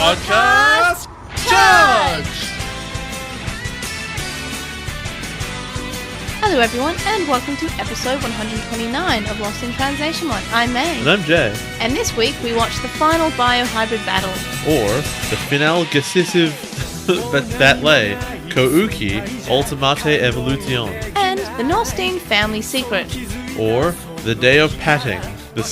Podcast Charge! Hello everyone, and welcome to episode 129 of LostinTranslationmon. I'm May. And I'm Jay. And this week we watched the final biohybrid battle. Or the final decisive battle, Kouki Ultimate Evolution. And the Norstein family secret. Or the day of patting, the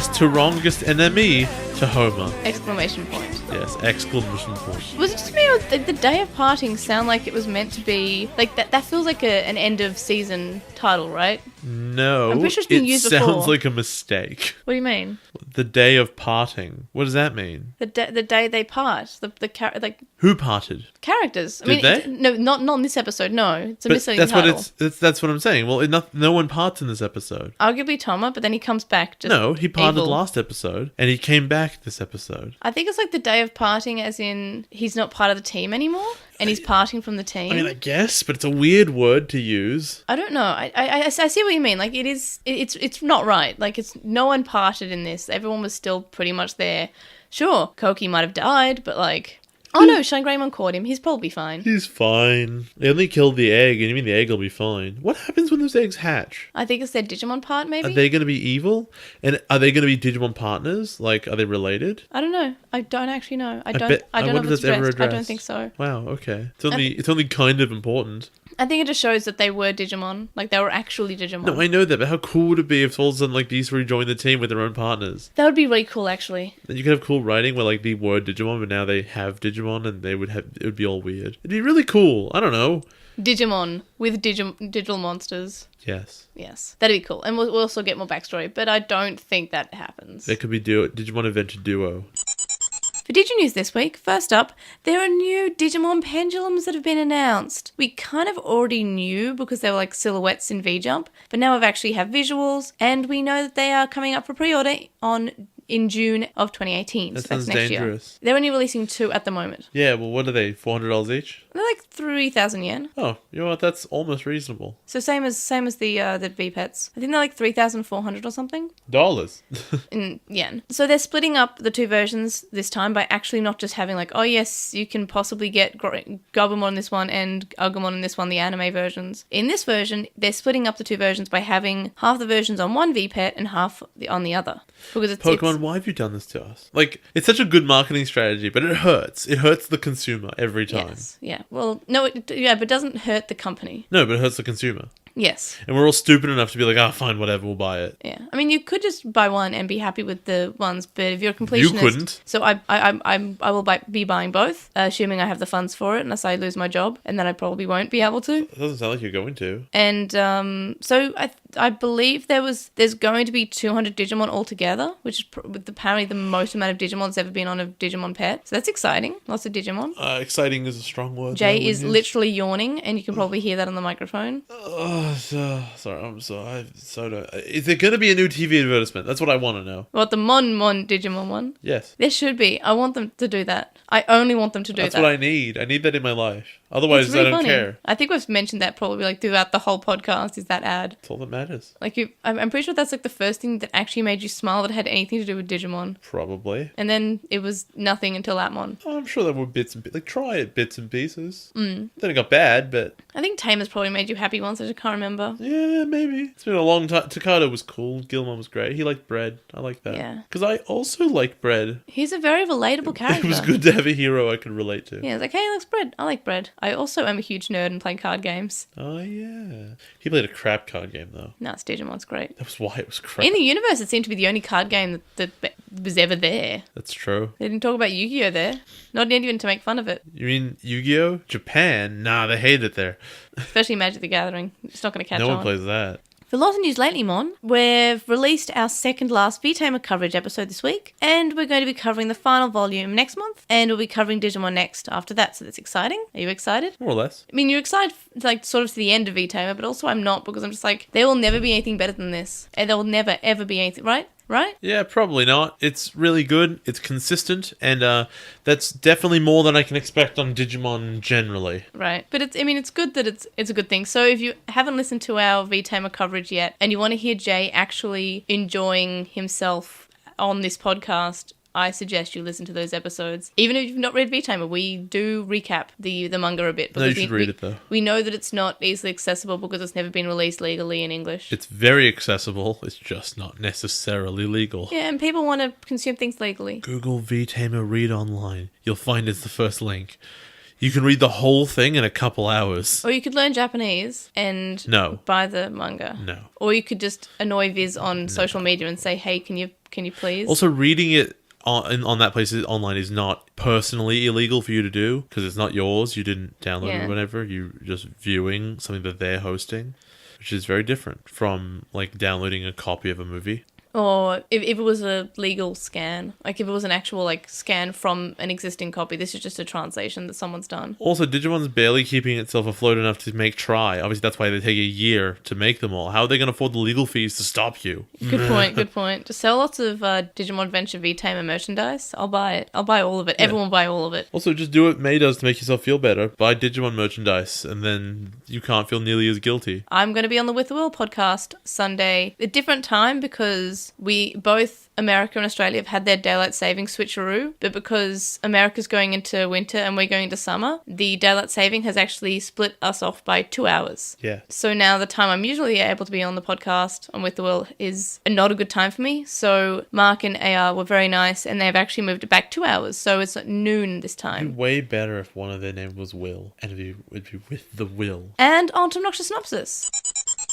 strongest enemy to Homer. Exclamation point. Yes, exclamation point. Was it just me or did the day of parting sound like it was meant to be, like that feels like an end of season title, right? No, I'm pretty sure it's been used before. It sounds like a mistake. What do you mean? The day of parting. What does that mean? The day they part. Who parted? Characters. Did they? No, not in this episode. No, it's a But misleading title. that's what I'm saying. Well, no one parts in this episode. Arguably Toma, but then he comes back. No, he parted evil. last episode, and he came back this episode. I think it's like the day of parting, as in he's not part of the team anymore, and he's parting from the team. I mean, I guess, but it's a weird word to use. I don't know. I see what you mean. Like it's not right. Like no one parted in this. Everyone was still pretty much there. Sure, Koki might have died, but like. Oh no, Shangreymon caught him. He's probably fine. He's fine. They only killed the egg, and you mean the egg will be fine. What happens when those eggs hatch? I think it's their Digimon part, maybe? Are they going to be evil? And are they going to be Digimon partners? Like, are they related? I don't know. I don't actually know. I don't wonder know if if it's that's ever addressed. I don't addressed. think so. Wow, okay. It's only kind of important. I think it just shows that they were Digimon. Like, they were actually Digimon. No, I know that, but how cool would it be if all of a sudden, like, these three joined the team with their own partners? That would be really cool, actually. And you could have cool writing where, like, they were Digimon, but now they have Digimon, and it would be all weird. It'd be really cool. I don't know. Digimon with digital monsters. Yes. Yes, that'd be cool. And we'll also get more backstory, but I don't think that happens. There could be Digimon Adventure Duo. For DigiNews this week, first up, there are new Digimon pendulums that have been announced. We kind of already knew because they were like silhouettes in V-Jump, but now we actually have visuals, and we know that they are coming up for pre-order in June of 2018. That so that's sounds next dangerous. year. They're only releasing 2 at the moment. Yeah, well, what are they? $400 each? They're like 3,000 yen. Oh, you know what? That's almost reasonable. So same as the V-Pets. I think they're like 3,400 or something. Dollars. In yen. So they're splitting up the 2 versions this time by actually not just having like, oh yes, you can possibly get Gabumon in this one and Agumon in this one, the anime versions. In this version, they're splitting up the 2 versions by having half the versions on one V-Pet and half on the other. Because Pokemon, why have you done this to us? Like, it's such a good marketing strategy, but it hurts. It hurts the consumer every time. Yes, yeah. Well, no, but it doesn't hurt the company. No, but it hurts the consumer. Yes. And we're all stupid enough to be like, fine, whatever, we'll buy it. Yeah. I mean, you could just buy one and be happy with the ones, but if you're a completionist... You couldn't. So I will be buying both, assuming I have the funds for it, unless I lose my job, and then I probably won't be able to. It doesn't sound like you're going to. And so I believe there's going to be 200 Digimon altogether, which is apparently the most amount of Digimon that's ever been on a Digimon pet. So that's exciting. Lots of Digimon. Exciting is a strong word. Jay is literally yawning, and you can probably hear that on the microphone. Sorry, I'm sorry. Is there going to be a new TV advertisement? That's what I want to know. What, the Mon Digimon one? Yes. There should be. I want them to do that. I only want them to do that. That's what I need. I need that in my life. Otherwise, It's really I don't funny. care. I think we've mentioned that probably like throughout the whole podcast is that ad. That's all that matters. Like I'm pretty sure that's like the first thing that actually made you smile that had anything to do with Digimon. Probably. And then it was nothing until Atmon. I'm sure there were bits and like try it, bits and pieces. Then it got bad, but I think Tamer's probably made you happy once. I just can't remember. yeah, maybe. It's been a long time. Takada was cool. Gilmon was great. He liked bread. I like that. Yeah. Because I also like bread. He's a very relatable character. It was good to have a hero I could relate to. Yeah, it's like, hey, he likes bread. I like bread. I also am a huge nerd and play card games. Oh, yeah. He played a crap card game, though. No, it's Digimon's great. That was why it was crap. In the universe, it seemed to be the only card game that was ever there. That's true. They didn't talk about Yu-Gi-Oh! There. Not even to make fun of it. You mean Yu-Gi-Oh? Japan? Nah, they hate it there. Especially Magic the Gathering. It's not going to catch on. No one plays that. For LostinTranslationmon, we've released our second last V-Tamer coverage episode this week, and we're going to be covering the final volume next month, and we'll be covering Digimon next after that, so that's exciting. Are you excited? More or less. I mean, you're excited, like, sort of to the end of V-Tamer, but also I'm not, because I'm just like, there will never be anything better than this, and there will never, ever be anything, right? right? Yeah, probably not. It's really good. It's consistent, and that's definitely more than I can expect on Digimon generally. Right. But it's good that it's a good thing. So if you haven't listened to our V-Tamer coverage yet and you want to hear Jay actually enjoying himself on this podcast, I suggest you listen to those episodes. Even if you've not read V-Tamer, we do recap the manga a bit. No, you should read it, though. We know that it's not easily accessible because it's never been released legally in English. It's very accessible. It's just not necessarily legal. Yeah, and people want to consume things legally. Google V-Tamer Read Online. You'll find it's the first link. You can read the whole thing in a couple hours. Or you could learn Japanese and buy the manga. No. Or you could just annoy Viz on social media and say, hey, can you please? Also, reading it on that place online is not personally illegal for you to do because it's not yours. You didn't download it or whatever. You're just viewing something that they're hosting, which is very different from like downloading a copy of a movie. Or if it was a legal scan, like if it was an actual like scan from an existing copy, this is just a translation that someone's done. Also, Digimon's barely keeping itself afloat enough to make try. Obviously, that's why they take a year to make them all. How are they going to afford the legal fees to stop you? Good point, good point. Just sell lots of Digimon Adventure V-Tamer merchandise. I'll buy it. I'll buy all of it. Yeah. Everyone buy all of it. Also, just do what May does to make yourself feel better. Buy Digimon merchandise, and then you can't feel nearly as guilty. I'm going to be on the With the Will podcast Sunday. A different time because we both, America and Australia, have had their daylight saving switcheroo, but because America's going into winter and we're going into summer, the daylight saving has actually split us off by 2 hours. Yeah. So now the time I'm usually able to be on the podcast on With the Will is not a good time for me. So Mark and AR were very nice and they've actually moved it back 2 hours. So it's noon this time. It'd be way better if one of their names was Will and it'd be With the Will. And on to Obnoxious Synopsis.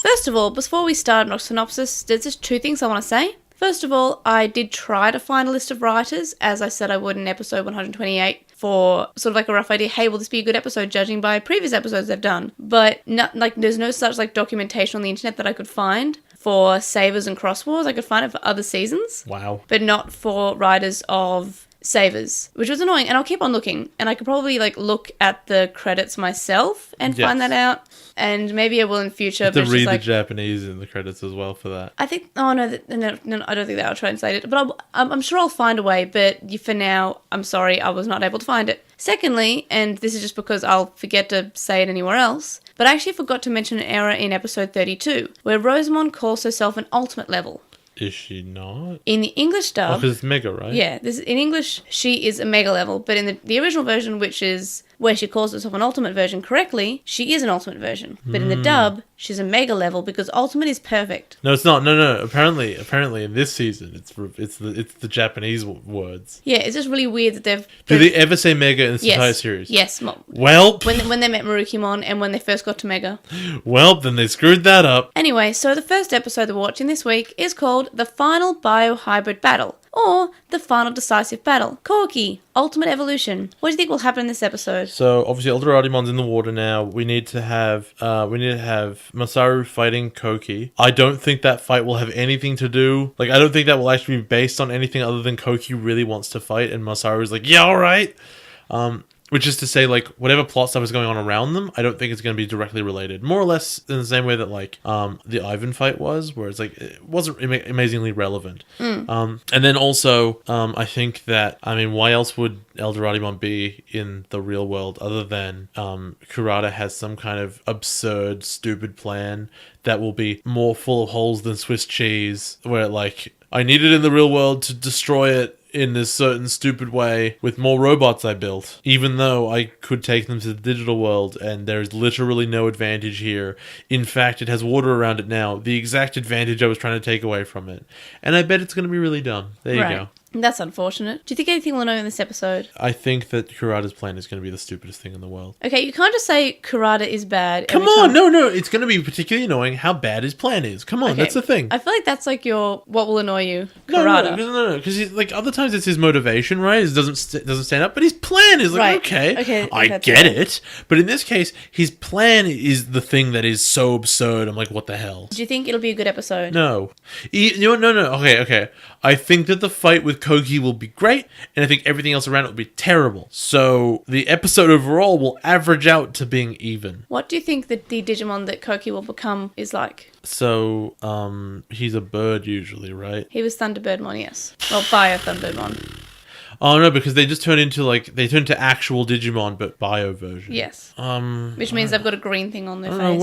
First of all, before we start Obnoxious Synopsis, there's just 2 things I want to say. First of all, I did try to find a list of writers, as I said I would in episode 128, for sort of like a rough idea, hey, will this be a good episode judging by previous episodes they've done? But there's no such like documentation on the internet that I could find for Savers and Cross Wars. I could find it for other seasons. Wow. But not for writers of Savers, which was annoying, and I'll keep on looking, and I could probably like look at the credits myself and find that out, and maybe I will in future. To read the Japanese in the credits as well for that. I think, no, I don't think that I'll translate it, but I'm sure I'll find a way, but for now, I'm sorry, I was not able to find it. Secondly, and this is just because I'll forget to say it anywhere else, but I actually forgot to mention an error in episode 32, where Rosamond calls herself an ultimate level. Is she not? In the English dub... because it's Mega, right? Yeah, in English, she is a Mega level, but in the original version, which is where she calls herself an ultimate version correctly, she is an ultimate version. But in the dub, she's a Mega level because ultimate is perfect. No, it's not. No. Apparently, in this season, it's the Japanese words. Yeah, it's just really weird that they've... Do they ever say Mega in this entire series? Yes. Well... When they met Marukimon and when they first got to Mega. Well, then they screwed that up. Anyway, so the first episode that we're watching this week is called The Final Biohybrid Battle, or The Final Decisive Battle. Corki, Ultimate Evolution. What do you think will happen in this episode? So, obviously, Eldoradimon's in the water now. We need to have Masaru fighting Koki. I don't think that fight will have anything to do... Like, I don't think that will actually be based on anything other than Koki really wants to fight, and Masaru's like, yeah, alright! Which is to say, like, whatever plot stuff is going on around them, I don't think it's going to be directly related. More or less in the same way that, like, the Ivan fight was, where it's, like, it wasn't amazingly relevant. And then also, I think that, why else would Eldoradimon be in the real world other than Kurata has some kind of absurd, stupid plan that will be more full of holes than Swiss cheese, where, like, I need it in the real world to destroy it in this certain stupid way with more robots I built, even though I could take them to the digital world and there's literally no advantage here. In fact, it has water around it now, the exact advantage I was trying to take away from it. And I bet it's going to be really dumb. There you go. That's unfortunate. Do you think anything will know in this episode? I think that Kurata's plan is going to be the stupidest thing in the world. Okay, you can't just say Kurata is bad. Come on, no. It's going to be particularly annoying how bad his plan is. Come on, that's the thing. I feel like that's like what will annoy you, Kurata. No. Because like other times it's his motivation, right? It doesn't stand up, but his plan is like, okay, I get it. But in this case, his plan is the thing that is so absurd. I'm like, what the hell? Do you think it'll be a good episode? No. No. Okay. I think that the fight with Kogi will be great, and I think everything else around it will be terrible. So the episode overall will average out to being even. What do you think that the Digimon that Koki will become is like? So, he's a bird usually, right? He was Thunderbirdmon, yes. Well, Bio Thunderbirdmon. Oh no, because they just turn into actual Digimon, but bio version. Yes. Which means they've got a green thing on their face. I don't know,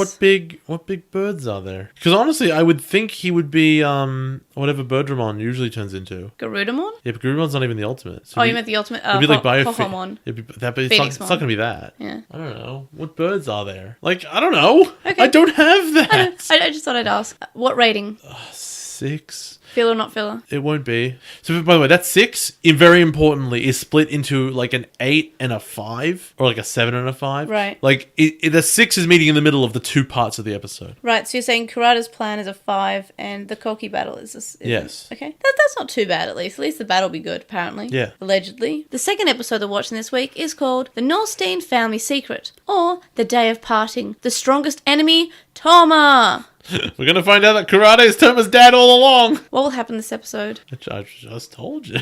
what big birds are there? Because honestly, I would think he would be whatever Birdramon usually turns into. Garudamon? Yeah, but Garudamon's not even the ultimate. So you meant the ultimate? It'd be like Hohomon. But it's not gonna be that. Yeah. I don't know. What birds are there? Like, I don't know. Okay. I don't have that. I just thought I'd ask. What rating? 6. Filler or not filler? It won't be. So, by the way, that 6, very importantly, is split into like an 8 and a 5, or like a 7 and a 5. Right. Like, the 6 is meeting in the middle of the 2 parts of the episode. Right, so you're saying Kurata's plan is a 5, and the Koki battle is Yes. Okay. That's not too bad, at least. At least the battle will be good, apparently. Yeah. Allegedly. The second episode we're watching this week is called The Norstein Family Secret, or The Day of Parting. The strongest enemy, Toma! We're gonna find out that Karate is Toma's dad all along. What will happen this episode? I just told you.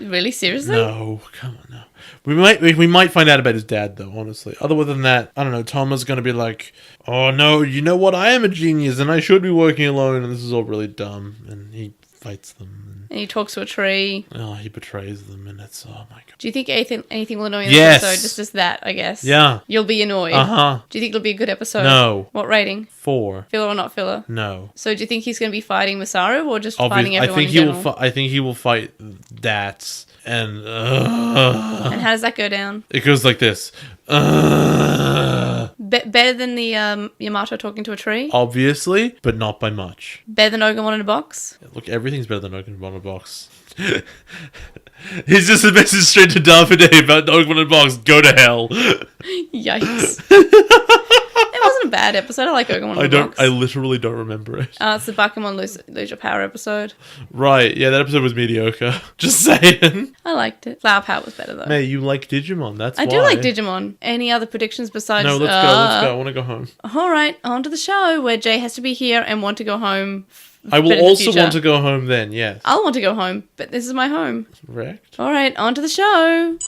Really? Seriously? No, come on, no. We might find out about his dad though, honestly. Other than that, I don't know. Toma's gonna be like, "Oh no, you know what? I am a genius, and I should be working alone, and this is all really dumb." And he fights them. And he talks to a tree. Oh, he betrays them, and it's, oh my god. Do you think anything will annoy you in Yes. this episode? Just that, I guess. Yeah. You'll be annoyed. Uh-huh. Do you think it'll be a good episode? No. What rating? 4. Filler or not filler? No. So do you think he's going to be fighting Masaru or just fighting everyone in general? I think he will fight Dats, and And how does that go down? it goes like this. Better than the Yamato talking to a tree? Obviously, but not by much. Better than Ogamon in a box? Look, everything's better than Ogamon in a box. He's just a message straight to Davide about Ogamon in a box. Go to hell. Yikes. It wasn't a bad episode. I like Ogamon in a box. I literally don't remember it. It's the Bakumon lose your power episode. Right, yeah, that episode was mediocre. Just saying. I liked it. Flower Power was better though. Mate, you like Digimon, that's why. I do like Digimon. Any other predictions besides... No, let's go. I want to go home. Alright, on to the show where Jay has to be here and want to go home. I will also want to go home then, yes. I'll want to go home, but this is my home. Correct. Alright, on to the show.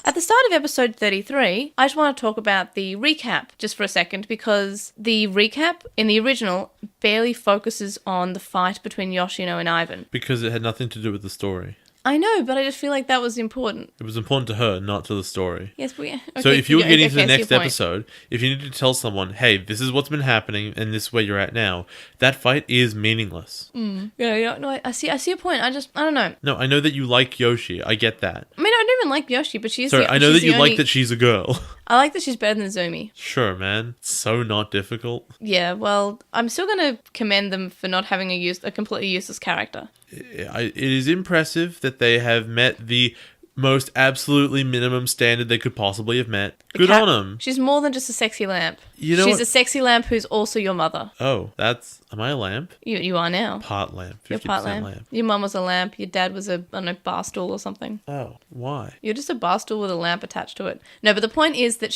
At the start of episode 33, I just want to talk about the recap just for a second, because the recap in the original barely focuses on the fight between Yoshino and Ivan. Because it had nothing to do with the story. I know, but I just feel like that was important. It was important to her, not to the story. Yes, but yeah. Okay, so if you were getting to the so next your point. episode, if you need to tell someone, hey, this is what's been happening and this is where you're at now, that fight is meaningless. Yeah, no, I see your point. I don't know. No, I know that you like Yoshi. I get that. I mean, I don't even like Yoshi, but she's Sorry, I know that you like that she's a girl. I like that she's better than Zumi. Sure, man. So not difficult. Yeah, well, I'm still going to commend them for not having a completely useless character. It is impressive that they have met the most absolutely minimum standard they could possibly have met. Good on them. She's more than just a sexy lamp. You know She's what? a sexy lamp who's also your mother. Oh, am I a lamp? You are now. Part lamp. 50% You're part lamp. lamp. Your mum was a lamp. Your dad was a bar stool or something. Oh, why? You're just a bar stool with a lamp attached to it. No, but the point is that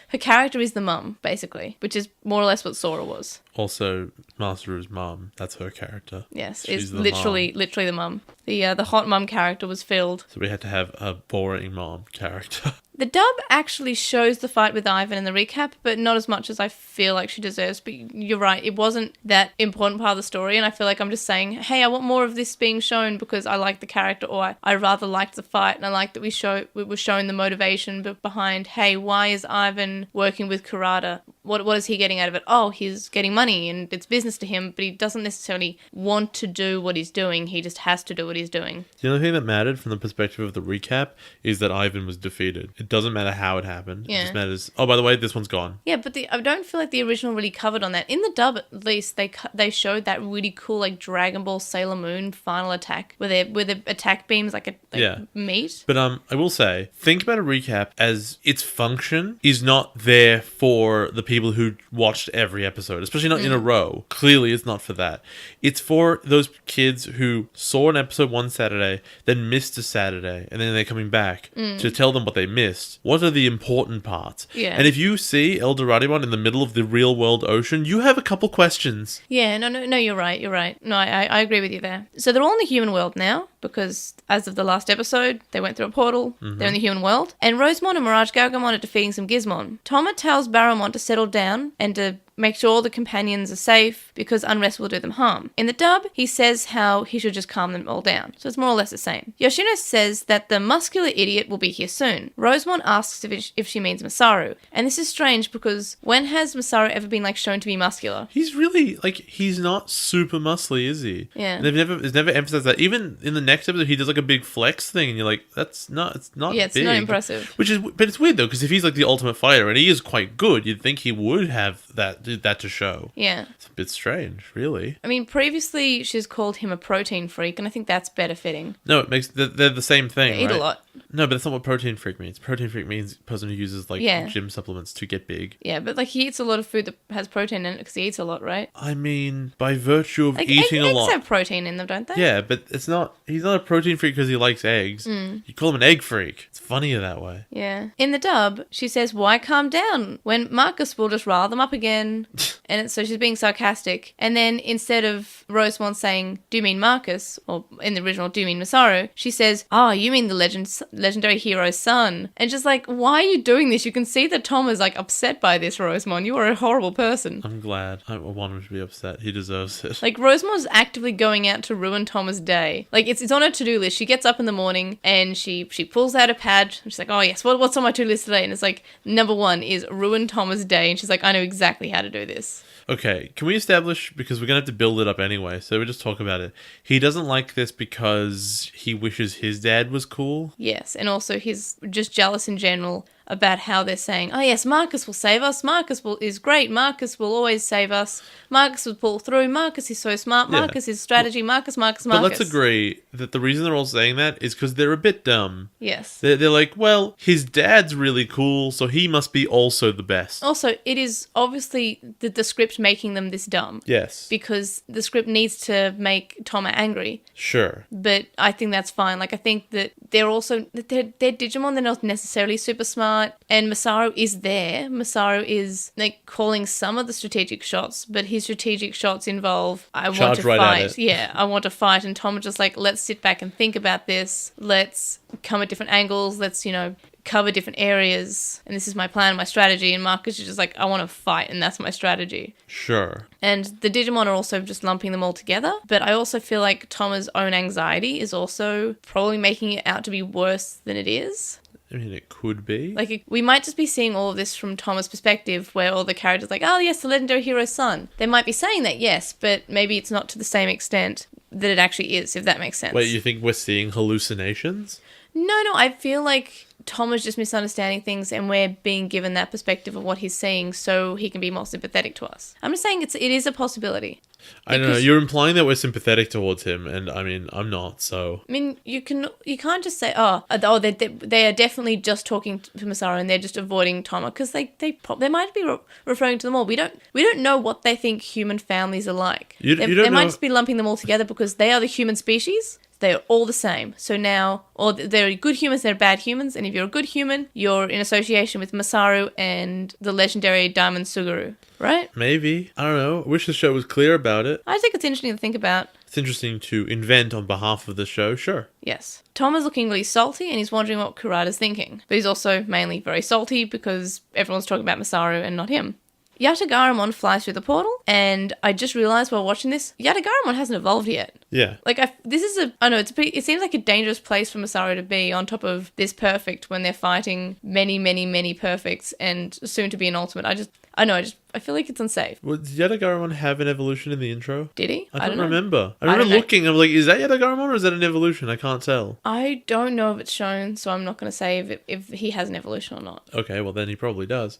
her character is the mum, basically, which is more or less what Sora was. Also, Masaru's mum. That's her character. Yes, She's it's the literally the mum. The hot mum character was filled. So we had to have a boring mom character. The dub actually shows the fight with Ivan in the recap, but not as much as I feel like she deserves. But you're right, it wasn't that important part of the story, and I feel like I'm just saying, hey, I want more of this being shown because I like the character, or I rather liked the fight, and I like that we were showing the motivation behind, hey, why is Ivan working with Kurata? What is he getting out of it? Oh, he's getting money, and it's business to him, but he doesn't necessarily want to do what he's doing. He just has to do what he's doing. The only thing that mattered from the perspective of the recap is that Ivan was defeated. It doesn't matter how it happened. Yeah. It just matters, oh, by the way, this one's gone. Yeah, but I don't feel like the original really covered on that. In the dub, at least, they showed that really cool, like, Dragon Ball Sailor Moon final attack, where the attack beams, meet. But I will say, think about a recap as its function is not there for the people who watched every episode, especially not in a row. Clearly, it's not for that. It's for those kids who saw an episode one Saturday, then missed a Saturday, and then they're coming back to tell them what they missed. What are the important parts? Yeah. And if you see El Doradimon in the middle of the real world ocean, you have a couple questions. Yeah, no, you're right. No, I agree with you there. So they're all in the human world now, because as of the last episode, they went through a portal. They're in the human world. And Rosemon and Mirage Gargamon are defeating some Gizmon. Toma tells Barrowmon to settle down and to make sure all the companions are safe because unrest will do them harm. In the dub, he says how he should just calm them all down. So it's more or less the same. Yoshino says that the muscular idiot will be here soon. Rosemon asks if she means Masaru. And this is strange because when has Masaru ever been like shown to be muscular? He's really like he's not super muscly, is he? Yeah. And it's never emphasized that. Even in the next episode, he does like a big flex thing, and you're like, it's not Yeah, it's big. not impressive. But it's weird though, because if he's like the ultimate fighter and he is quite good, you'd think he would have that to show. Yeah. It's a bit strange, really. I mean, previously she's called him a protein freak, and I think that's better fitting. No, it makes they're the same thing. They eat right? a lot. No, but that's not what protein freak means. Protein freak means a person who uses like Yeah. gym supplements to get big. Yeah, but like he eats a lot of food that has protein in it because he eats a lot, right? I mean, by virtue of Like eating a eggs lot. have protein in them, don't they? Yeah, but he's not a protein freak because he likes eggs. You call him an egg freak. It's funnier that way. Yeah. In the dub, she says, "Why calm down when Marcus will just rile them up again?" So she's being sarcastic. And then instead of Rosemont saying, "Do you mean Marcus?" or in the original, "Do you mean Masaru?" she says, "Ah, you mean the legendary hero's son." And just like, why are you doing this? You can see that Tom is like upset by this, Rosemont. You are a horrible person. I'm glad. I want him to be upset. He deserves it. Like, Rosemont's actively going out to ruin Thomas' day. Like, it's on her to-do list. She gets up in the morning and she pulls out a pad. And she's like, oh, yes, what's on my to-do list today? And it's like, number 1 is ruin Thomas' day. And she's like, I know exactly how to do this. Okay, can we establish, because we're going to have to build it up anyway, so we just talk about it. He doesn't like this because he wishes his dad was cool? Yes, and also he's just jealous in general about how they're saying, oh yes, Marcus will save us, is great, Marcus will always save us, Marcus will pull through, Marcus is so smart, Marcus is strategy, Marcus. But let's agree that the reason they're all saying that is because they're a bit dumb. Yes. They're like, well, his dad's really cool, so he must be also the best. Also, it is obviously the script making them this dumb. Yes. Because the script needs to make Tom angry. Sure. But I think that's fine. Like, I think that they're Digimon, they're not necessarily super smart. And Masaru is there. Masaru is like calling some of the strategic shots, but his strategic shots involve I want to fight. Yeah, I want to fight. And Tom is just like, let's sit back and think about this. Let's come at different angles. Let's, cover different areas. And this is my plan, my strategy. And Marcus is just like, I want to fight, and that's my strategy. Sure. And the Digimon are also just lumping them all together. But I also feel like Tom's own anxiety is also probably making it out to be worse than it is. I mean, it could be. Like, we might just be seeing all of this from Thomas' perspective, where all the characters are like, oh, yes, the legendary hero's son. They might be saying that, yes, but maybe it's not to the same extent that it actually is, if that makes sense. Wait, you think we're seeing hallucinations? No, I feel like Tom is just misunderstanding things and we're being given that perspective of what he's seeing so he can be more sympathetic to us. I'm just saying it is a possibility. I don't know. You're implying that we're sympathetic towards him, and I mean, I'm not. So I mean, you can't just say, they are definitely just talking to Masaru and they're just avoiding Toma, because they might be referring to them all. We don't know what they think human families are like. They might just be lumping them all together because they are the human species. They are all the same. So now, or they're good humans, they're bad humans, and if you're a good human, you're in association with Masaru and the legendary Diamond Suguru, right? Maybe. I don't know. I wish the show was clear about it. I think it's interesting to think about. It's interesting to invent on behalf of the show, sure. Yes. Tom is looking really salty and he's wondering what Kurata's thinking. But he's also mainly very salty because everyone's talking about Masaru and not him. Yatagaramon flies through the portal, and I just realized while watching this, Yatagaramon hasn't evolved yet. Yeah. Like, it seems like a dangerous place for Masaru to be on top of this perfect when they're fighting many, many, many perfects and soon to be an ultimate. I feel like it's unsafe. Well, did Yatagaramon have an evolution in the intro? Did he? I don't remember. I don't remember know. looking, I'm like, is that Yatagaramon or is that an evolution? I can't tell. I don't know if it's shown, so I'm not going to say if he has an evolution or not. Okay, well then he probably does.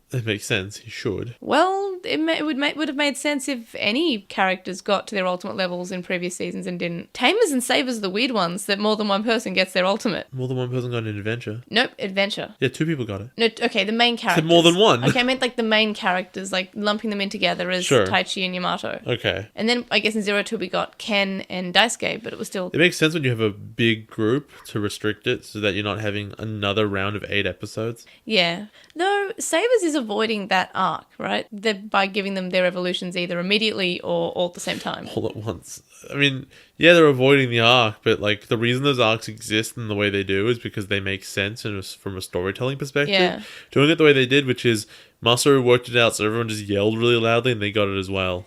It makes sense. He should. Well, it would have made sense if any characters got to their ultimate levels in previous seasons and didn't. Tamers and Savers are the weird ones that more than one person gets their ultimate. More than one person got an adventure. Nope, adventure. Yeah, 2 people got it. No, okay, the main characters. Said more than one. Okay, I meant like the main characters, like lumping them in together as Sure. Taichi and Yamato. Okay. And then I guess in 02 we got Ken and Daisuke, but it was still... It makes sense when you have a big group to restrict it so that you're not having another round of 8 episodes. Yeah. Though Savers is avoiding that arc, right? By giving them their evolutions either immediately or all at the same time. All at once. I mean, yeah, they're avoiding the arc, but like the reason those arcs exist in the way they do is because they make sense from a storytelling perspective. Yeah. Doing it the way they did, which is Masaru worked it out, so everyone just yelled really loudly and they got it as well.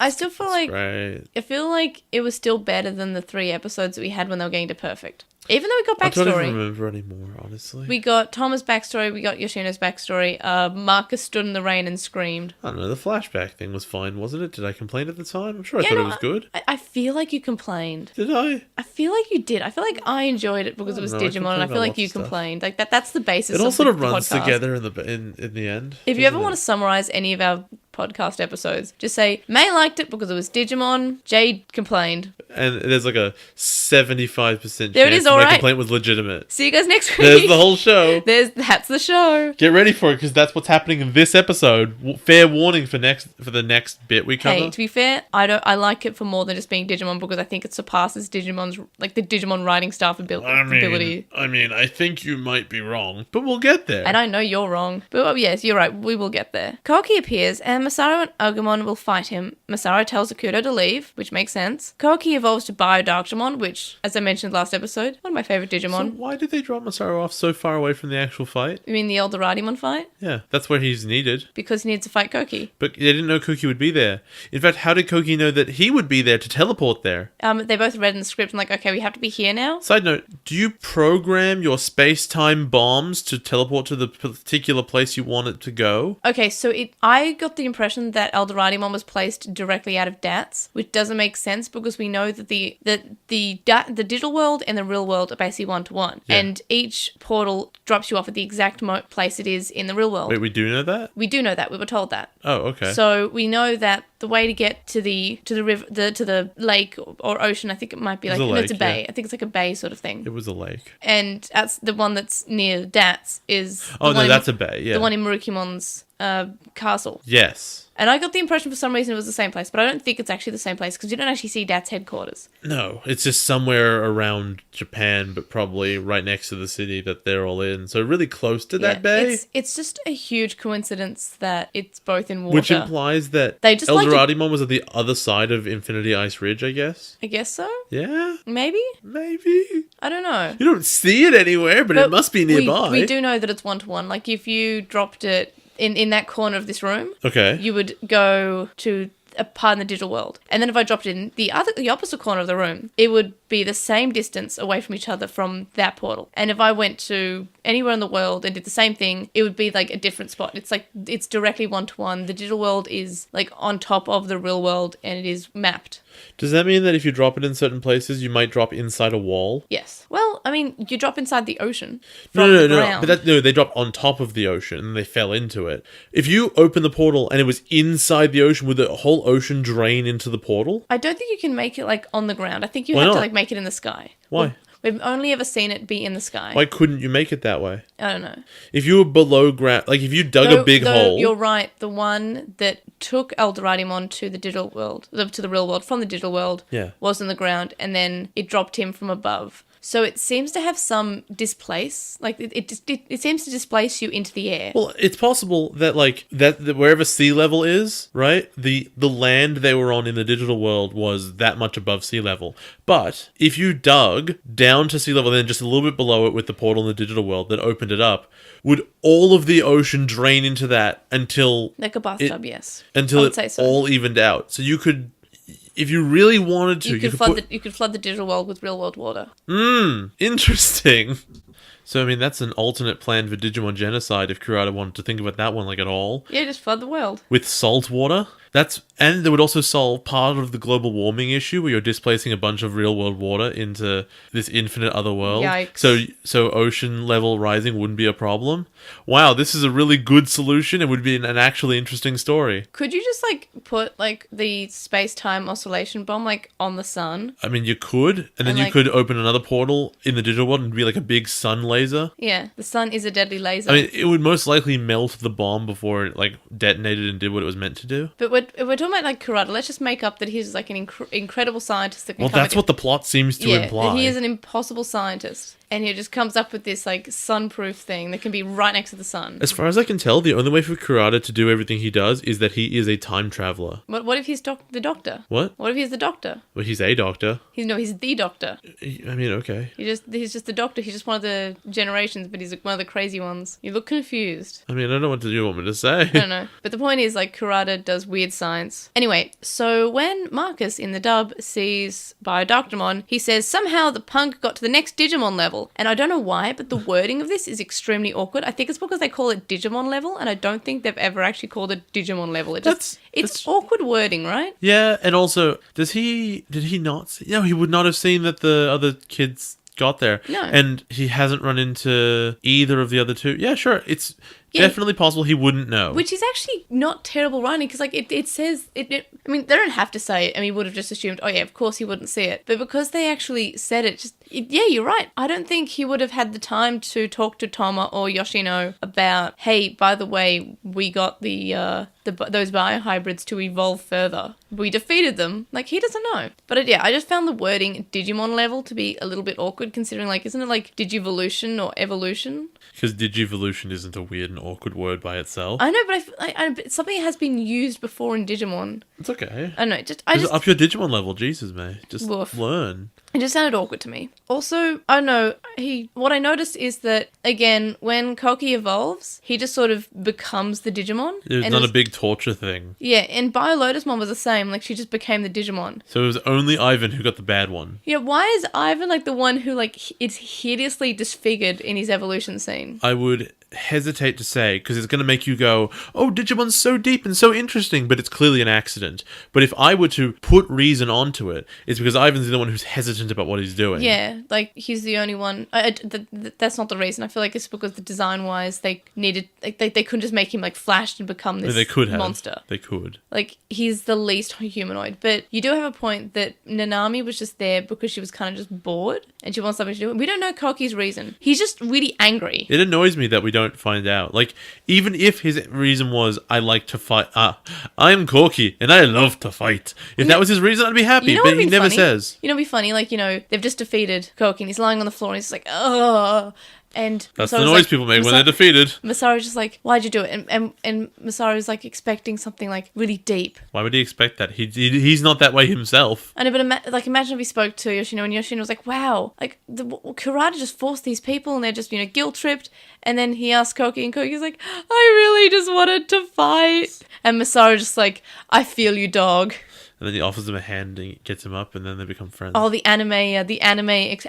I still feel like great. I feel like it was still better than the 3 episodes that we had when they were getting to perfect. Even though we got backstory. I don't even remember anymore, honestly. We got Thomas' backstory, we got Yoshino's backstory. Marcus stood in the rain and screamed. I don't know, the flashback thing was fine, wasn't it? Did I complain at the time? I'm sure I thought it was good. I feel like you complained. Did I? I feel like you did. I feel like I enjoyed it because it was Digimon, and I feel like you complained. Like that's the basis of the podcast. It all sort of runs together in the end. If you ever want to summarize any of our podcast episodes, just say May liked it because it was Digimon, Jade complained, and there's like a 75% there it is, chance all my right. complaint was legitimate. See you guys next week. There's the whole show. That's the show. Get ready for it because that's what's happening in this episode. Fair warning for the next bit we cover. Hey, to be fair, I like it for more than just being Digimon because I think it surpasses Digimon's like the Digimon writing staff ability. I mean, I think you might be wrong, but we'll get there. And I know you're wrong, but yes, you're right. We will get there. Koki appears, and Masaru and Agumon will fight him. Masaru tells Akuto to leave, which makes sense. Koki evolves to Biodarkdramon, which, as I mentioned last episode, one of my favorite Digimon. So why did they drop Masaru off so far away from the actual fight? You mean the Eldoradimon fight? Yeah, that's where he's needed. Because he needs to fight Koki. But they didn't know Koki would be there. In fact, how did Koki know that he would be there to teleport there? They both read in the script and like, okay, we have to be here now. Side note, do you program your space-time bombs to teleport to the particular place you want it to go? Okay, so I got the impression that Eldoradimon was placed directly out of DATS, which doesn't make sense because we know that the digital world and the real world are basically one-to-one. Yeah. And each portal drops you off at the exact place it is in the real world. Wait, we do know that? We do know that. We were told that. Oh, okay. So we know that the way to get to the river, to the lake or ocean, I think it might be like it's a bay. Yeah. I think it's like a bay sort of thing. It was a lake. And that's the one that's near DATS is. That's a bay. Yeah. The one in Murukimon's castle. Yes. And I got the impression for some reason it was the same place, but I don't think it's actually the same place because you don't actually see DAT's headquarters. No, it's just somewhere around Japan, but probably right next to the city that they're all in. So really close to that bay. It's just a huge coincidence that it's both in water. Which implies that Eldoradimon was at the other side of Infinity Ice Ridge, I guess. I guess so. Yeah? Maybe? I don't know. You don't see it anywhere, but it must be nearby. We do know that it's one-to-one. Like if you dropped it in that corner of this room, okay, you would go to a part in the digital world. And then if I dropped it in the opposite corner of the room, it would be the same distance away from each other from that portal. And if I went to anywhere in the world and did the same thing, it would be like a different spot. It's like it's directly one-to-one. The digital world is like on top of the real world and it is mapped. Does that mean that if you drop it in certain places, you might drop inside a wall? Yes. Well, I mean, you drop inside the ocean. No. But they dropped on top of the ocean and they fell into it. If you open the portal and it was inside the ocean, would the whole ocean drain into the portal? I don't think you can make it like on the ground. I think you have to like make it in the sky. Why? We've only ever seen it be in the sky. Why couldn't you make it that way? I don't know. If you were below ground, like if you dug a big hole... You're right. The one that took Eldoradimon to the digital world, to the real world from the digital world, was in the ground, and then it dropped him from above. So it seems to have some displace, like it seems to displace you into the air. Well, it's possible that like that wherever sea level is, right? The land they were on in the digital world was that much above sea level. But if you dug down to sea level, then just a little bit below it with the portal in the digital world that opened it up, would all of the ocean drain into that until like a bathtub? Yes, until it all evened out. So you could. If you really wanted to, you could flood the digital world with real world water. Interesting. So, I mean, that's an alternate plan for Digimon genocide if Kurata wanted to think about that one like at all. Yeah, just flood the world. With salt water? And they would also solve part of the global warming issue where you're displacing a bunch of real world water into this infinite other world. Yikes. So ocean level rising wouldn't be a problem. Wow, this is a really good solution. It would be an actually interesting story. Could you just like put like the space-time oscillation bomb like on the sun? I mean, you could, and then you could open another portal in the digital world and be like a big sun laser. Yeah, the sun is a deadly laser. I mean, it would most likely melt the bomb before it like detonated and did what it was meant to do. But we're talking about like Kurata. Let's just make up that he's like an incredible scientist that can Well, that's what the plot seems to imply. That he is an impossible scientist. And he just comes up with this, like, sunproof thing that can be right next to the sun. As far as I can tell, the only way for Kurata to do everything he does is that he is a time traveler. What if he's the doctor? What? What if he's the doctor? Well, he's a doctor. He's the doctor. I mean, okay. He's just the doctor. He's just one of the generations, but he's one of the crazy ones. You look confused. I mean, I don't know what you want me to say. I don't know. But the point is, like, Kurata does weird science. Anyway, so when Marcus in the dub sees Biodoctamon, he says, somehow the punk got to the next Digimon level. And I don't know why, but the wording of this is extremely awkward. I think it's because they call it Digimon level, and I don't think they've ever actually called it Digimon level. It's awkward wording, right? Yeah, and also, did he not see? No, he would not have seen that the other kids got there. No. And he hasn't run into either of the other two. Yeah, sure. It's definitely possible he wouldn't know. Which is actually not terrible writing, because like it says I mean, they don't have to say it. I mean, would have just assumed, oh yeah, of course he wouldn't see it. But because they actually said it, yeah, you're right. I don't think he would have had the time to talk to Toma or Yoshino about, hey, by the way, we got those biohybrids to evolve further. We defeated them. Like, he doesn't know. But I just found the wording Digimon level to be a little bit awkward, considering, like, isn't it like Digivolution or evolution? Because Digivolution isn't a weird and awkward word by itself. I know, but something has been used before in Digimon. It's okay. I don't know. I just up your Digimon level, Jesus, mate. Just learn. It just sounded awkward to me. Also, I don't know, what I noticed is that, again, when Koki evolves, he just sort of becomes the Digimon. It's not a big torture thing. Yeah, and BioLotusmon was the same. Like, she just became the Digimon. So it was only Ivan who got the bad one. Yeah, why is Ivan, like, the one who, like, is hideously disfigured in his evolution scene? I would hesitate to say, because it's going to make you go, oh, Digimon's so deep and so interesting, but it's clearly an accident. But if I were to put reason onto it, it's because Ivan's the one who's hesitant about what he's doing. Yeah, like, he's the only one. That's not the reason. I feel like it's because the design-wise, they needed, like, they couldn't just make him, like, flashed and become this monster. They could. Like, he's the least humanoid. But you do have a point that Nanami was just there because she was kind of just bored and she wants something to do. We don't know Koki's reason. He's just really angry. It annoys me that we don't find out. Like, even if his reason was, I like to fight. I'm Koki and I love to fight. If that was his reason, I'd be happy. But he never says. You know, it'd be funny. Like, you know, they've just defeated Koki and he's lying on the floor and he's like, oh. And that's the noise people make when they're defeated. Masaru's just like, why'd you do it? And Masaru's like expecting something like really deep. Why would he expect that? He's not that way himself. I know, but imagine if he spoke to Yoshino and Yoshino was like, wow, like Kurata just forced these people and they're just, you know, guilt tripped. And then he asked Koki and Koki's like, I really just wanted to fight. And Masaru just like, I feel you, dog. And then he offers him a hand and gets him up, and then they become friends. Oh, the anime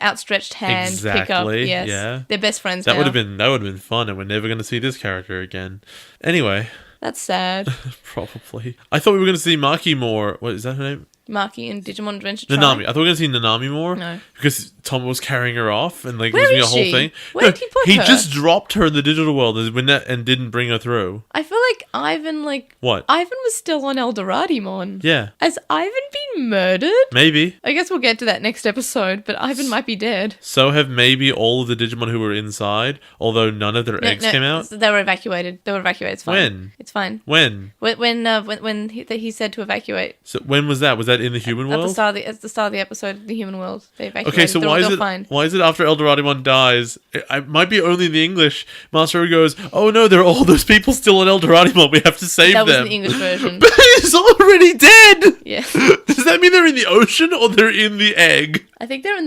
outstretched hand pickup. Yes. Yeah, they're best friends. That would have been fun, and we're never going to see this character again. Anyway, that's sad. Probably. I thought we were going to see Maki more. What is that her name? Maki in Digimon Adventure Nanami. I thought we were going to see Nanami more. No. Because Tom was carrying her off and like Where was doing a is whole she? thing. Where did he put her? He just dropped her in the digital world and didn't bring her through. I feel like Ivan, like... What? Ivan was still on Eldoradimon. Yeah. Has Ivan been murdered? Maybe. I guess we'll get to that next episode, but Ivan might be dead. So have maybe all of the Digimon who were inside, although none of their eggs came out? They were evacuated. It's fine. When? It's fine. When he said to evacuate. So when was that? Was that in the human world? At the start of the episode, the human world. They evacuated. Okay, so why is it after Eldoradimon dies? It might be only in the English. Masaru goes, oh no, there are all those people still in Eldoradimon. We have to save them. That was in the English version. But he's already dead! Yeah. Does that mean they're in the ocean or they're in the egg? I think they're in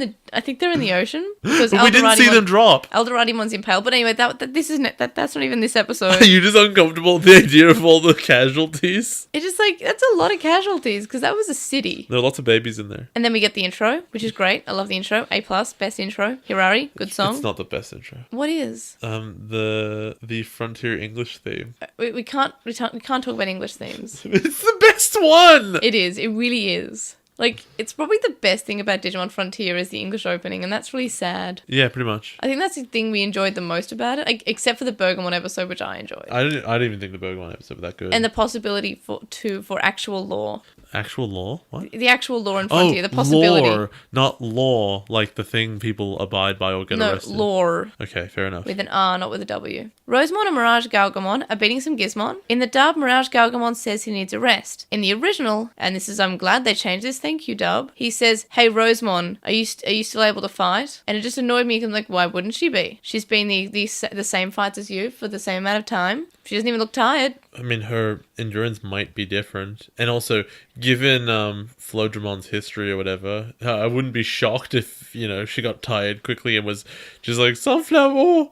the ocean because but we didn't see them drop. Eldoradimon's impaled. But anyway, that's not even this episode. Are you just uncomfortable with the idea of all the casualties? It's just like that's a lot of casualties because that was a city. There are lots of babies in there. And then we get the intro, which is great. I love the intro. A+, best intro. Hirari, good song. It's not the best intro. What is? The Frontier English theme. We can't talk about English themes. It's the best one. It is. It really is. Like, it's probably the best thing about Digimon Frontier is the English opening, and that's really sad. Yeah, pretty much. I think that's the thing we enjoyed the most about it, except for the Bergamon episode, which I enjoyed. I didn't even think the Bergamon episode was that good. And the possibility for actual lore. Actual law? What? The actual law in front of you, the possibility. Lore, not law, like the thing people abide by or get arrested. No, lore. Okay, fair enough. With an R, not with a W. Rosemon and Mirage Galgamon are beating some Gizmon. In the dub, Mirage Galgamon says he needs a rest. In the original, and this is, I'm glad they changed this, thank you, dub, he says, hey, Rosemon, are you still able to fight? And it just annoyed me because I'm like, why wouldn't she be? She's been the same fights as you for the same amount of time. She doesn't even look tired. I mean, her endurance might be different. And also, given Flodramon's history or whatever, I wouldn't be shocked if, she got tired quickly and was just like, sunflower,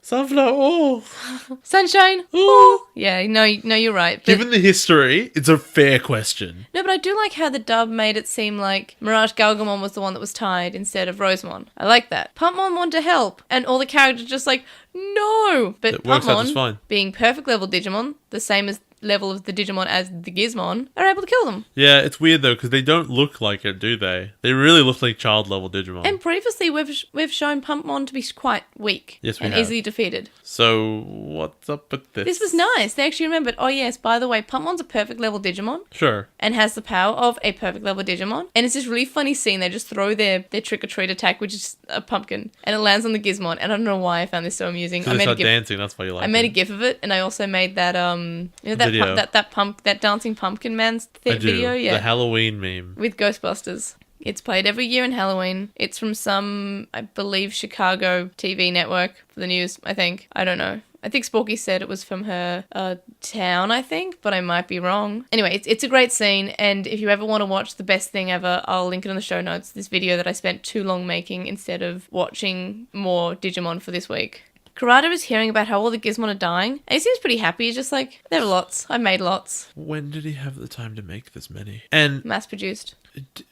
sunshine, oh. Yeah, no, you're right. But Given the history, it's a fair question. no, but I do like how the dub made it seem like Mirage Galgamon was the one that was tired instead of Rosemon. I like that. Pumpmon wanted to help, and all the characters just like, no! But It works out just Pumpmon, fine. being perfect level Digimon, the same as level of the Digimon as the Gizmon, are able to kill them. Yeah, it's weird though, because they don't look like it, do they? They really look like child level Digimon. And previously we've shown Pumpmon to be quite weak. Yes, we and have. easily defeated. So, what's up with this? This was nice. They actually remembered, oh yes, by the way, Pumpmon's a perfect level Digimon. Sure. And has the power of a perfect level Digimon. And it's this really funny scene. They just throw their trick-or-treat attack, which is a pumpkin, and it lands on the Gizmon. And I don't know why I found this so amusing. Because they start dancing, that's why you like it. I made a gif of it, and I also made that Video. that dancing pumpkin man's video. Yeah, the Halloween meme. with Ghostbusters. It's played every year in Halloween. It's from some, I believe, Chicago TV network for the news, I think. I don't know. I think Sporky said it was from her town, I think, but I might be wrong. Anyway, it's a great scene, and if you ever want to watch the best thing ever, I'll link it in the show notes, this video that I spent too long making instead of watching more Digimon for this week. Kurata is hearing about how all the Gizmon are dying, and he seems pretty happy. He's just like, there are lots. I made lots. When did he have the time to make this many? And Mass-produced.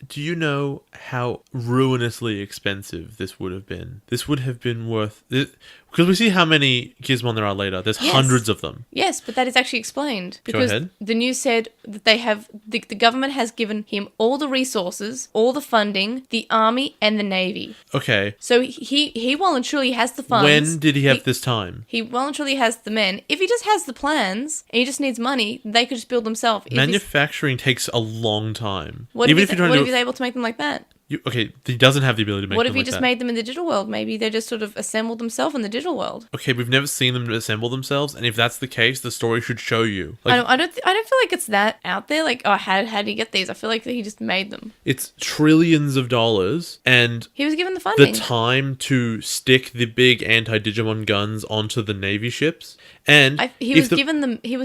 do you know how ruinously expensive this would have been? This would have been worth... Because we see how many Gizmon there are later. There's hundreds of them. Yes, but that is actually explained. Because Go ahead. the news said that they have... The government has given him all the resources, all the funding, the army, and the navy. Okay. So he well and truly has the funds. When did he have this time? He well and truly has the men. If he just has the plans, and he just needs money, they could just build themselves. Manufacturing takes a long time. What Even if if you're trying to he's able to make them like that? Okay, he doesn't have the ability to make them What if like he just that. made them in the digital world? Maybe they just sort of assembled themselves in the digital world. Okay, we've never seen them assemble themselves, and if that's the case, the story should show you. Like, I don't feel like it's that out there. Like, oh, how did he get these? I feel like he just made them. it's trillions of dollars, and He was given the the funding. time to stick the big anti-Digimon guns onto the Navy ships, and He was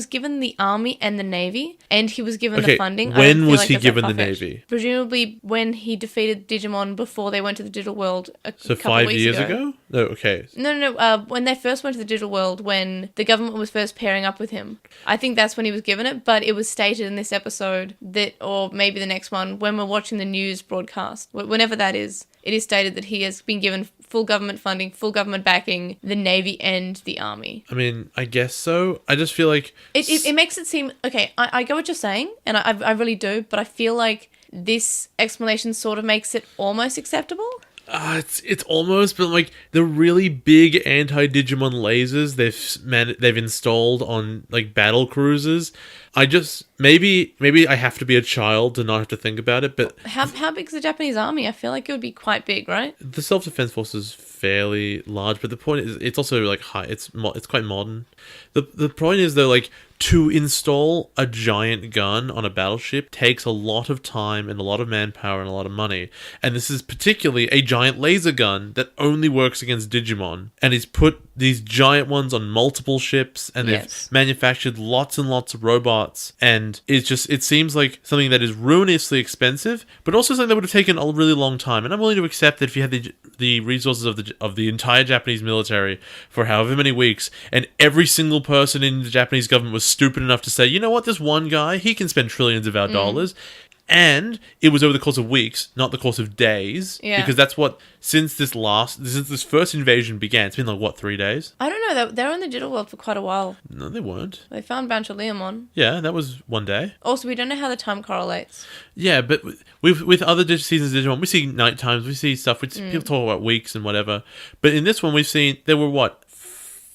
given the army and the navy, and he was given Okay, the funding. I when don't feel was like he it's that given the far-fetched. navy? Presumably when he defeated Digimon before they went to the digital world a So couple 5 weeks years ago? No, okay. No. When they first went to the digital world, when the government was first pairing up with him, I think that's when he was given it. But it was stated in this episode that, or maybe the next one, when we're watching the news broadcast, whenever that is, it is stated that he has been given full government funding, full government backing, the navy and the army. I mean, I guess so. I just feel like... It makes it seem okay. I get what you're saying, and I really do, but I feel like this explanation sort of makes it almost acceptable. It's almost, but like the really big anti-Digimon lasers they've installed on like battle cruisers. I just maybe I have to be a child to not have to think about it, but How big is the Japanese army? I feel like it would be quite big, right? the self-defense force is fairly large. But the point is, it's also like high. It's quite modern. The point is though, like, to install a giant gun on a battleship takes a lot of time and a lot of manpower and a lot of money. And this is particularly a giant laser gun that only works against Digimon. And he's put these giant ones on multiple ships, and they've manufactured lots and lots of robots. And it seems like something that is ruinously expensive, but also something that would have taken a really long time. And I'm willing to accept that if you had the resources of the entire Japanese military for however many weeks, and every single person in the Japanese government was stupid enough to say, you know what, this one guy, he can spend trillions of our dollars. And it was over the course of weeks, not the course of days. Yeah. Because that's what, since this first invasion began, it's been like, what, 3 days? I don't know. They were in the digital world for quite a while. No, they weren't. They found Leomon. Yeah, that was one day. Also, we don't know how the time correlates. Yeah, but with other seasons of Digimon, we see night times, we see stuff, people talk about weeks and whatever. But in this one, we've seen, there were what?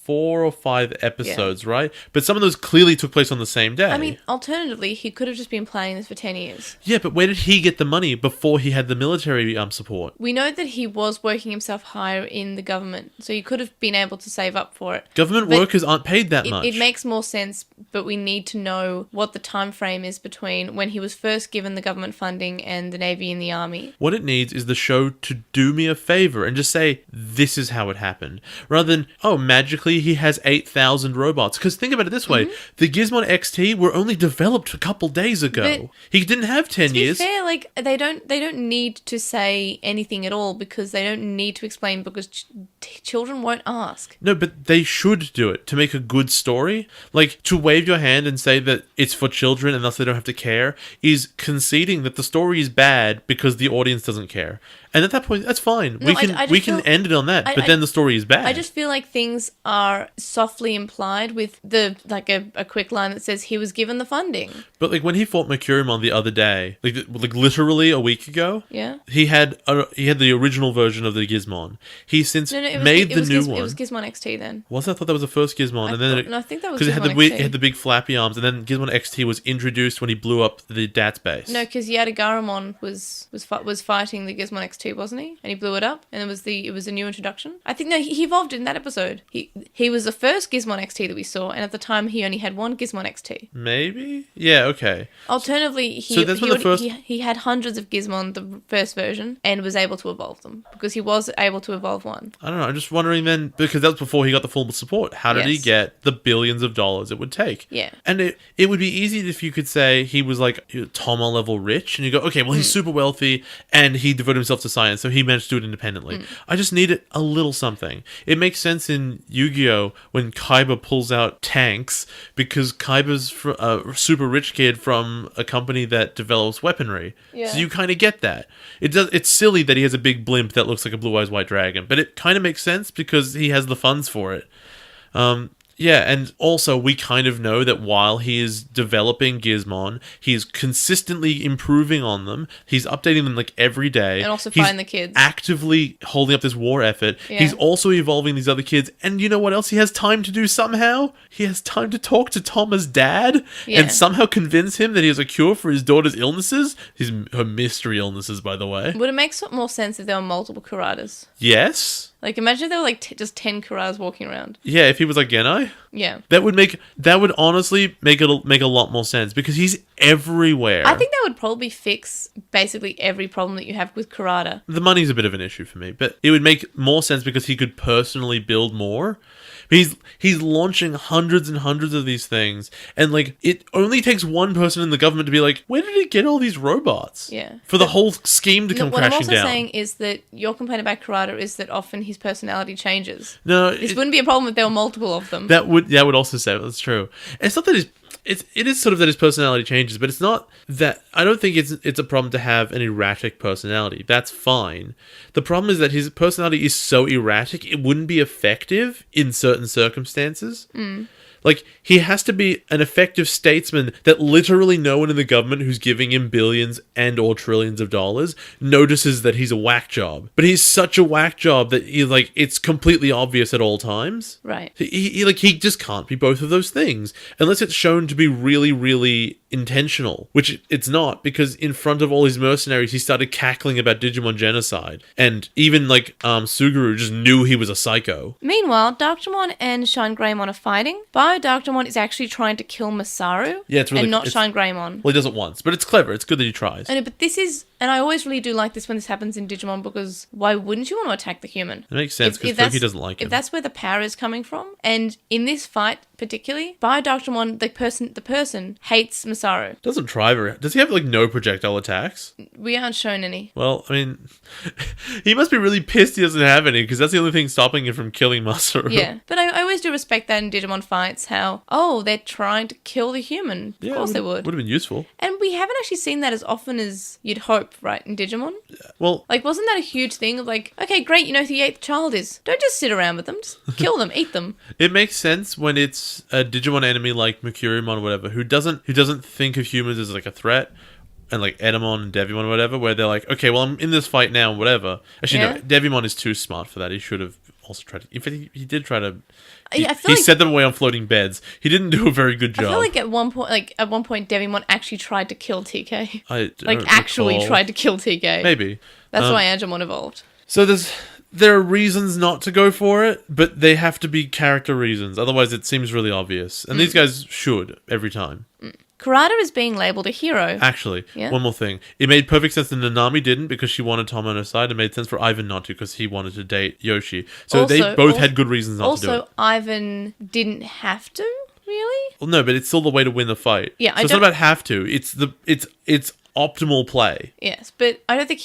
4 or 5 episodes, right? But some of those clearly took place on the same day. I mean, alternatively, he could have just been playing this for 10 years. Yeah, but where did he get the money before he had the military support? We know that he was working himself higher in the government, so he could have been able to save up for it. Government workers aren't paid that much. It makes more sense, but we need to know what the time frame is between when he was first given the government funding and the Navy and the Army. What it needs is the show to do me a favor and just say, this is how it happened. Rather than, oh, magically he has 8,000 robots. Because think about it this way. The Gizmon XT were only developed a couple days ago. But he didn't have 10 years. To be fair, like, they don't need to say anything at all because they don't need to explain because children won't ask. No, but they should do it to make a good story. Like, to wave your hand and say that it's for children and thus they don't have to care is conceding that the story is bad because the audience doesn't care. And at that point, that's fine. No, we can end it on that. But then the story is bad. I just feel like things are softly implied with a quick line that says he was given the funding. But like when he fought Mercurymon the other day, like literally a week ago, yeah, he had the original version of the Gizmon. He since made the new one. It was Gizmon XT then. I thought that was the first Gizmon, I think that was because Gizmon it had the big flappy arms, and then Gizmon XT was introduced when he blew up the DATS base. No, because Yadigaramon was fighting the Gizmon XT, wasn't he? And he blew it up, and it was a new introduction. I think he evolved in that episode. He was the first Gizmon XT that we saw, and at the time he only had one Gizmon XT. Maybe? Yeah, okay. Alternatively, he had hundreds of Gizmon, the first version, and was able to evolve them because he was able to evolve one. I don't know. I'm just wondering then, because that was before he got the full support. How did he get the billions of dollars it would take? Yeah. And it would be easy if you could say he was like Toma level rich, and you go, okay, well, he's super wealthy, and he devoted himself to science, so he managed to do it independently. I just needed a little something. It makes sense in Yu-Gi-Oh! When Kaiba pulls out tanks, because Kaiba's a super rich kid from a company that develops weaponry. Yeah. So you kind of get that. It's silly that he has a big blimp that looks like a Blue Eyes White Dragon, but it kind of makes sense because he has the funds for it. Yeah, and also we kind of know that while he is developing Gizmon, he's consistently improving on them. He's updating them like every day. And also fighting the kids. Actively holding up this war effort. Yeah. He's also evolving these other kids. And you know what else he has time to do somehow? He has time to talk to Toma's dad and somehow convince him that he has a cure for his daughter's illnesses. Her mystery illnesses, by the way. Would it make more sense if there were multiple Kuratas? Yes. Like, imagine if there were, like, just 10 Kuratas walking around. Yeah, if he was like Genai. Yeah. That would honestly make a lot more sense, because he's everywhere. I think that would probably fix basically every problem that you have with Kurata. The money's a bit of an issue for me, but it would make more sense because he could personally build more. He's launching hundreds and hundreds of these things, and like it only takes one person in the government to be like, where did he get all these robots? Yeah. For the whole scheme to come crashing down. What I'm also saying is that your complaint about Kurata is that often his personality changes. No, this wouldn't be a problem if there were multiple of them. That would also say that's true. It's not that it is sort of that his personality changes, but it's not that. I don't think it's a problem to have an erratic personality. That's fine. The problem is that his personality is so erratic, it wouldn't be effective in certain circumstances. Like, he has to be an effective statesman that literally no one in the government who's giving him billions and or trillions of dollars notices that he's a whack job. But he's such a whack job that it's completely obvious at all times. Right. He just can't be both of those things unless it's shown to be really, really intentional, which it's not, because in front of all his mercenaries, he started cackling about Digimon genocide. And even Suguru just knew he was a psycho. Meanwhile, Darkdramon and Shine Greymon are fighting. Darkdramon is actually trying to kill Masaru. Yeah, it's really, and not Shine Greymon. Well, he does it once, but it's clever. It's good that he tries. I know, but this is, and I always really do like this when this happens in Digimon, because why wouldn't you want to attack the human? It makes sense because Toki doesn't like him. If that's where the power is coming from, and in this fight particularly, Darkdramon, the person hates Masaru. Doesn't try very. Does he have no projectile attacks? We aren't shown any. Well, I mean, he must be really pissed he doesn't have any, because that's the only thing stopping him from killing Masaru. Yeah, but I always do respect that in Digimon fights. How they're trying to kill the human. Of course they would. Would have been useful. And we haven't actually seen that as often as you'd hope, right, in Digimon? Yeah. Well, wasn't that a huge thing of okay, great, you know who the 8th child is. Don't just sit around with them. Just kill them, eat them. It makes sense when it's a Digimon enemy like Mercurymon or whatever, who doesn't think of humans as a threat, and Edamon and Devimon or whatever, where they're like, okay, well, I'm in this fight now, whatever. Actually, no, Devimon is too smart for that. He should have also tried to... In fact, he did try to... I feel He like set them away on floating beds. He didn't do a very good job. I feel like at one point, Devimon actually tried to kill TK. I Like don't actually recall. tried to kill TK. Maybe. That's why Angemon evolved. So there are reasons not to go for it, but they have to be character reasons. Otherwise, it seems really obvious. And these guys should every time. Kurata is being labeled a hero. Actually, Yeah? one more thing. It made perfect sense that Nanami didn't because she wanted Tom on her side. It made sense for Ivan not to because he wanted to date Yoshi. So they both had good reasons not to do it. Also, Ivan didn't have to, really? Well, no, but it's still the way to win the fight. Yeah, so it's not about have to. It's optimal play. Yes, but I don't think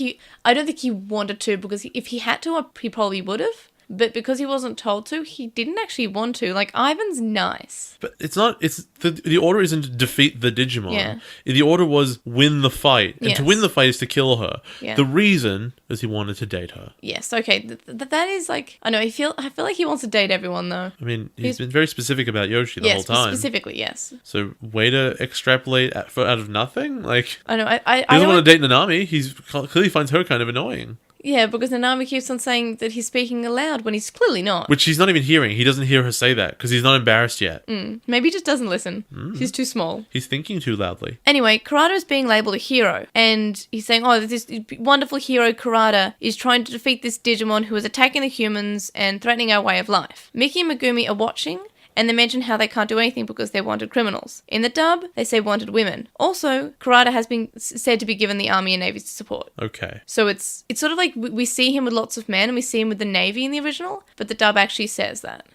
he wanted to, because if he had to, he probably would have. But because he wasn't told to, he didn't actually want to. Like, Ivan's nice. But it's not. It's the order isn't to defeat the Digimon. Yeah. The order was win the fight, and to Yes. win the fight is to kill her. Yeah. The reason is he wanted to date her. Yes, okay. That is like, I know. I feel like he wants to date everyone though. I mean, he's been very specific about Yoshi the whole time. Specifically, yes. So way to extrapolate out of nothing. Like, I know. he doesn't want to date Nanami. He's clearly finds her kind of annoying. Yeah, because Nanami keeps on saying that he's speaking aloud when he's clearly not. Which he's not even hearing. He doesn't hear her say that because he's not embarrassed yet. Maybe he just doesn't listen. He's too small. He's thinking too loudly. Anyway, Kurata is being labelled a hero, and he's saying, oh, this wonderful hero Kurata is trying to defeat this Digimon who is attacking the humans and threatening our way of life. Miki and Megumi are watching, and they mention how they can't do anything because they're wanted criminals. In the dub, they say wanted women. Also, Kurata has been said to be given the army and navy support. Okay. So it's sort of like we see him with lots of men, and we see him with the navy in the original, but the dub actually says that.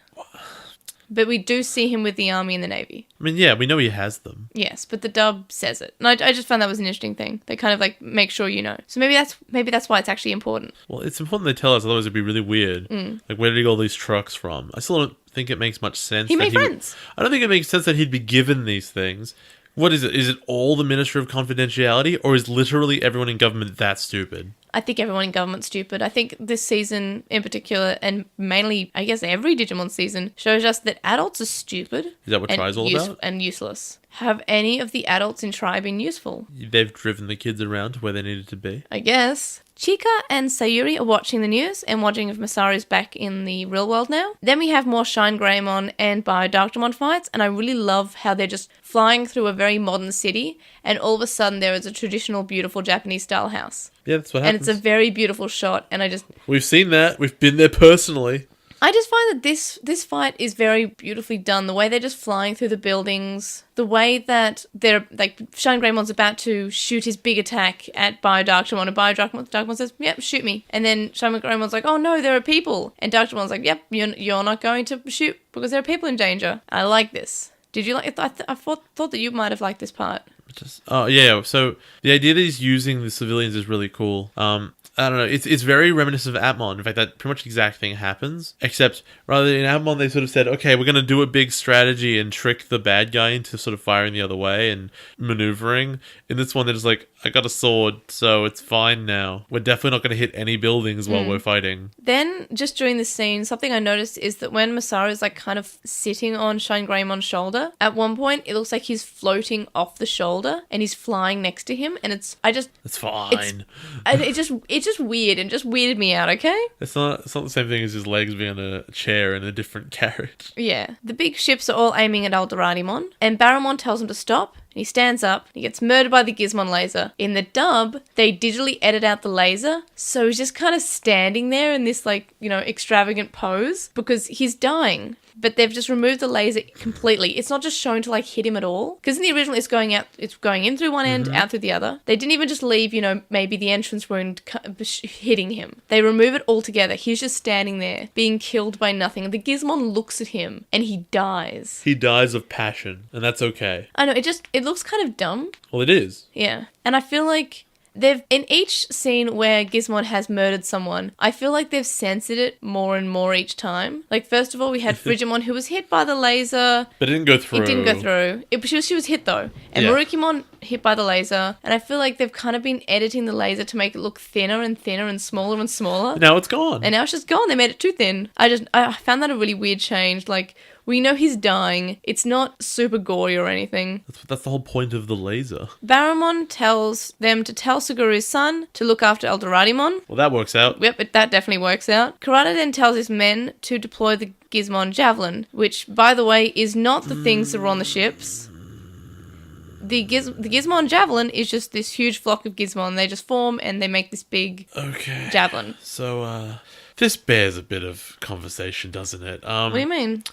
But we do see him with the army and the navy. I mean, yeah, we know he has them. Yes, but the dub says it. And I just found that was an interesting thing. They kind of like make sure you know. So maybe that's why it's actually important. Well, it's important they tell us, otherwise it'd be really weird. Like, where did he get all these trucks from? I still don't think it makes much sense. He made friends. I don't think it makes sense that he'd be given these things. What is it? Is it all the Minister of Confidentiality, or is literally everyone in government that stupid? I think everyone in government's stupid. I think this season in particular, and mainly, I guess, every Digimon season, shows us that adults are stupid. Is that what Tri's all about? And useless. Have any of the adults in Tri been useful? They've driven the kids around to where they needed to be. I guess. Chika and Sayuri are watching the news and wondering if Masaru's back in the real world now. Then we have more Shine Greymon and Biodarkdramon fights, and I really love how they're just flying through a very modern city, and all of a sudden there is a traditional, beautiful Japanese-style house. Yeah, that's what happens. And it's a very beautiful shot, and We've seen that. We've been there personally. I just find that this fight is very beautifully done. The way they're just flying through the buildings, the way that they're like Shine Greymon's about to shoot his big attack at Biodarkdramon, and Biodarkdramon says, "Yep, shoot me." And then Shine Greymon's like, "Oh no, there are people." And Darkdramon's like, "Yep, you're not going to shoot because there are people in danger." I like this. Did you like it? I thought that you might have liked this part. Oh yeah. So the idea that he's using the civilians is really cool. I don't know. It's very reminiscent of Atmon. In fact, that pretty much the exact thing happens. Except rather than in Atmon, they sort of said, okay, we're going to do a big strategy and trick the bad guy into sort of firing the other way and maneuvering. In this one, they're just like, I got a sword, so it's fine now. We're definitely not going to hit any buildings while we're fighting. Then, just during this scene, something I noticed is that when Masaru is like kind of sitting on Shine Greymon's shoulder, at one point it looks like he's floating off the shoulder and he's flying next to him, and it's fine. It's just weird and just weirded me out. Okay. It's not the same thing as his legs being on a chair in a different carriage. Yeah. The big ships are all aiming at Aldoradimon, and Barramon tells him to stop. He stands up, he gets murdered by the Gizmon laser. In the dub, they digitally edit out the laser, so he's just kind of standing there in this, like, extravagant pose because he's dying. But they've just removed the laser completely. It's not just shown to, like, hit him at all. Because in the original, it's going in through one end, out through the other. They didn't even just leave, maybe the entrance wound hitting him. They remove it altogether. He's just standing there, being killed by nothing. And the Gizmon looks at him, and he dies. He dies of passion, and that's okay. I know, it looks kind of dumb. Well, it is. Yeah. And I feel like they've, in each scene where Gizmon has murdered someone, I feel like they've censored it more and more each time. Like, first of all, we had Frigimon, who was hit by the laser. But it didn't go through. It didn't go through. She was hit, though. And yeah. Marukimon hit by the laser, and I feel like they've kind of been editing the laser to make it look thinner and thinner and smaller. Now it's gone. And now it's just gone. They made it too thin. I found that a really weird change. Like, we know he's dying. It's not super gory or anything. That's the whole point of the laser. Barramon tells them to tell Suguru's son to look after Eldoradimon. Well, that works out. Yep, that definitely works out. Karada then tells his men to deploy the Gizmon Javelin, which, by the way, is not the things that were on the ships. The Gizmon Javelin is just this huge flock of Gizmon. They just form and they make this big javelin. So, this bears a bit of conversation, doesn't it? What do you mean?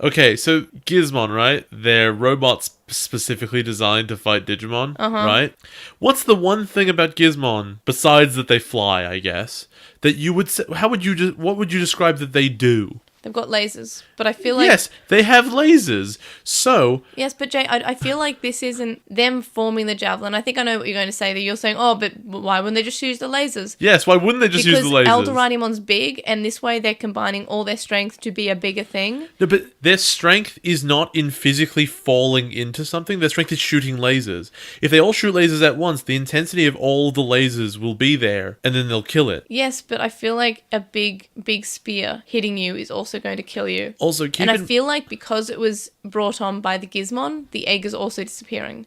Okay, so Gizmon, right? They're robots specifically designed to fight Digimon, right? What's the one thing about Gizmon, besides that they fly, I guess, that you would say, what would you describe that they do? They've got lasers, but I feel like... Yes, they have lasers, so... Yes, but Jay, I feel like this isn't them forming the javelin. I think I know what you're going to say, that you're saying, oh, but why wouldn't they just use the lasers? Yes, why wouldn't they just use the lasers? Because Eldoradimon's big, and this way they're combining all their strength to be a bigger thing. No, but their strength is not in physically falling into something. Their strength is shooting lasers. If they all shoot lasers at once, the intensity of all the lasers will be there, and then they'll kill it. Yes, but I feel like a big spear hitting you is also going to kill you. Also, I feel like because it was brought on by the Gizmon, the egg is also disappearing.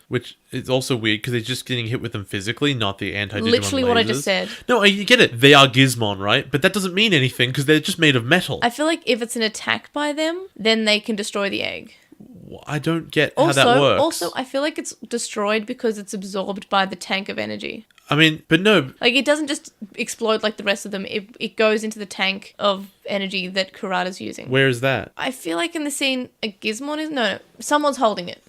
Which is also weird because they're just getting hit with them physically, not the anti-Digimon Literally lasers. what I just said. No, I get it. They are Gizmon, right? But that doesn't mean anything because they're just made of metal. I feel like if it's an attack by them, then they can destroy the egg. I don't get how that works. Also, I feel like it's destroyed because it's absorbed by the tank of energy. I mean, but no. Like, it doesn't just explode like the rest of them. It goes into the tank of energy that Kurata's using. Where is that? I feel like in the scene, a Gizmon is... No, someone's holding it.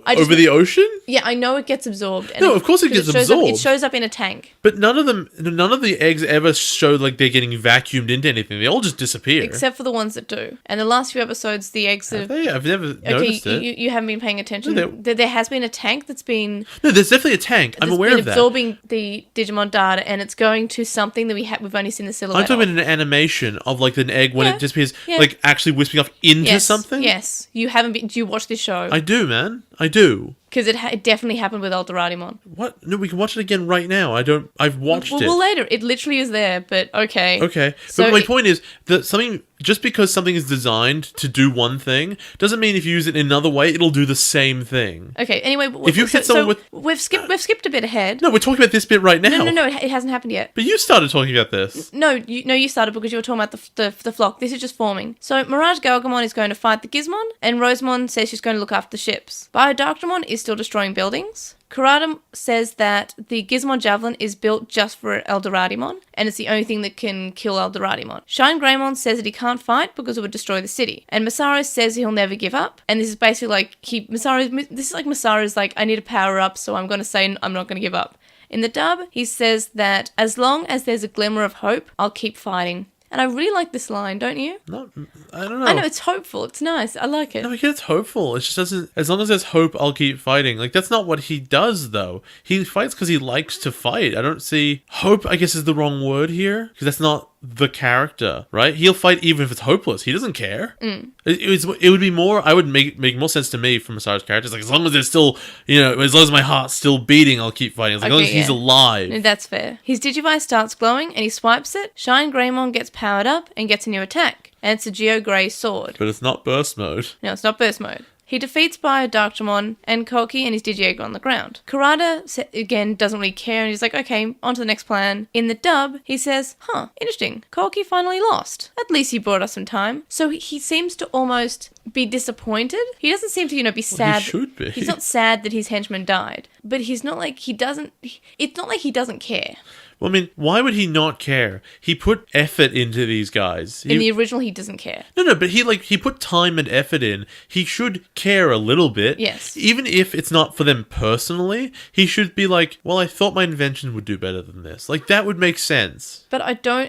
Over the ocean? Yeah, I know it gets absorbed. No, of course it gets absorbed. It shows up in a tank. But none of the eggs ever show like they're getting vacuumed into anything. They all just disappear. Except for the ones that do. And the last few episodes, the eggs have... I've never noticed it. You haven't been paying attention. No, there has been a tank that's been... No, there's definitely a tank. I'm aware of that. Absorbing the Digimon data, and it's going to something that we've only seen the silhouette I'm talking about an animation of like an egg when it disappears, like actually wisping off into something. Yes, you haven't been... Do you watch this show? I do, man. I do. Because it definitely happened with Eldoradimon. What? No, we can watch it again right now. I've watched it. Well, later. It literally is there, but okay. Okay. So but my point is that just because something is designed to do one thing, doesn't mean if you use it in another way, it'll do the same thing. Okay, anyway. If you hit someone with... We've skipped a bit ahead. No, we're talking about this bit right now. No, it hasn't happened yet. But you started talking about this. No, you started because you were talking about the flock. This is just forming. So Mirage Galgamon is going to fight the Gizmon, and Rosemon says she's going to look after the ships. Biodarctramon is still destroying buildings. Kurata says that the Gizmon Javelin is built just for Eldoradimon, and it's the only thing that can kill Eldoradimon. Shine Greymon says that he can't fight because it would destroy the city. And Masaru says he'll never give up. And this is basically like, Masaru's like, I need to power up, so I'm going to say I'm not going to give up. In the dub, he says that as long as there's a glimmer of hope, I'll keep fighting. And I really like this line, don't you? No, I don't know. I know, it's hopeful. It's nice. I like it. No, I get it's hopeful. It just doesn't... As long as there's hope, I'll keep fighting. Like, that's not what he does, though. He fights because he likes to fight. I don't see... Hope, I guess, is the wrong word here. Because that's not the character, right? He'll fight even if it's hopeless. He doesn't care. It would be more... I would make more sense to me from Masaru's character. It's like, as long as there's still... as long as my heart's still beating, I'll keep fighting. It's like, as long as he's alive. No, that's fair. His Digivice starts glowing and he swipes it. Shine Greymon gets powered up and gets a new attack. And it's a Geo Grey sword. But it's not burst mode. No, it's not burst mode. He defeats Biodarctramon and Koki and his Digiegg on the ground. Kurata, again, doesn't really care and he's like, okay, on to the next plan. In the dub, he says, interesting, Koki finally lost. At least he bought us some time. So he seems to almost be disappointed. He doesn't seem to, be sad. He should be. He's not sad that his henchman died. But he's not like it's not like he doesn't care. Well, I mean, why would he not care? He put effort into these guys. In the original, he doesn't care. No, but he put time and effort in. He should care a little bit. Yes. Even if it's not for them personally, he should be like, well, I thought my invention would do better than this. Like, that would make sense. But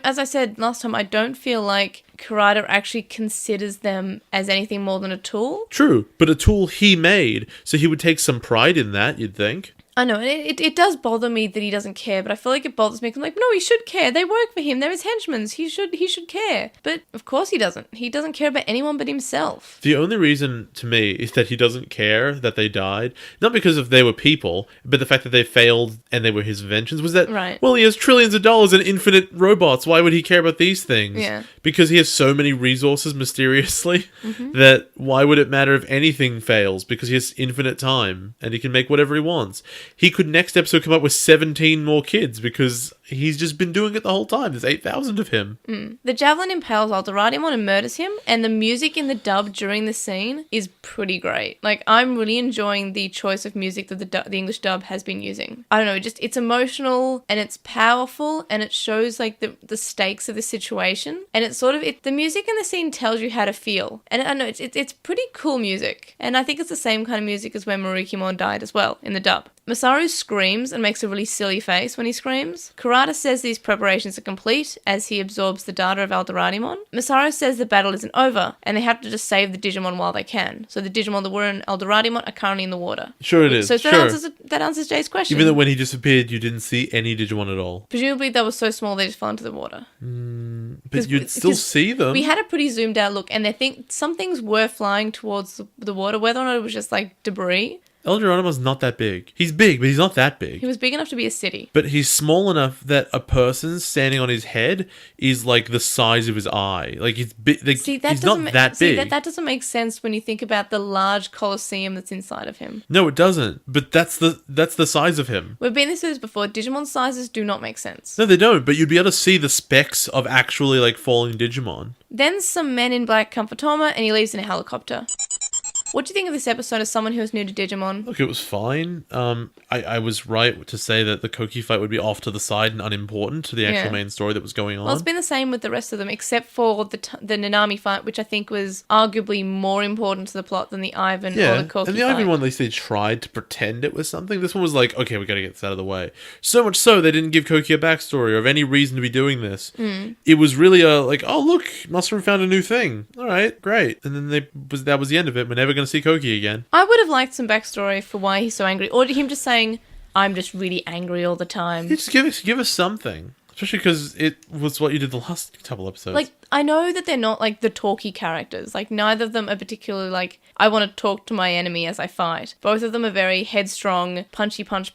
as I said last time, I don't feel like Kurata actually considers them as anything more than a tool. True, but a tool he made, so he would take some pride in that, you'd think. I know, and it does bother me that he doesn't care, but I feel like it bothers me. I'm like, no, he should care. They work for him. They're his henchmen. He should care. But of course he doesn't. He doesn't care about anyone but himself. The only reason to me is that he doesn't care that they died, not because of they were people, but the fact that they failed and they were his inventions was that, Right. well, he has trillions of dollars and infinite robots. Why would he care about these things? Yeah. Because he has so many resources mysteriously that why would it matter if anything fails? Because he has infinite time and he can make whatever he wants. He could next episode come up with 17 more kids because he's just been doing it the whole time. There's 8,000 of him. The javelin impales Alderadimon and murders him, and the music in the dub during the scene is pretty great. Like, I'm really enjoying the choice of music that the English dub has been using. I don't know, just it's emotional and it's powerful and it shows like the stakes of the situation, and it's sort of the music in the scene tells you how to feel. And I know it's pretty cool music, and I think it's the same kind of music as when Marukimon died as well in the dub. Masaru screams and makes a really silly face when he screams. Kurata says these preparations are complete as he absorbs the data of Alderadimon. Masaru says the battle isn't over and they have to just save the Digimon while they can. So the Digimon that were in Alderadimon are currently in the water. Sure it is. So sure. that answers Jay's question. Even though when he disappeared, you didn't see any Digimon at all. Presumably they were so small they just fell into the water. But you'd still see them. We had a pretty zoomed out look, and some things were flying towards the water, whether or not it was just like debris. Alderadimon's not that big. He's big, but he's not that big. He was big enough to be a city. But he's small enough that a person standing on his head is like the size of his eye. Like he's big. Like, he's not that big. That doesn't make sense when you think about the large coliseum that's inside of him. No, it doesn't. But that's the size of him. We've been through this before. Digimon sizes do not make sense. No, they don't. But you'd be able to see the specks of actually like falling Digimon. Then some men in black come for Toma, and he leaves in a helicopter. What do you think of this episode as someone who is new to Digimon? Look, it was fine. I was right to say that the Koki fight would be off to the side and unimportant to the actual main story that was going on. Well, it's been the same with the rest of them, except for the Nanami fight, which I think was arguably more important to the plot than the Ivan or the Koki and the fight. Ivan one, at least they tried to pretend it was something. This one was like, okay, we gotta get this out of the way. So much so, they didn't give Koki a backstory or any reason to be doing this. It was really like, oh, look, Masaru found a new thing. All right, great. And then that was the end of it. We're never going to see Koki again. I would have liked some backstory for why he's so angry, or him just saying, I'm just really angry all the time. Yeah, just give us something. Especially because it was what you did the last couple episodes. Like, I know that they're not, like, the talky characters. Like, neither of them are particularly, like, I want to talk to my enemy as I fight. Both of them are very headstrong, punchy punch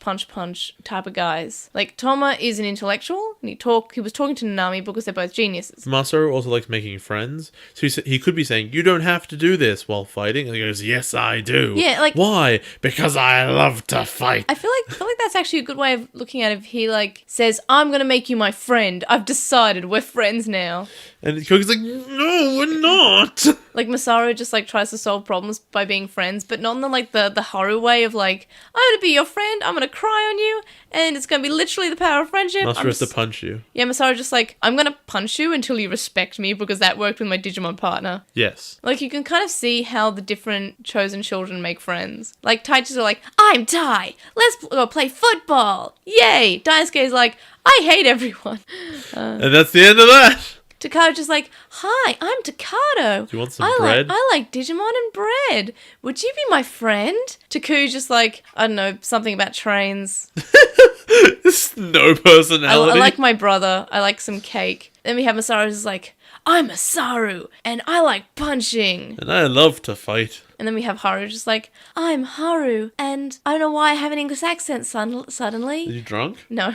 type of guys. Like, Toma is an intellectual, and he was talking to Nanami because they're both geniuses. Masaru also likes making friends. So he could be saying, you don't have to do this while fighting. And he goes, yes, I do. Yeah, like... Why? Because I love to fight. I feel like that's actually a good way of looking at it. If he, like, says, I'm going to make you my friend. I've decided we're friends now. And Koki's like, no, we're not. Like, Masaru just, like, tries to solve problems by being friends, but not in the Haru way of, like, I'm going to be your friend, I'm going to cry on you, and it's going to be literally the power of friendship. Masaru has to punch you. Yeah, Masaru just like, I'm going to punch you until you respect me because that worked with my Digimon partner. Yes. Like, you can kind of see how the different chosen children make friends. Like, Taichi's are like, I'm Tai, let's go play football, yay! Daisuke's like, I hate everyone. And that's the end of that. Takado's just like, hi, I'm Takado. Do you want some bread? I like Digimon and bread. Would you be my friend? Taku's just like, I don't know, something about trains. No personality. I like my brother. I like some cake. Then we have Masaru just like, I'm Masaru, and I like punching. And I love to fight. And then we have Haru just like, I'm Haru, and I don't know why I have an English accent suddenly. Are you drunk? No.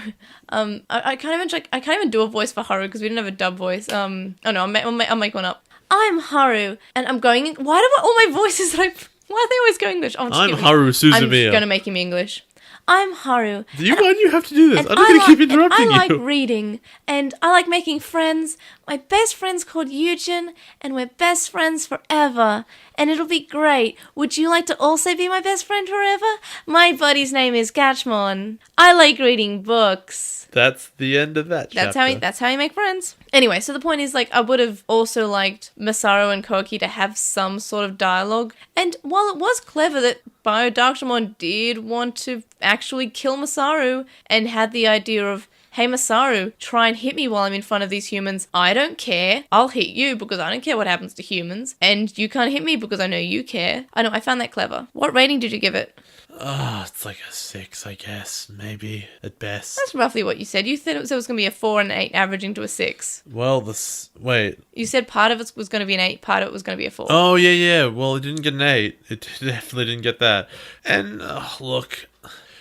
I can't even do a voice for Haru because we didn't have a dub voice. Oh no, I'll make one up. I'm Haru, and I'm going. Why do all my voices why are they always going English? Oh, I'm Haru Suzumiya. I'm just gonna make him English. I'm Haru. Why do you have to do this? I'm just going to keep interrupting you. I like reading, and I like making friends. My best friend's called Eugen, and we're best friends forever. And it'll be great. Would you like to also be my best friend forever? My buddy's name is Gatchmon. I like reading books. That's the end of that chapter. That's how you make friends. Anyway, so the point is, like, I would have also liked Masaru and Koki to have some sort of dialogue. And while it was clever that Biodarkdramon did want to actually kill Masaru and had the idea of, hey Masaru, try and hit me while I'm in front of these humans. I don't care. I'll hit you because I don't care what happens to humans. And you can't hit me because I know you care. I know, I found that clever. What rating did you give it? It's like a 6, I guess. Maybe, at best. That's roughly what you said. You said it was going to be a 4 and an 8, averaging to a 6. Well, wait. You said part of it was going to be an 8, part of it was going to be a 4. Oh, yeah. Well, it didn't get an 8. It definitely didn't get that. And, look...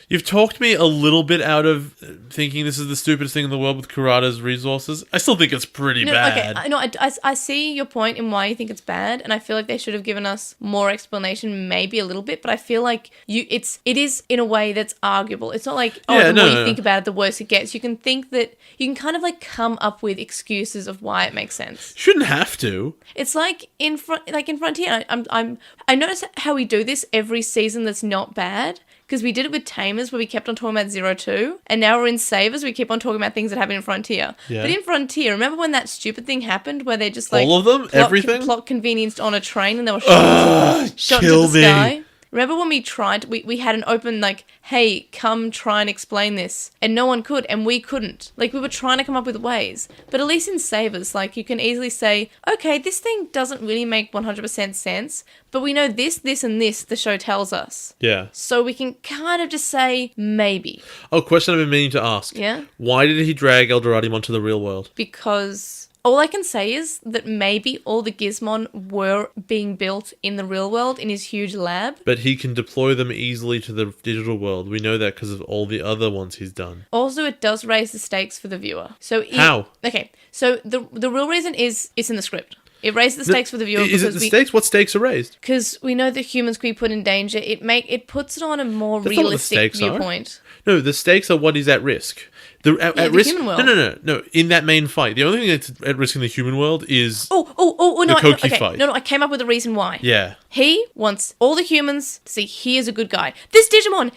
You've talked me a little bit out of thinking this is the stupidest thing in the world with Kurata's resources. I still think it's pretty bad. Okay, I see your point in why you think it's bad, and I feel like they should have given us more explanation, maybe a little bit. But I feel like it is in a way that's arguable. It's not like the more you think about it, the worse it gets. You can think that you can kind of like come up with excuses of why it makes sense. Shouldn't have to. It's like in Frontier. I notice how we do this every season. That's not bad. Because we did it with Tamers where we kept on talking about 02, and now we're in Savers, we keep on talking about things that happen in Frontier. Yeah. But in Frontier, remember when that stupid thing happened where they just like... All of them? Everything? Plot convenienced on a train and they were shot into the sky? Remember when we had an open, like, hey, come try and explain this. And no one could, and we couldn't. Like, we were trying to come up with ways. But at least in Savers, like, you can easily say, okay, this thing doesn't really make 100% sense, but we know this, and this the show tells us. Yeah. So we can kind of just say, maybe. Oh, question I've been meaning to ask. Yeah? Why did he drag Eldoradimon to the real world? Because... all I can say is that maybe all the Gizmon were being built in the real world in his huge lab. But he can deploy them easily to the digital world. We know that because of all the other ones he's done. Also, it does raise the stakes for the viewer. How? Okay, so the real reason is it's in the script. It raises the stakes for the viewer. Is it the stakes? What stakes are raised? Because we know that humans could be put in danger. It puts it on a more realistic viewpoint. No, the stakes are what is at risk. At risk. Human world. No. In that main fight, the only thing that's at risk in the human world is the Koki fight. No, I came up with a reason why. Yeah. He wants all the humans to see he is a good guy. This Digimon,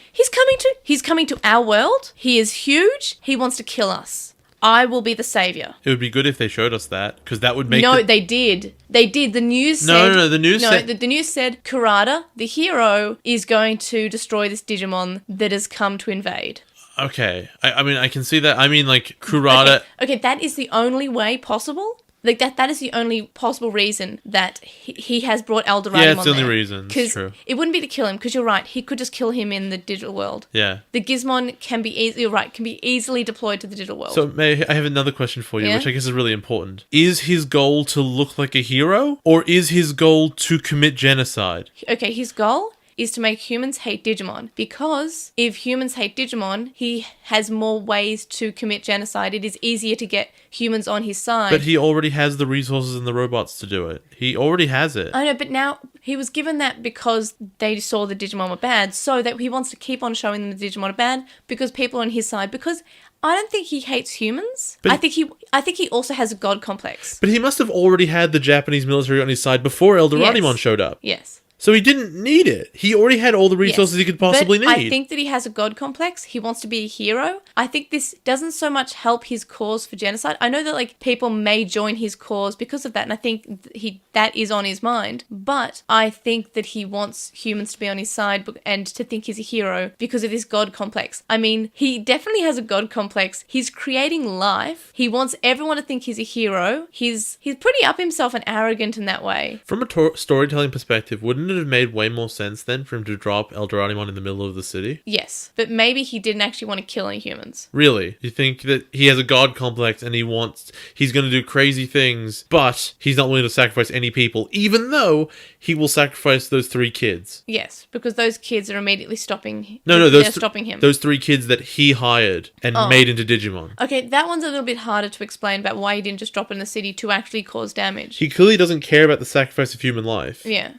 he's coming to our world. He is huge. He wants to kill us. I will be the savior. It would be good if they showed us that, because that would make... No, they did. They did. The news said... No, the news said... The news said Kurata, the hero, is going to destroy this Digimon that has come to invade. Okay. I mean, I can see that. I mean, like, Kurata... Okay, that is the only way possible. Like, that is the only possible reason that he has brought Eldoradimon there. Yeah, it's the only reason. Because it wouldn't be to kill him, because you're right, he could just kill him in the digital world. Yeah. The Gizmon can be easily deployed to the digital world. So, I have another question for you, which I guess is really important. Is his goal to look like a hero, or is his goal to commit genocide? Okay, his goal is to make humans hate Digimon, because if humans hate Digimon, he has more ways to commit genocide. It is easier to get humans on his side. But he already has the resources and the robots to do it. He already has it. I know, but now he was given that because they saw the Digimon were bad, so that he wants to keep on showing them the Digimon are bad because people are on his side. Because I don't think he hates humans. But I think he also has a god complex. But he must have already had the Japanese military on his side before Eldoradimon showed up. Yes. So he didn't need it. He already had all the resources he could possibly need. I think that he has a god complex. He wants to be a hero. I think this doesn't so much help his cause for genocide. I know that like people may join his cause because of that, and I think that is on his mind. But I think that he wants humans to be on his side and to think he's a hero because of this god complex. I mean, he definitely has a god complex. He's creating life. He wants everyone to think he's a hero. He's pretty up himself and arrogant in that way. From a storytelling perspective, wouldn't it have made way more sense then for him to drop Eldoradimon in the middle of the city? Yes, but maybe he didn't actually want to kill any humans. Really? You think that he has a god complex and he's going to do crazy things, but he's not willing to sacrifice any people, even though he will sacrifice those 3 kids? Yes, because those kids are immediately stopping. They're stopping him. Those 3 kids that he hired and made into Digimon. Okay, that one's a little bit harder to explain about why he didn't just drop in the city to actually cause damage. He clearly doesn't care about the sacrifice of human life. Yeah.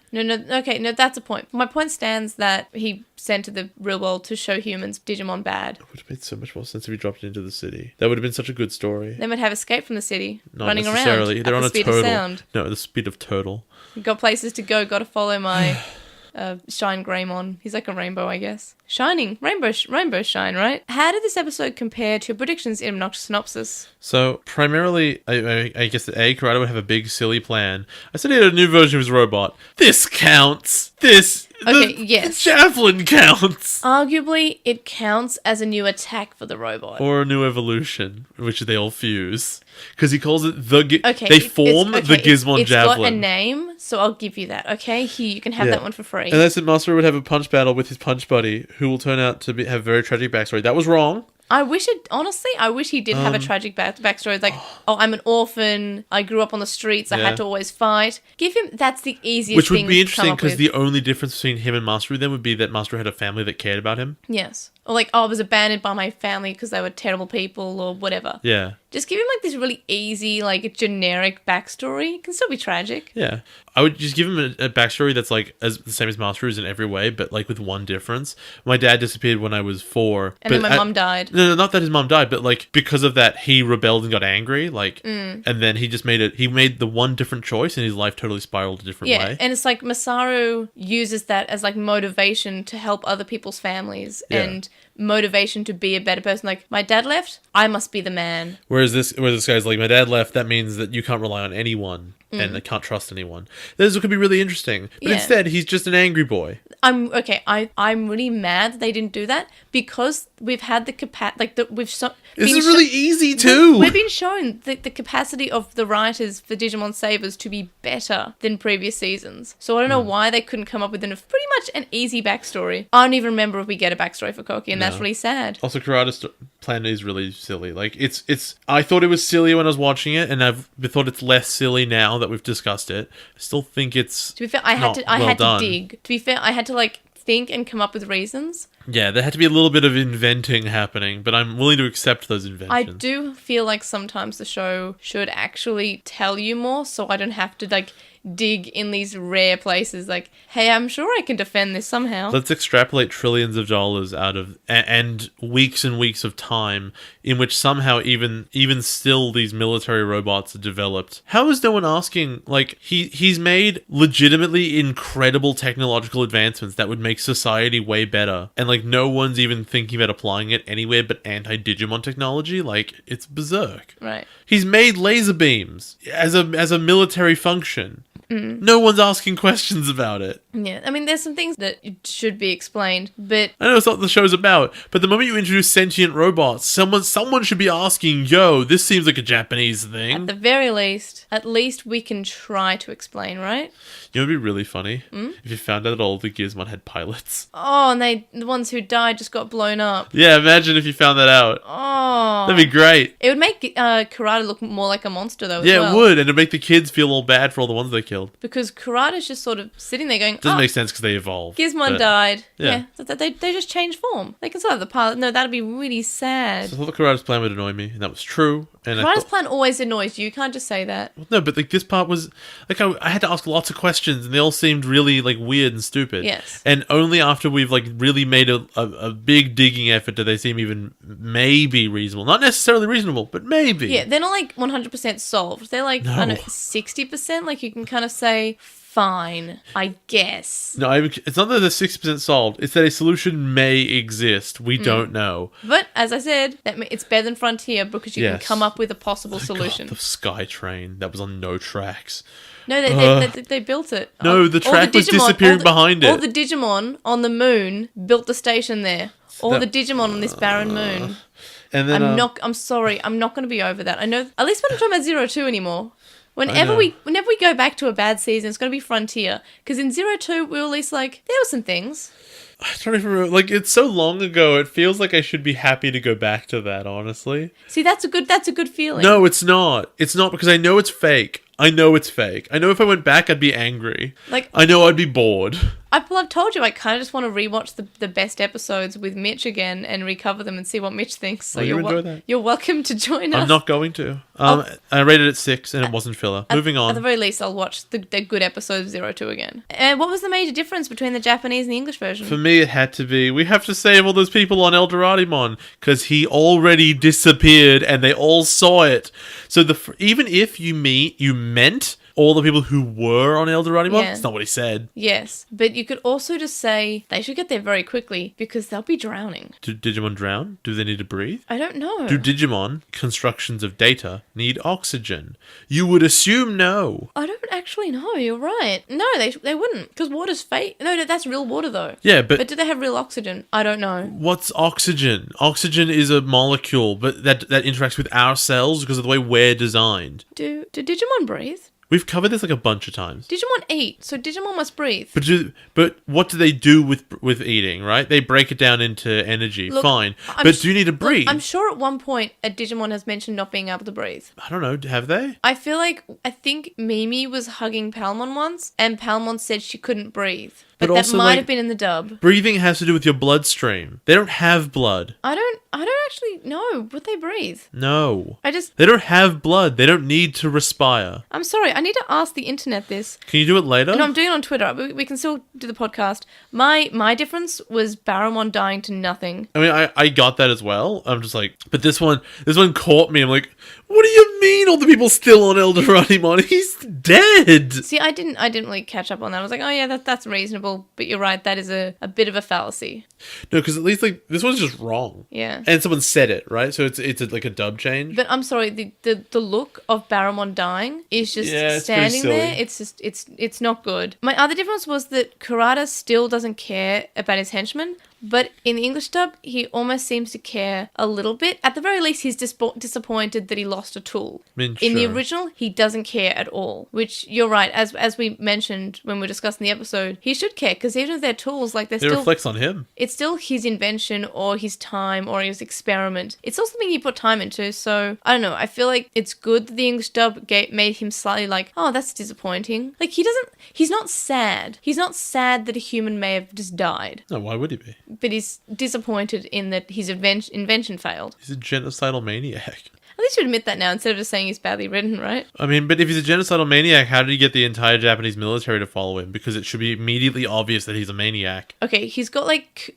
Okay, that's a point. My point stands that he sent to the real world to show humans Digimon bad. It would have made so much more sense if he dropped it into the city. That would have been such a good story. They might have escaped from the city, Not running necessarily. around. They're on the a speed turtle. Of sound. No, the speed of turtle. Got places to go. Got to follow my Shine Greymon. He's like a rainbow, I guess. Shining. Rainbow shine, right? How did this episode compare to your predictions in Obnoxious Synopsis? So, primarily, I guess that Kurata would have a big, silly plan. I said he had a new version of his robot. This counts! This Okay, yes. Javelin counts. Arguably, it counts as a new attack for the robot. Or a new evolution, which they all fuse. Because he calls it the... Okay, they form the Gizmon it's Javelin. It's got a name, so I'll give you that, okay? Here, you can have that one for free. And they said Masaru would have a punch battle with his punch buddy, who will turn out to have a very tragic backstory. That was wrong. I wish he did have a tragic backstory. Like, I'm an orphan, I grew up on the streets, I had to always fight. Give him, that's the easiest Which thing would be interesting, because the only difference between him and Masaru then would be that Masaru had a family that cared about him. Yes. Or like, I was abandoned by my family because they were terrible people or whatever. Yeah. Just give him like this really easy, like generic backstory. It can still be tragic. Yeah. I would just give him a backstory that's like the same as Masaru's in every way, but like with one difference. My dad disappeared when I was 4. And then my mum died. No, not that his mum died, but like because of that, he rebelled and got angry. Like, and then he just made the one different choice and his life totally spiraled a different way. Yeah, and it's like Masaru uses that as like motivation to help other people's families and motivation to be a better person. Like, my dad left, I must be the man. Whereas this guy's like, my dad left, that means that you can't rely on anyone and I can't trust anyone. This could be really interesting. But instead, he's just an angry boy. I'm really mad that they didn't do that because we've had the capacity, this is really easy too. We've been shown the capacity of the writers for Digimon Savers to be better than previous seasons. So I don't know why they couldn't come up with pretty much an easy backstory. I don't even remember if we get a backstory for Koki, and that's really sad. Also, Kurata's plan is really silly. Like, it's. I thought it was silly when I was watching it, and I've thought it's less silly now that we've discussed it. I still think it's. To be fair, I had to dig. To be fair, I had to like think and come up with reasons. Yeah, there had to be a little bit of inventing happening, but I'm willing to accept those inventions. I do feel like sometimes the show should actually tell you more, so I don't have to like dig in these rare places. Like, hey, I'm sure I can defend this somehow. Let's extrapolate trillions of dollars out of and weeks and weeks of time in which somehow even still these military robots are developed. How is no one asking? Like, he's made legitimately incredible technological advancements that would make society way better, and like no one's even thinking about applying it anywhere but anti-Digimon technology. Like, it's berserk. Right. He's made laser beams as a military function. No one's asking questions about it. Yeah, I mean, there's some things that should be explained, but... I know it's not what the show's about, but the moment you introduce sentient robots, someone should be asking, yo, this seems like a Japanese thing. At the very least, at least we can try to explain, right? You know what would be really funny? If you found out that all the Gizmon had pilots. Oh, and the ones who died just got blown up. Yeah, imagine if you found that out. Oh. That'd be great. It would make Kurata look more like a monster, though, as well. well. It would, and it'd make the kids feel all bad for all the ones they killed. Because Kurata's just sort of sitting there going, doesn't make sense because they evolved. Gizmon died. Yeah. They just changed form. They can still have the pilot. No, that'd be really sad. So I thought Kurata's plan would annoy me, and that was true. And Kurata's plan always annoys you. You can't just say that. No, but like this part was... Like, I had to ask lots of questions, and they all seemed really like weird and stupid. Yes. And only after we've like really made a big digging effort do they seem even maybe reasonable. Not necessarily reasonable, but maybe. Yeah, they're not like 100% solved. They're like, I don't know, 60%. Like, you can kind of say... Fine, I guess. No, it's not that they're 60% solved. It's that a solution may exist. We don't know. But, as I said, it's better than Frontier because you can come up with a possible solution. God, the Sky Train that was on no tracks. No, they built it. No, the track was disappearing behind it. All the Digimon on the moon built the station there. All the Digimon on this barren moon. And then I'm sorry, I'm not going to be over that. I know, at least we're not talking about 02 anymore. Whenever we go back to a bad season, it's going to be Frontier. Because in 02, we were at least like, there were some things. I don't even remember. Like, it's so long ago, it feels like I should be happy to go back to that, honestly. See, that's a good feeling. No, it's not. It's not because I know it's fake. I know it's fake. I know if I went back, I'd be angry. Like, I know I'd be bored. I've told you, I kind of just want to rewatch the best episodes with Mitch again and recover them and see what Mitch thinks. So you're welcome to join us. I'm not going to. I rated it 6 and it wasn't filler. Moving on. At the very least, I'll watch the good episodes of 02 again. And what was the major difference between the Japanese and the English version? For me, it had to be, we have to save all those people on Eldoradimon because he already disappeared and they all saw it. So even if you meant all the people who were on Eldoradimon. Yeah. That's not what he said. Yes, but you could also just say they should get there very quickly because they'll be drowning. Do Digimon drown? Do they need to breathe? I don't know. Do Digimon, constructions of data, need oxygen? You would assume no. I don't actually know. You're right. No, they wouldn't because water's fake. No, that's real water though. Yeah, But but do they have real oxygen? I don't know. what's oxygen? Oxygen is a molecule, but that interacts with our cells because of the way we're designed. Do Digimon breathe? We've covered this like a bunch of times. Digimon eat, so Digimon must breathe. But what do they do with eating, right? They break it down into energy. Look, Fine. I'm But do you need to Look, breathe? I'm sure at one point a Digimon has mentioned not being able to breathe. I don't know. Have they? I think Mimi was hugging Palmon once, and Palmon said she couldn't breathe. But that also, might like, have been in the dub. Breathing has to do with your bloodstream. They don't have blood. I don't actually know. Would they breathe? No. I just... They don't have blood. They don't need to respire. I'm sorry. I need to ask the internet this. Can you do it later? No, I'm doing it on Twitter. We can still do the podcast. My difference was Barramon dying to nothing. I mean, I got that as well. I'm just like, but this one caught me. I'm like, what do you mean all the people still on Eldoradimon? He's dead. See, I didn't really catch up on that. I was like, oh yeah, that's reasonable. But you're right. That is a bit of a fallacy. No, because at least like this one's just wrong. Yeah. And someone said it, right? So it's like a dub change. But I'm sorry, the look of Barramon dying is just Yeah, it's standing pretty silly. there. It's just it's not good. My other difference was that Kurata still doesn't care about his henchmen, but in the English dub, he almost seems to care a little bit. At the very least, he's disappointed that he lost a tool. I mean, In the sure. original, he doesn't care at all. Which you're right, as we mentioned when we were discussing the episode, he should care because even if they're tools, like they're It still reflects on him. it's still his invention or his time or his experiment. It's still something he put time into. So I don't know. I feel like it's good that the English dub made him slightly like, oh, that's disappointing. Like he's not sad. He's not sad that a human may have just died, No, why would he be? but he's disappointed in that his invention failed. He's a genocidal maniac. At least you admit that now instead of just saying he's badly written, right? I mean, but if he's a genocidal maniac, how did he get the entire Japanese military to follow him? Because it should be immediately obvious that he's a maniac. Okay, he's got like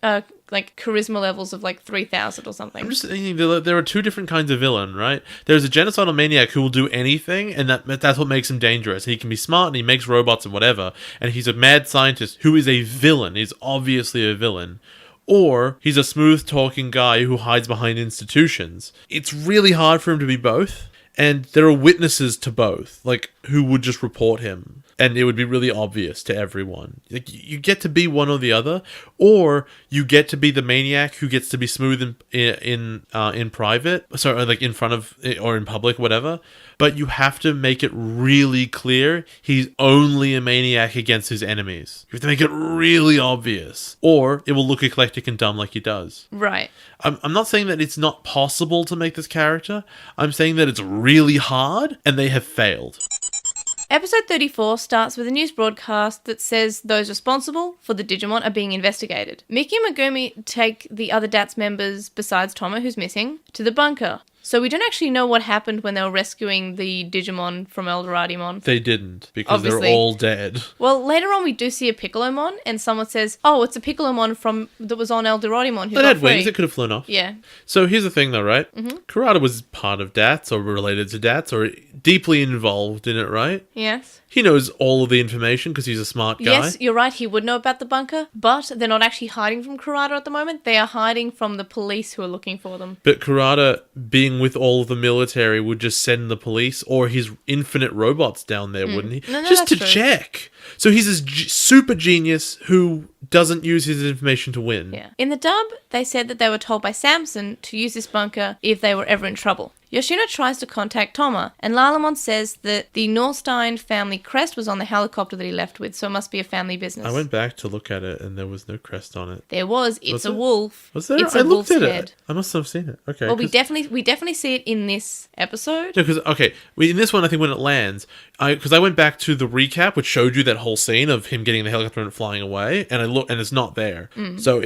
charisma levels of like 3,000 or something. I'm just thinking there are two different kinds of villain, right? There's a genocidal maniac who will do anything, and that's what makes him dangerous. He can be smart, and he makes robots and whatever, and he's a mad scientist who is a villain, is obviously a villain. Or he's a smooth-talking guy who hides behind institutions. It's really hard for him to be both, and there are witnesses to both, like, who would just report him. And it would be really obvious to everyone. Like, you get to be one or the other, or you get to be the maniac who gets to be smooth in private, so like in front of or in public, whatever. But you have to make it really clear he's only a maniac against his enemies. You have to make it really obvious, or it will look eclectic and dumb like he does. Right. I'm not saying that it's not possible to make this character. I'm saying that it's really hard, and they have failed. Episode 34 starts with a news broadcast that says those responsible for the Digimon are being investigated. Mickey and Megumi take the other DATS members, besides Toma, who's missing, to the bunker. So we don't actually know what happened when they were rescuing the Digimon from Eldoradimon. They didn't, because Obviously. they're all dead. Well, later on we do see a Piccolomon, and someone says, oh, it's a Piccolomon that was on Eldoradimon who That got had free. wings, it could have flown off. Yeah. So here's the thing though, right? Mm-hmm. Kurata was part of DATS, or related to DATS, or deeply involved in it, right? Yes. He knows all of the information because he's a smart guy. Yes, you're right, he would know about the bunker, but they're not actually hiding from Kurata at the moment. They are hiding from the police who are looking for them. But Kurata, being with all of the military, would just send the police or his infinite robots down there, wouldn't he? No, just to that's true. check. So he's this super genius who doesn't use his information to win. Yeah. In the dub, they said that they were told by Samson to use this bunker if they were ever in trouble. Yoshino tries to contact Toma, and Lalamon says that the Norstein family crest was on the helicopter that he left with, so it must be a family business. I went back to look at it and there was no crest on it. There was. It's Was a there? wolf. Was there? It's I a looked wolf's at head. it. I must have seen it. Okay. Well, we 'cause- definitely see it in this episode. No, because in this one, I think when it lands, because I went back to the recap, which showed you that whole scene of him getting the helicopter and flying away, and I look, and it's not there. So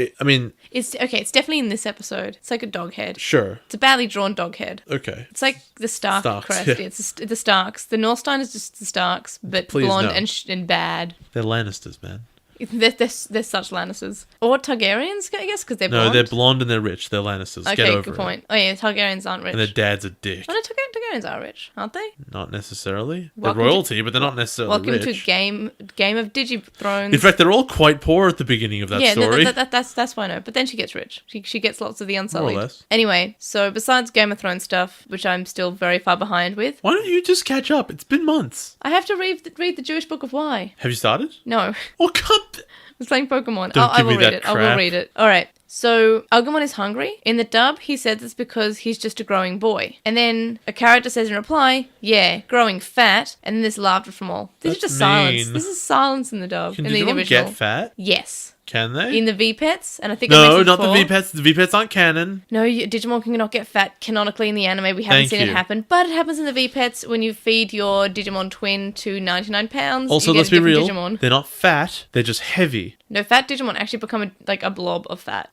It's definitely in this episode. It's like a dog head. sure, It's a badly drawn dog head. okay, It's like the Starks, crest. yeah. It's the Starks. The Norstein is just the Starks, but Please blonde no. and bad. they're Lannisters, man. They're such Lannisters. Or Targaryens, I guess, because they're No, blonde. they're blonde and they're rich. They're Lannisters. Get Okay, over good it. point. Oh yeah, Targaryens aren't rich. And their dad's a dick. Oh no, Targaryens are rich, aren't they? Not necessarily. Welcome they're royalty, but they're not necessarily Welcome rich. to Game of Thrones. In fact, they're all quite poor at the beginning of that story. That's why I know. But then she gets rich. She gets lots of the Unsullied. More or less. Anyway, so besides Game of Thrones stuff, which I'm still very far behind with, Why don't you just catch up? It's been months. I have to read the Jewish Book of Why. Have you started? No. Oh, come. I was playing Pokemon. Don't I give will me read that it. I will crap. read it. All right. So Agumon is hungry. In the dub, he says it's because he's just a growing boy. And then a character says in reply, "Yeah, growing fat." And then there's laughter from all. This is That's just silence. mean. This is silence in the dub. Can in the Digimon original. get fat? Yes. Can they? In the V-Pets, and I think I No, mentioned not before, the V-Pets. The V-Pets aren't canon. No, Digimon cannot get fat canonically in the anime. We haven't Thank seen you. it happen, but it happens in the V-Pets when you feed your Digimon twin to 99 pounds. Also, you get let's a be different real. Digimon. They're not fat. They're just heavy. No, fat Digimon actually become a blob of fat,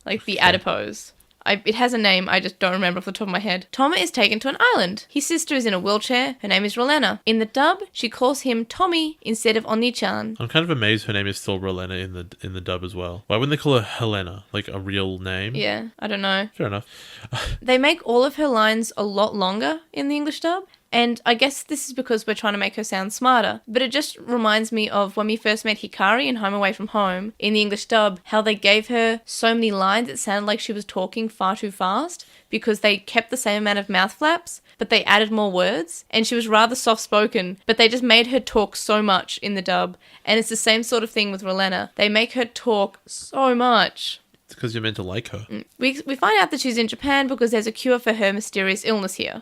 like the adipose. It has a name, I just don't remember off the top of my head. Toma is taken to an island. His sister is in a wheelchair. Her name is Rolena. In the dub, she calls him Tommy instead of Oni-chan. I'm kind of amazed her name is still Rolena in the dub as well. Why wouldn't they call her Helena, like a real name? Yeah, I don't know. Fair enough. They make all of her lines a lot longer in the English dub. And I guess this is because we're trying to make her sound smarter. But it just reminds me of when we first met Hikari in Home Away from Home in the English dub, how they gave her so many lines it sounded like she was talking far too fast because they kept the same amount of mouth flaps, but they added more words. And she was rather soft-spoken, but they just made her talk so much in the dub. And it's the same sort of thing with Rolena. They make her talk so much. It's because you're meant to like her. We find out that she's in Japan because there's a cure for her mysterious illness here.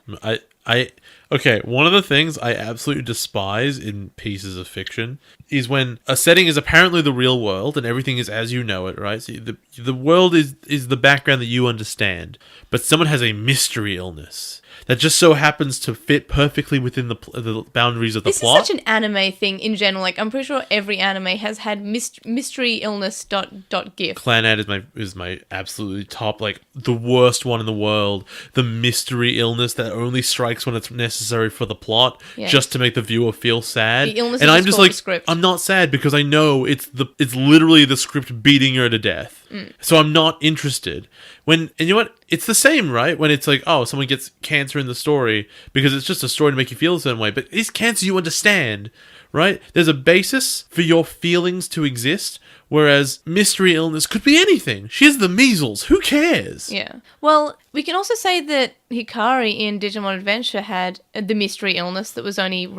Okay, one of the things I absolutely despise in pieces of fiction is when a setting is apparently the real world and everything is as you know it, right? So the world is the background that you understand, but someone has a mystery illness that just so happens to fit perfectly within the boundaries of the plot. This is such an anime thing in general. Like, I'm pretty sure every anime has had mystery illness .gif. Clanad is my absolutely top, like the worst one in the world. The mystery illness that only strikes when it's necessary for the plot, Yeah. just to make the viewer feel sad. The illness and is I'm just just called like, the script. I'm not sad because I know it's literally the script beating her to death. So I'm not interested. And you know what? It's the same, right? When it's like, oh, someone gets cancer in the story because it's just a story to make you feel a certain way. But it's cancer you understand, right? There's a basis for your feelings to exist, whereas mystery illness could be anything. She has the measles. Who cares? Yeah. Well, we can also say that Hikari in Digimon Adventure had the mystery illness that was only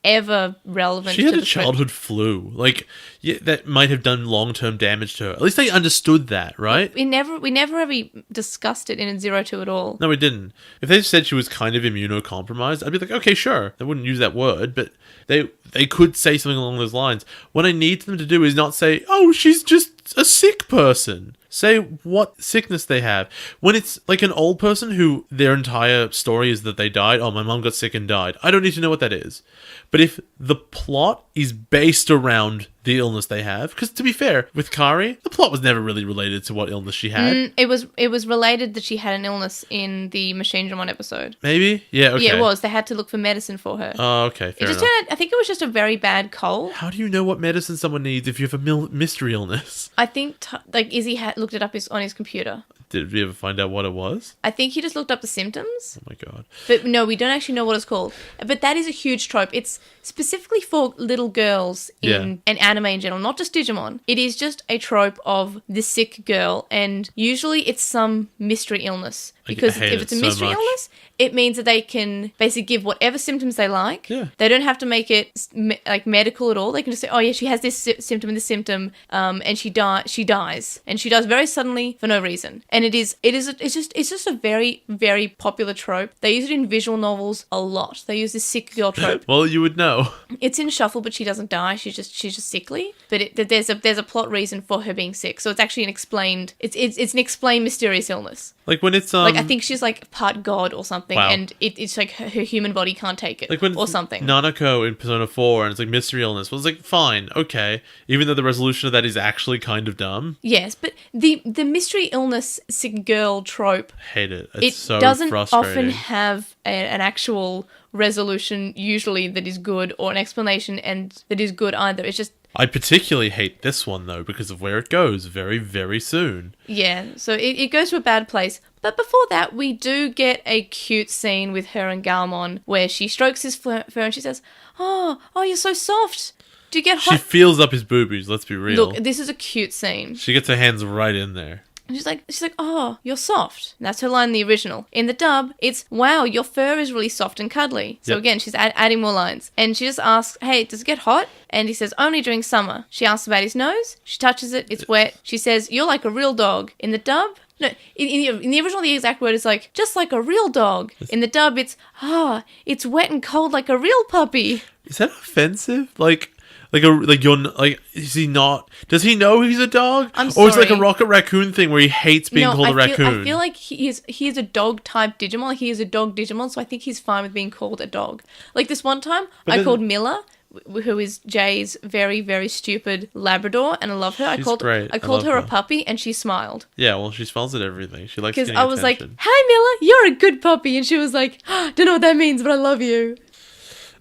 ever relevant She to had the a script. childhood flu. Like, yeah, that might have done long-term damage to her. At least they understood that, right? We never ever discussed it in 02 at all. No, we didn't. If they said she was kind of immunocompromised, I'd be like, okay, sure. They wouldn't use that word, but they could say something along those lines. What I need them to do is not say, oh, she's just a sick person. Say what sickness they have. When it's like an old person who their entire story is that they died, oh, my mom got sick and died. I don't need to know what that is. But if the plot is based around the illness they have, because to be fair, with Kari, the plot was never really related to what illness she had. It was related that she had an illness in the Machine Dramon episode. Maybe? Yeah, okay. Yeah, it was. They had to look for medicine for her. Oh, okay, fair enough. I think it was just a very bad cold. How do you know what medicine someone needs if you have a mystery illness? I think Izzy looked it up on his computer. Did we ever find out what it was? I think he just looked up the symptoms. Oh my god. But no, we don't actually know what it's called. But that is a huge trope. It's specifically for little girls in an anime in general, not just Digimon. It is just a trope of the sick girl, and usually it's some mystery illness. Because if it's a mystery illness, it means that they can basically give whatever symptoms they like. Yeah. They don't have to make it like medical at all. They can just say, oh yeah, she has this symptom and this symptom, and she dies. And she dies very suddenly for no reason. And it's just a very, very popular trope. They use it in visual novels a lot. They use this sick girl trope. Well, you would know. It's in Shuffle, but she doesn't die. She's just sickly. But there's a plot reason for her being sick. So it's actually an explained mysterious illness. Like when it's Like I think she's like part god or something, Wow. and it's like her human body can't take it, like when or something. Nanako in Persona 4 and it's like mystery illness. Well, it's like fine, okay. Even though the resolution of that is actually kind of dumb. Yes, but the mystery illness sick girl trope, Hate it. It's so doesn't frustrating. often have an actual resolution usually that is good, or an explanation and that is good either. It's just I particularly hate this one, though, because of where it goes very, very soon. Yeah, so it goes to a bad place. But before that, we do get a cute scene with her and Galmon where she strokes his fur and she says, oh, you're so soft. Do you get hot? She feels up his boobies, let's be real. Look, this is a cute scene. She gets her hands right in there. And she's like, oh, you're soft. And that's her line in the original. In the dub, it's, wow, your fur is really soft and cuddly. So again, she's adding more lines. And she just asks, hey, does it get hot? And he says, only during summer. She asks about his nose. She touches it. It's wet. She says, you're like a real dog. In the dub, no, in the original, the exact word is like, just like a real dog. In the dub, it's, it's wet and cold like a real puppy. Is that offensive? Is he not? Does he know he's a dog? I'm sorry. Or it's like a Rocket Raccoon thing where he hates being called a raccoon? I feel like he is a dog type Digimon. Like he is a dog Digimon, so I think he's fine with being called a dog. Like this one time, I called Miller, who is Jay's very, very stupid Labrador, and I love her. I called her a puppy, and she smiled. Yeah, well, she smiles at everything. She likes getting attention. Because I was like, "Hi, Miller, you're a good puppy," and she was like, "Don't know what that means, but I love you."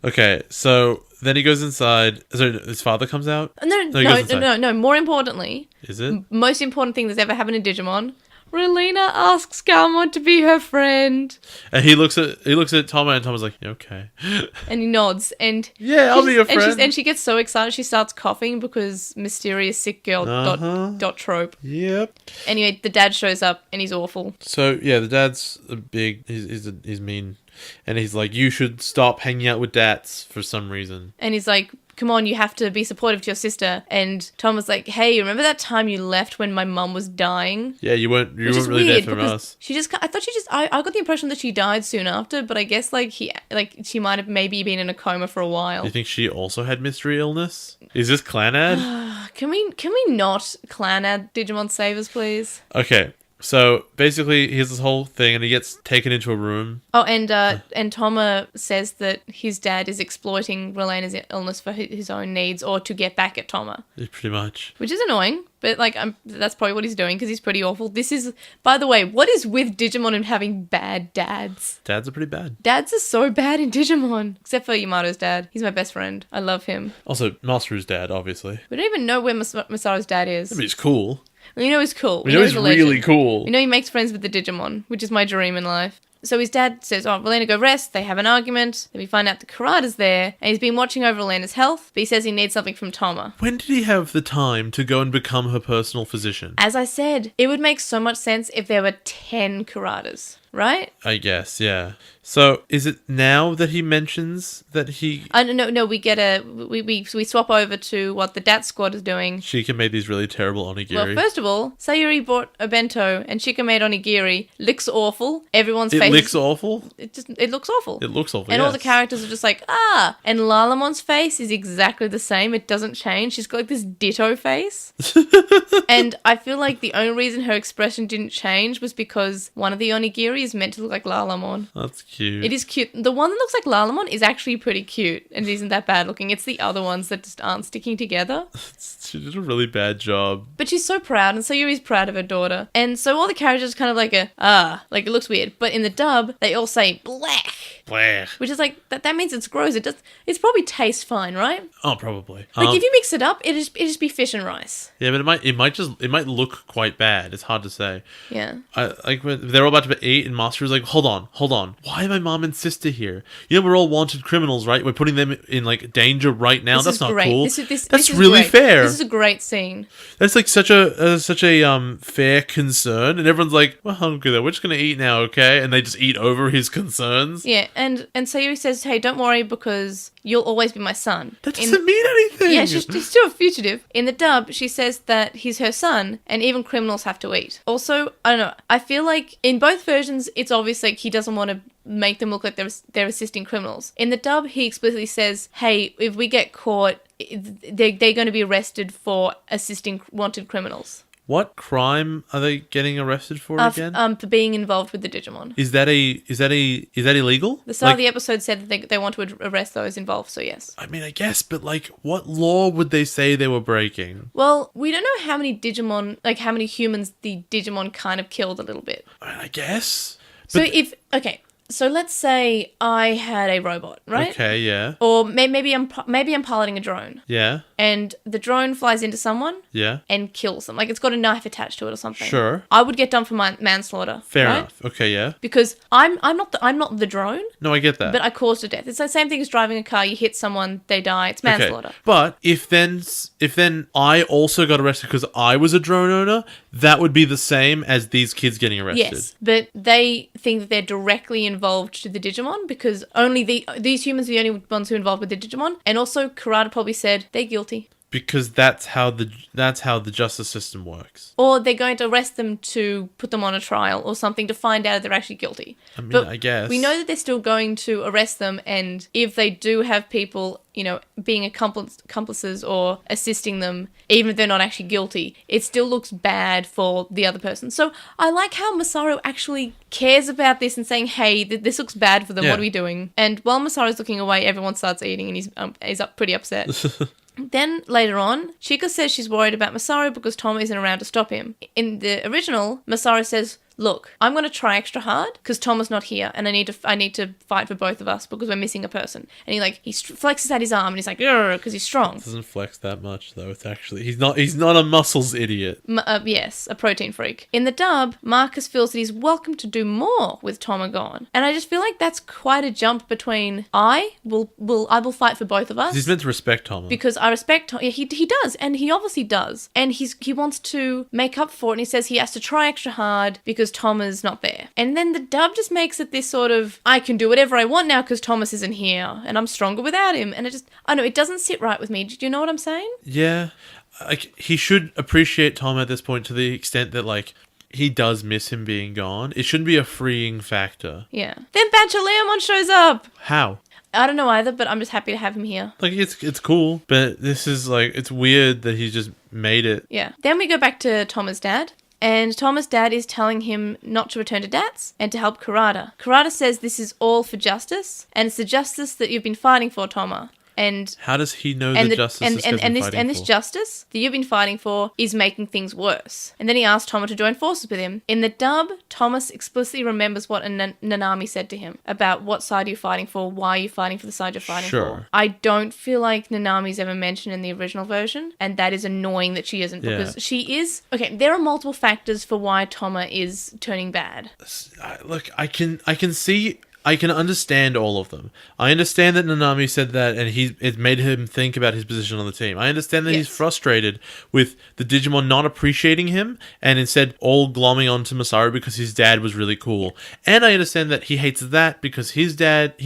Okay, so then he goes inside. So his father comes out? No. More importantly, is it? Most important thing that's ever happened in Digimon. Relena asks Galmon to be her friend. And he looks at Toma, and Toma's like, yeah, okay. And he nods, and yeah, I'll be your friend. And she gets so excited she starts coughing because mysterious sick girl dot trope. Yep. Anyway, the dad shows up and he's awful. So yeah, the dad's a big. He's mean, and he's like, you should stop hanging out with dats for some reason. And he's like, come on, you have to be supportive to your sister. And Tom was like, hey, remember that time you left when my mum was dying? Yeah, you weren't really there for us. I got the impression that she died soon after, but I guess she might have maybe been in a coma for a while. You think she also had mystery illness? Is this clan ad? Can we not clan ad Digimon Savers, please? Okay. So basically, he has this whole thing, and he gets taken into a room. Oh, and Toma says that his dad is exploiting Relena's illness for his own needs, or to get back at Toma. Pretty much. Which is annoying, but that's probably what he's doing because he's pretty awful. This is, by the way, what is with Digimon and having bad dads? Dads are pretty bad. Dads are so bad in Digimon, except for Yamato's dad. He's my best friend. I love him. Also, Masaru's dad, obviously. We don't even know where Masaru's dad is. I mean, he's cool. We know he's cool. We know he's really cool. We know he makes friends with the Digimon, which is my dream in life. So his dad says, oh, Relena, go rest. They have an argument. Then we find out the Karada's there, and he's been watching over Relena's health, but he says he needs something from Toma. When did he have the time to go and become her personal physician? As I said, it would make so much sense if there were 10 Karadas, right? I guess, yeah. So, is it now that he mentions that he... No, we swap over to what the Dat Squad is doing. Shika made these really terrible onigiri. Well, first of all, Sayuri bought a bento, and Shika made onigiri. Looks awful. Everyone's face... It looks awful? It looks awful. It looks awful, And yes. all the characters are just like, ah! And Lalamon's face is exactly the same. It doesn't change. She's got like this ditto face. And I feel like the only reason her expression didn't change was because one of the onigiri is meant to look like Lalamon. That's cute. It is cute. The one that looks like Lalamon is actually pretty cute and isn't that bad looking. It's the other ones that just aren't sticking together. She did a really bad job. But she's so proud, and Sayuri's proud of her daughter. And so all the characters kind of like it looks weird. But in the dub, they all say blech. Blech. Which is like, that means it's gross. It's probably tastes fine, right? Oh, probably. Like if you mix it up, it'd just be fish and rice. Yeah, but it might look quite bad. It's hard to say. Yeah. When they're all about to eat, and Master was like, hold on. Why are my mom and sister here? You know, we're all wanted criminals, right? We're putting them in like danger right now. That's not great. cool. That's really great. fair. This is a great scene. That's like such a fair concern, and everyone's like, we're hungry though. We're just gonna eat now, okay? And they just eat over his concerns. Yeah, and Sayuri says, hey, don't worry because you'll always be my son. That doesn't mean anything. Yeah, she's still a fugitive. In the dub, she says that he's her son, and even criminals have to eat. Also, I don't know. I feel like in both versions, it's obvious like he doesn't want to make them look like they're assisting criminals. In the dub, he explicitly says, hey, if we get caught, they're going to be arrested for assisting wanted criminals. What crime are they getting arrested for again? For being involved with the Digimon. Is that illegal? The start of the episode said that they want to arrest those involved, so yes. I mean, I guess, but like, what law would they say they were breaking? Well, we don't know how many Digimon, like how many humans the Digimon kind of killed a little bit. I guess. So So let's say I had a robot, right? Okay, yeah. Or maybe I'm piloting a drone, Yeah. and the drone flies into someone Yeah. and kills them. Like it's got a knife attached to it or something. Sure. I would get done for manslaughter. Fair right? enough. Okay, yeah. Because I'm not the drone, No, I get that. but I caused a death. It's the same thing as driving a car. You hit someone, they die. It's manslaughter. Okay. But if then I also got arrested because I was a drone owner, that would be the same as these kids getting arrested. Yes, but they think that they're directly involved to the Digimon because only these humans are the only ones who are involved with the Digimon. And also, Kurata probably said they're guilty. Because that's how the justice system works. Or they're going to arrest them to put them on a trial or something to find out if they're actually guilty. I mean, but I guess. we know that they're still going to arrest them, and if they do have people, being accomplices or assisting them, even if they're not actually guilty, it still looks bad for the other person. So I like how Masaru actually cares about this and saying, hey, this looks bad for them, what are we doing? And while Masaru's looking away, everyone starts eating and he's pretty upset. Then, later on, Chika says she's worried about Masaru because Tom isn't around to stop him. In the original, Masaru says, look, I'm going to try extra hard because Tom is not here and I need to fight for both of us because we're missing a person. And he flexes out his arm and he's like, because he's strong. Doesn't flex that much though. It's actually, he's not a muscles idiot. Yes, a protein freak. In the dub, Marcus feels that he's welcome to do more with Tom gone. And I just feel like that's quite a jump between I will fight for both of us. He's meant to respect Tom. Because I respect Tom. Yeah, he does, and he obviously does. And he wants to make up for it, and he says he has to try extra hard because Thomas not there. And then the dub just makes it this sort of, I can do whatever I want now because Thomas isn't here, and I'm stronger without him. And I know, it doesn't sit right with me. Do you know what I'm saying? Yeah. He should appreciate Tom at this point to the extent that, he does miss him being gone. It shouldn't be a freeing factor. Yeah. Then Leomon shows up! How? I don't know either, but I'm just happy to have him here. It's cool, but this is, it's weird that he's just made it. Yeah. Then we go back to Thomas' dad. And Thomas' dad is telling him not to return to DATS and to help Kurata. Kurata says this is all for justice, and it's the justice that you've been fighting for, Toma. And how does he know the justice this justice that you've been fighting for is making things worse? And then he asks Toma to join forces with him. In the dub, Thomas explicitly remembers what Nanami said to him about what side you're fighting for, why you're fighting for the side you're fighting for. I don't feel like Nanami's ever mentioned in the original version, and that is annoying that she isn't, because she is... Okay, there are multiple factors for why Toma is turning bad. Look, I can see... I can understand all of them. I understand that Nanami said that and it made him think about his position on the team. I understand that he's frustrated with the Digimon not appreciating him and instead all glomming onto Masaru because his dad was really cool. And I understand that he hates that because he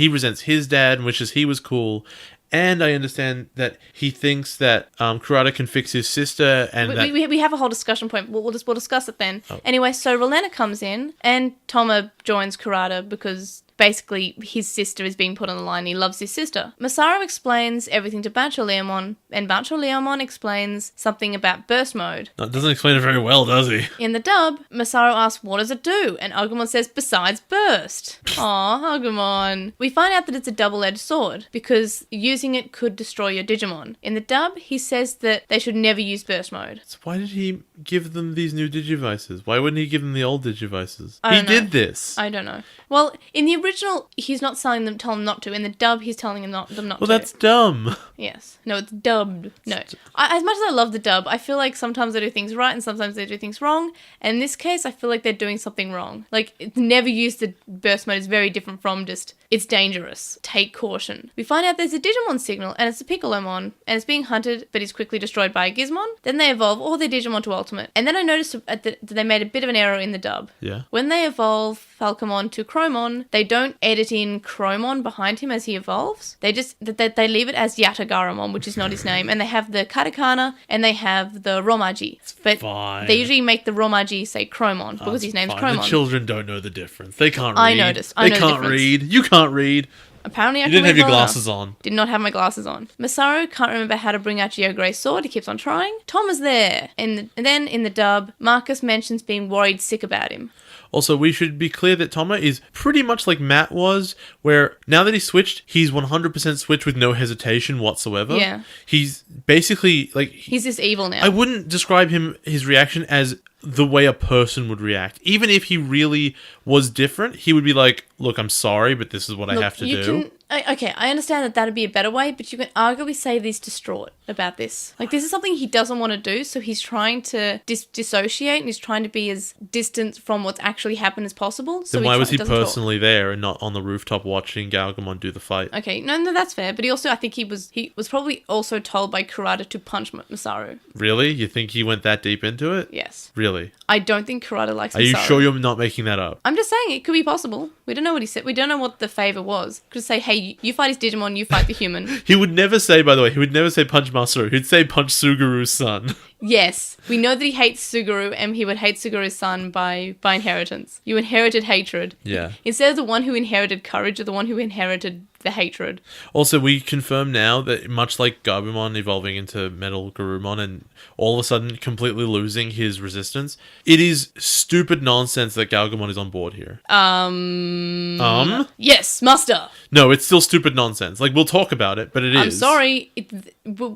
resents his dad and wishes he was cool. And I understand that he thinks that Kurata can fix his sister, and we have a whole discussion point. We'll discuss it then. Oh. Anyway, so Rolena comes in, and Toma joins Kurata because basically his sister is being put on the line. He loves his sister. Masaru explains everything to Leomon, and Leomon explains something about burst mode. No, it doesn't explain it very well, does he? In the dub, Masaru asks, what does it do? And Agumon says, besides burst. Aw, Agumon. We find out that it's a double-edged sword, because using it could destroy your Digimon. In the dub, he says that they should never use burst mode. So why did he give them these new Digivices? Why wouldn't he give them the old Digivices? He did this. I don't know. Well, in the original, he's not telling them not to. In the dub, he's telling them not to. Well, that's dumb. Yes. No, it's dubbed. No. As much as I love the dub, I feel like sometimes they do things right and sometimes they do things wrong. And in this case, I feel like they're doing something wrong. It's never used the burst mode is very different from just, it's dangerous. Take caution. We find out there's a Digimon signal, and it's a Piccolomon, and it's being hunted, but is quickly destroyed by a Gizmon. Then they evolve all their Digimon to Ultimate. And then I noticed that they made a bit of an error in the dub. Yeah. When they evolve Falcomon to Chromon, they don't edit in Chromon behind him as he evolves. They just they leave it as Yatagaramon, which is not his name, and they have the Katakana and they have the Romaji. But they usually make the Romaji say Chromon because his name's Chromon. The children don't know the difference. They can't read. I noticed. They can't read. You can't read. Apparently, you didn't have your glasses on. Did not have my glasses on. Masaru can't remember how to bring out Geo Grey's sword. He keeps on trying. Tom is there. And then in the dub, Marcus mentions being worried sick about him. Also, we should be clear that Toma is pretty much like Matt was, where now that he's switched, he's 100% switched with no hesitation whatsoever. Yeah. He's basically, he's this evil now. I wouldn't describe his reaction as the way a person would react. Even if he really was different, he would be like, look, I'm sorry, but this is what I have to do. Okay, I understand that that'd be a better way, but you can arguably say that he's distraught about this. Like, this is something he doesn't want to do, so he's trying to dissociate, and he's trying to be as distant from what's actually happened as possible. So then why was he personally there and not on the rooftop watching Galgamon do the fight? Okay, no, that's fair. But he also, I think he was probably also told by Kurata to punch Masaru. Really? You think he went that deep into it? Yes. Really? I don't think Kurata likes Masaru. Are you sure you're not making that up? I'm just saying, it could be possible. We don't know what he said. We don't know what the favor was. Could say, hey, you fight his Digimon, you fight the human. He would never say, by the way, punch Masaru. He'd say punch Suguru's son. Yes. We know that he hates Suguru, and he would hate Suguru's son by inheritance. You inherited hatred. Yeah. Instead of the one who inherited courage, or the one who inherited the hatred. Also, we confirm now that much like Gabumon evolving into Metal Garurumon and all of a sudden completely losing his resistance, it is stupid nonsense that Galgamon is on board here. Yes, Master. No, it's still stupid nonsense. Like, we'll talk about it, but it is. I'm sorry.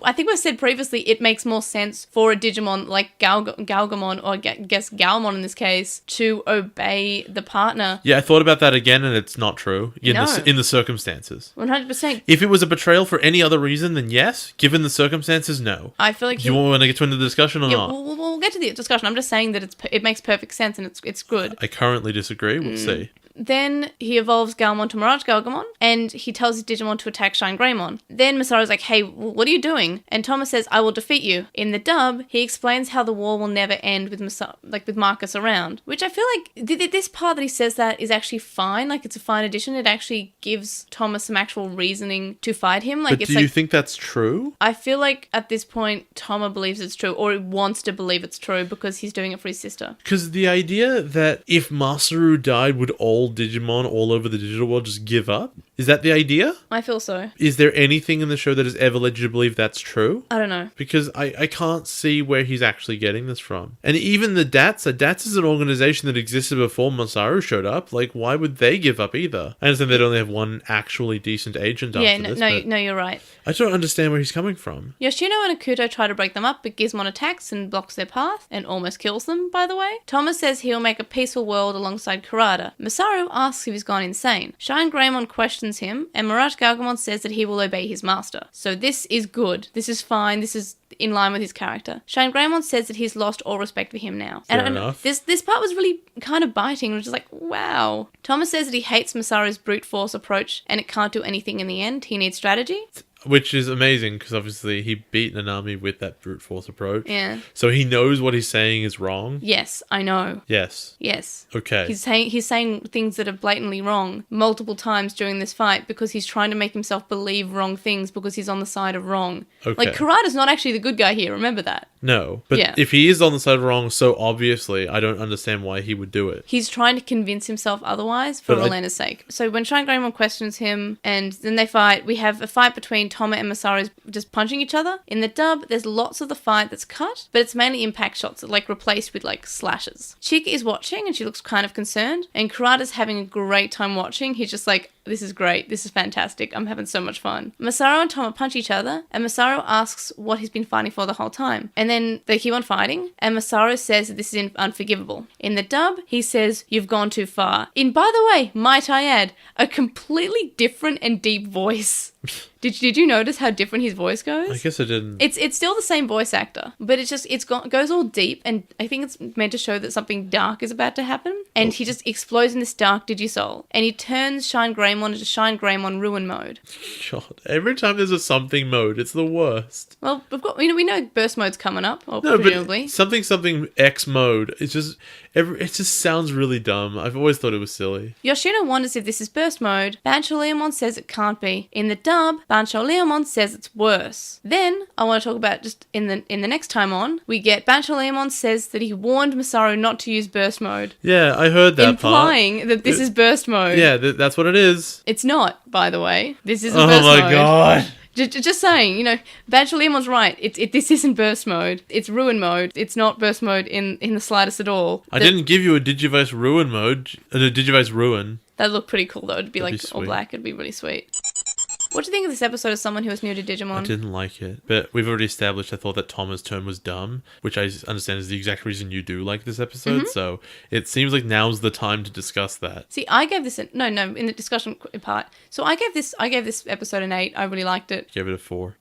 I think we said previously it makes more sense for a Digimon like Galgamon, or I guess Galmon in this case, to obey the partner. Yeah, I thought about that again, and it's not true in the circumstances. 100%. If it was a betrayal for any other reason, then yes. Given the circumstances, no. I feel like... Do you want to get into the discussion or not? We'll get to the discussion. I'm just saying that it makes perfect sense and it's good. I currently disagree. We'll see. Then he evolves Galmon to Mirage Galgamon, and he tells his Digimon to attack Shine Greymon. Then Masaru's like, hey, what are you doing? And Thomas says, I will defeat you. In the dub, he explains how the war will never end with with Marcus around, which I feel like this part that he says that is actually fine. Like, it's a fine addition. It actually gives Thomas some actual reasoning to fight him. Like, but do you think that's true? I feel like at this point, Toma believes it's true, or wants to believe it's true because he's doing it for his sister. Because the idea that if Masaru died, would all Digimon all over the digital world just give up? Is that the idea? I feel so. Is there anything in the show that has ever led you to believe that's true? I don't know. Because I can't see where he's actually getting this from. And even the DATS is an organization that existed before Masaru showed up. Like, why would they give up either? I understand they'd only have one actually decent agent after this. No, you're right. I don't understand where he's coming from. Yoshino and Akuto try to break them up, but Gizmon attacks and blocks their path, and almost kills them, by the way. Thomas says he'll make a peaceful world alongside Kurata. Masaru asks if he's gone insane. Shine Greymon questions him, and Mirage Galgamon says that he will obey his master. So this is good. This is fine. This is in line with his character. Shine Greymon says that he's lost all respect for him now. Fair enough. This part was really kind of biting, which is like, wow. Thomas says that he hates Masaru's brute force approach, and it can't do anything in the end. He needs strategy. Which is amazing, because obviously he beat Nanami with that brute force approach. Yeah. So he knows what he's saying is wrong. Yes, I know. Yes. Yes. Okay. He's saying things that are blatantly wrong multiple times during this fight because he's trying to make himself believe wrong things because he's on the side of wrong. Okay. Like, Kurata's not actually the good guy here, remember that? No. But if he is on the side of wrong so obviously, I don't understand why he would do it. He's trying to convince himself otherwise for Elena's sake. So when Shine Greymon questions him and then they fight, we have a fight between Toma and Masaru just punching each other. In the dub, there's lots of the fight that's cut, but it's mainly impact shots that like replaced with like slashes. Chick is watching and she looks kind of concerned, and Kurata's having a great time watching. He's just like, this is great. This is fantastic. I'm having so much fun. Masaru and Toma punch each other, and Masaru asks what he's been fighting for the whole time. And then they keep on fighting, and Masaru says that this is unforgivable. In the dub, he says, you've gone too far. In, by the way, might I add, a completely different and deep voice. Did you notice how different his voice goes? I guess I didn't. It's still the same voice actor, but goes all deep, and I think it's meant to show that something dark is about to happen. And he just explodes in this dark Digisoul, and he turns Shine Greymon into Shine Greymon Ruin mode. God, every time there's a something mode, it's the worst. Well, we know burst mode's coming up, or presumably. But something X mode. It just sounds really dumb. I've always thought it was silly. Yoshino wonders if this is burst mode. Bancho says it can't be. In the dub, Bancho says it's worse. Then, I want to talk about just in the next time on, we get Bancho says that he warned Masaru not to use burst mode. Yeah, I heard that implying that this is burst mode. Yeah, that's what it is. It's not, by the way. This isn't burst mode. Oh my god. Just saying, Bancho Leomon's right. This isn't burst mode. It's ruin mode. It's not burst mode in the slightest at all. I didn't give you a Digivice ruin mode. A Digivice ruin. That'd look pretty cool though. It'd be all black. It'd be really sweet. What do you think of this episode as someone who is new to Digimon? I didn't like it, but we've already established I thought that Toma's turn was dumb, which I understand is the exact reason you do like this episode, so it seems like now's the time to discuss that. See, I gave this in the discussion part. So I gave this episode an 8. I really liked it. Give it a 4.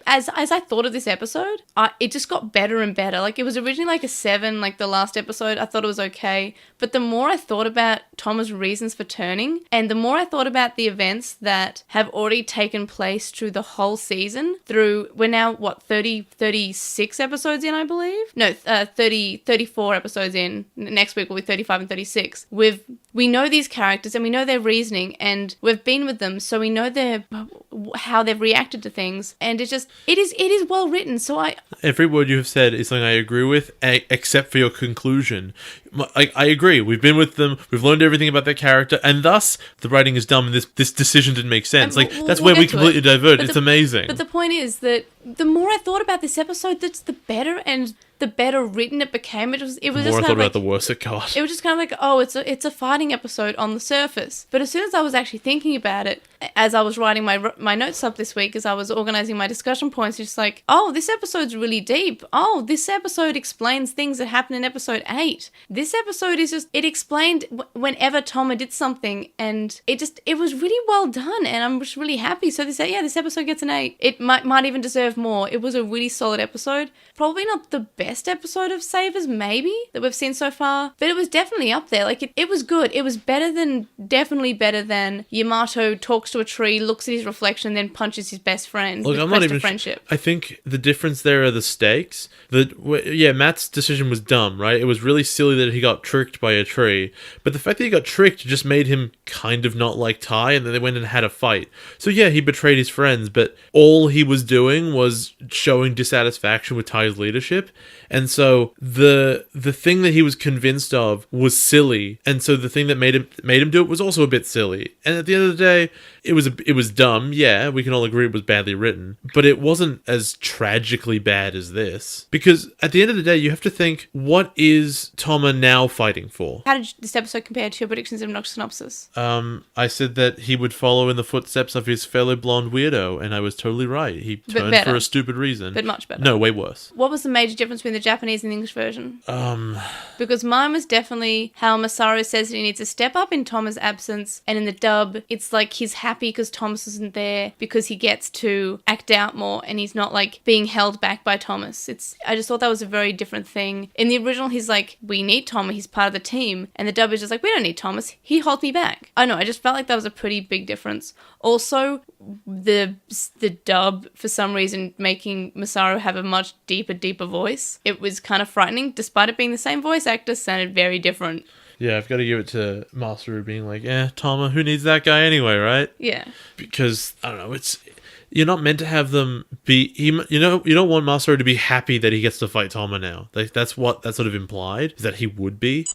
As I thought of this episode, it just got better and better. Like, it was originally like a 7, like the last episode. I thought it was okay, but the more I thought about Toma's reasons for turning, and the more I thought about the events that have already taken place through the whole season, we're now, 36 episodes in, I believe? No, 34 episodes in. Next week will be 35 and 36. We know these characters and we know their reasoning, and we've been with them, so we know how they've reacted to things, and it is well written. So every word you have said is something I agree with, except for your conclusion. I agree. We've been with them. We've learned everything about their character, and thus the writing is dumb. And this decision didn't make sense. That's where we completely divert. It's amazing. But the point is that the more I thought about this episode, that's the better and the better written it became. It was the just more I kind thought of about, the worse it got. It was just kind of like, oh, it's a fighting episode on the surface. But as soon as I was actually thinking about it, as I was writing my notes up this week, as I was organizing my discussion points, it's just like, oh, this episode's really deep. Oh, this episode explains things that happened in episode 8. This episode is just, it explained whenever Toma did something, and it was really well done, and I'm just really happy. So this episode gets an 8. It might even deserve more. It was a really solid episode. Probably not the best episode of Savers, maybe, that we've seen so far, but it was definitely up there. Like, it was good. It was definitely better than Yamato talks to a tree, looks at his reflection, then punches his best friend. Look, I'm not even friendship. I think the difference there are the stakes. Matt's decision was dumb, right? It was really silly that he got tricked by a tree, but the fact that he got tricked just made him kind of not like Tai, and then they went and had a fight. So yeah, he betrayed his friends, but all he was doing was showing dissatisfaction with Tai's leadership, and so the thing that he was convinced of was silly, and so the thing that made him do it was also a bit silly. And at the end of the day, it was dumb. Yeah, we can all agree it was badly written, but it wasn't as tragically bad as this. Because at the end of the day, you have to think, what is Toma now fighting for? How did this episode compare to your predictions of Obnoxious Synopsis? I said that he would follow in the footsteps of his fellow blonde weirdo, and I was totally right. He turned for a stupid reason. But much better. No, way worse. What was the major difference between the Japanese and the English version? Because mine was definitely how Masaru says that he needs to step up in Toma's absence, and in the dub, it's like he's happy because Thomas isn't there, because he gets to act out more, and he's not like being held back by Thomas. I just thought that was a very different thing. In the original, he's like, we need Thomas, he's part of the team, and the dub is just like, we don't need Thomas, he holds me back. I know, I just felt like that was a pretty big difference. Also, the dub, for some reason, making Masaru have a much deeper voice. It was kind of frightening, despite it being the same voice actor, sounded very different. Yeah, I've got to give it to Masaru being like, Toma, who needs that guy anyway, right? Yeah. Because, I don't know, you're not meant to have them be, you don't want Masaru to be happy that he gets to fight Toma now. Like, that's what that sort of implied, is that he would be.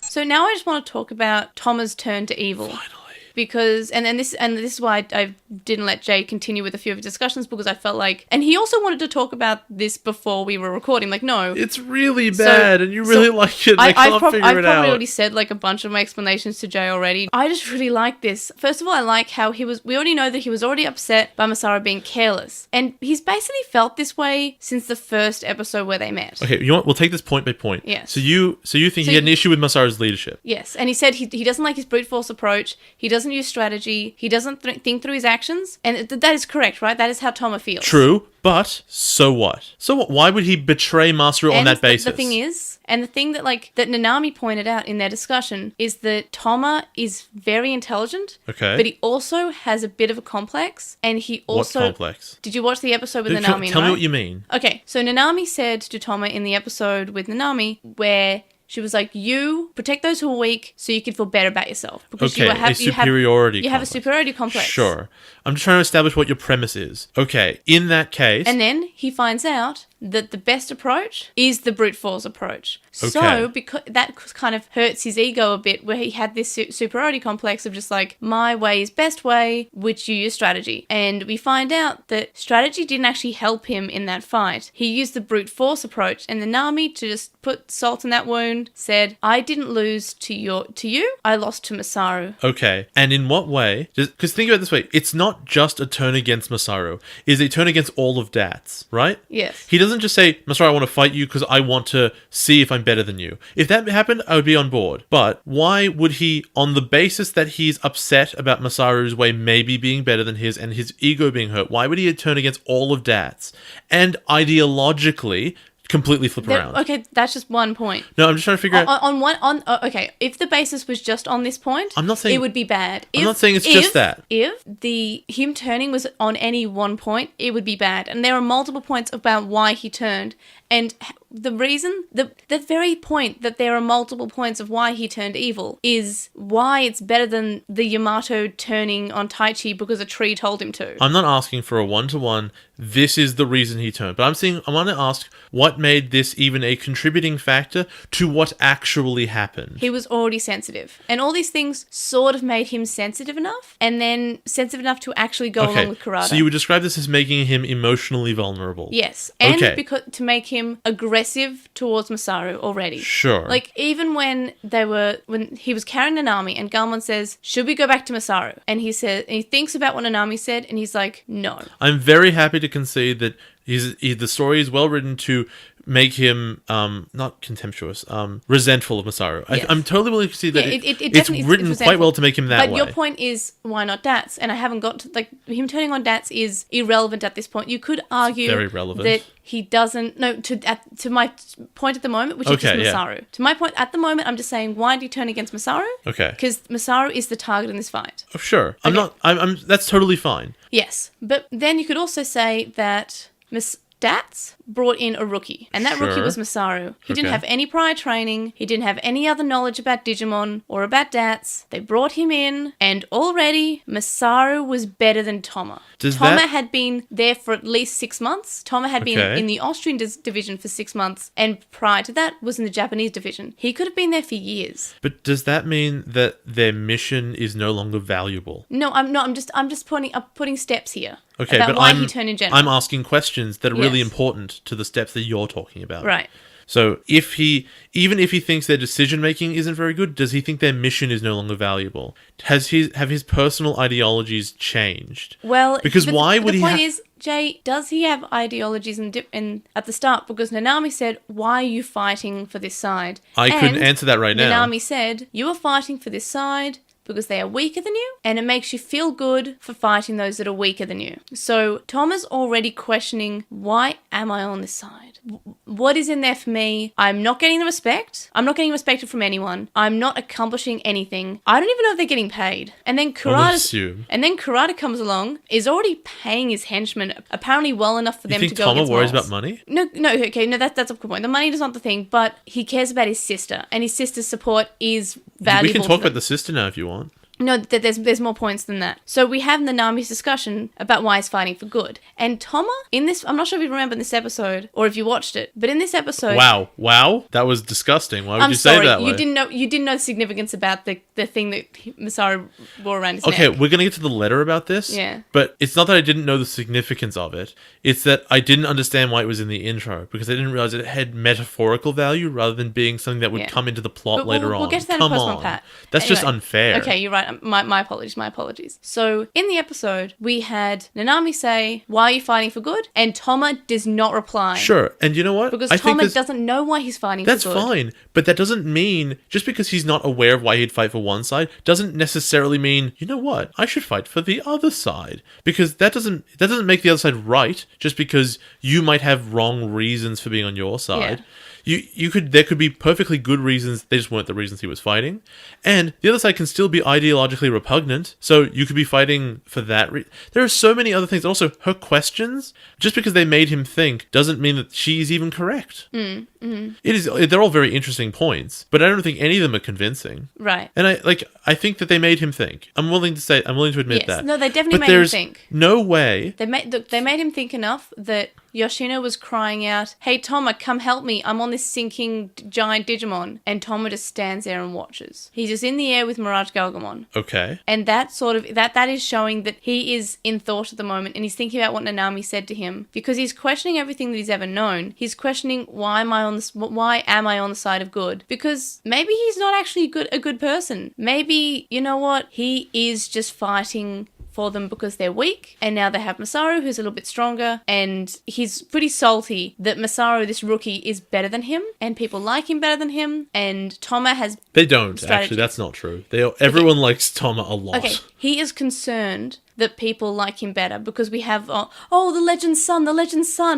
So now I just want to talk about Toma's turn to evil. Finally. Because, and this is why I didn't let Jay continue with a few of his discussions, because I felt like, and he also wanted to talk about this before we were recording, like, no. It's really bad, and you really like it, and I can't figure it out. I've probably already said, like, a bunch of my explanations to Jay already. I just really like this. First of all, I like how we already know that he was already upset by Masaru being careless, and he's basically felt this way since the first episode where they met. Okay, you know what? We'll take this point by point. Yes. So you think he had an issue with Masaru's leadership? Yes, and he said he doesn't like his brute force approach, he doesn't use strategy, he doesn't think through his actions, and that is correct, right? That is how Toma feels. True, but so what? So what? Why would he betray Masaru on that basis? The thing is, and the thing that that Nanami pointed out in their discussion is that Toma is very intelligent, okay, but he also has a bit of a complex, and he also... What complex? Did you watch the episode with Nanami? Tell me what you mean. Okay, so Nanami said to Toma in the episode with Nanami, where she was like, you protect those who are weak so you can feel better about yourself. Because you have a superiority complex. Sure. I'm just trying to establish what your premise is. Okay, in that case... And then he finds out that the best approach is the brute force approach. Okay. So, because that kind of hurts his ego a bit, where he had this superiority complex of just like, my way is best way, which you use strategy. And we find out that strategy didn't actually help him in that fight. He used the brute force approach, and the Nami, to just put salt in that wound, said, I didn't lose to you, I lost to Masaru. Okay, and in what way? Because think about it this way, it's not just a turn against Masaru. It's a turn against all of DATS, right? Yes. He doesn't just say, Masaru, I want to fight you because I want to see if I'm better than you. If that happened, I would be on board. But why would he, on the basis that he's upset about Masaru's way maybe being better than his and his ego being hurt, why would he turn against all of DATS? And ideologically completely flip around. Okay, that's just one point. No, I'm just trying to figure out... Okay, if the basis was just on this point, I'm not saying... it would be bad. I'm not saying it's just that. If him turning was on any one point, it would be bad. And there are multiple points about why he turned. And the reason, the very point that there are multiple points of why he turned evil is why it's better than the Yamato turning on Taichi because a tree told him to. I'm not asking for a one-to-one, this is the reason he turned. But I want to ask, what made this even a contributing factor to what actually happened? He was already sensitive. And all these things sort of made him sensitive enough, and then sensitive enough to actually go along with Kurata. So you would describe this as making him emotionally vulnerable? Yes. And because to make him aggressive towards Masaru already. Sure. Like, even when he was carrying Nanami and Galmon says, should we go back to Masaru? And he thinks about what Nanami said, and he's like, no. I'm very happy to concede that the story is well written to make him not contemptuous, resentful of Masaru. Yes. I'm totally willing to see that it's written quite well to make him that way. But your point is, why not DATS? And I haven't got to, like, him turning on DATS is irrelevant at this point. You could argue very relevant. that he doesn't, to my point at the moment, which is just Masaru. To my point at the moment, I'm just saying, why did he turn against Masaru? Okay. Because Masaru is the target in this fight. Oh, sure. I'm that's totally fine. Yes. But then you could also say that DATS brought in a rookie, and that rookie was Masaru. He didn't have any prior training, he didn't have any other knowledge about Digimon or about DATS. They brought him in, and already Masaru was better than Toma. Toma had been there for at least 6 months. Toma had been in the Austrian division for 6 months, and prior to that was in the Japanese division. He could have been there for years. But does that mean that their mission is no longer valuable? No, I'm not. I'm just putting steps here. Okay, about but why he turned in general. I'm asking questions that are really important to the steps that you're talking about. Right. So even if he thinks their decision making isn't very good, does he think their mission is no longer valuable? Have his personal ideologies changed? Well, because why would he? The point is, Jay, does he have ideologies in at the start? Because Nanami said, "Why are you fighting for this side?" I couldn't answer that right now. Nanami said, "You are fighting for this side because they are weaker than you, and it makes you feel good for fighting those that are weaker than you." So Toma's already questioning, why am I on this side? What is in there for me? I'm not getting the respect. I'm not getting respected from anyone. I'm not accomplishing anything. I don't even know if they're getting paid. And then Kurata comes along, is already paying his henchmen apparently well enough for them to go Toma against worries Moles. about money? No, that's a good point. The money is not the thing, but he cares about his sister, and his sister's support is valuable. We can talk about the sister now if you want. No, there's more points than that. So we have Nanami's discussion about why he's fighting for good. And Toma, in this, I'm not sure if you remember this episode or if you watched it, but in this episode... Wow, that was disgusting. Why would you say that way? You didn't know the significance about the thing that Masaru wore around his neck. Okay, we're going to get to the letter about this. Yeah. But it's not that I didn't know the significance of it. It's that I didn't understand why it was in the intro, because I didn't realize it had metaphorical value rather than being something that would come into the plot later on. We'll get to that in Postmon Pat. That's just unfair. Okay, you're right. My apologies. So, in the episode, we had Nanami say, "Why are you fighting for good?" And Toma does not reply. Sure, and you know what? Because Toma doesn't know why he's fighting for good. That's fine, but that doesn't mean, just because he's not aware of why he'd fight for one side, doesn't necessarily mean, you know what, I should fight for the other side. Because that doesn't make the other side right, just because you might have wrong reasons for being on your side. Yeah. There could be perfectly good reasons, they just weren't the reasons he was fighting. And the other side can still be ideologically repugnant, so you could be fighting for that. There are so many other things. Also, her questions, just because they made him think, doesn't mean that she's even correct. They're all very interesting points, but I don't think any of them are convincing. Right. And I think that they made him think. I'm willing to admit that. No, they definitely but made him there's think. no way. They made him think enough that Yoshino was crying out, "Hey Toma, come help me. I'm on this sinking giant Digimon." And Toma just stands there and watches. He's just in the air with Mirage Galgamon. Okay. And that sort of that is showing that he is in thought at the moment, and he's thinking about what Nanami said to him, because he's questioning everything that he's ever known. He's questioning, why am I on the side of good? Because maybe he's not actually a good person. Maybe, you know what? He is just fighting for them because they're weak, and now they have Masaru, who's a little bit stronger, and he's pretty salty that Masaru, this rookie, is better than him, and people like him better than him, and Toma has... They don't, strategies. actually. That's not true. Everyone likes Toma a lot. Okay, he is concerned that people like him better because we have, the Legend's son.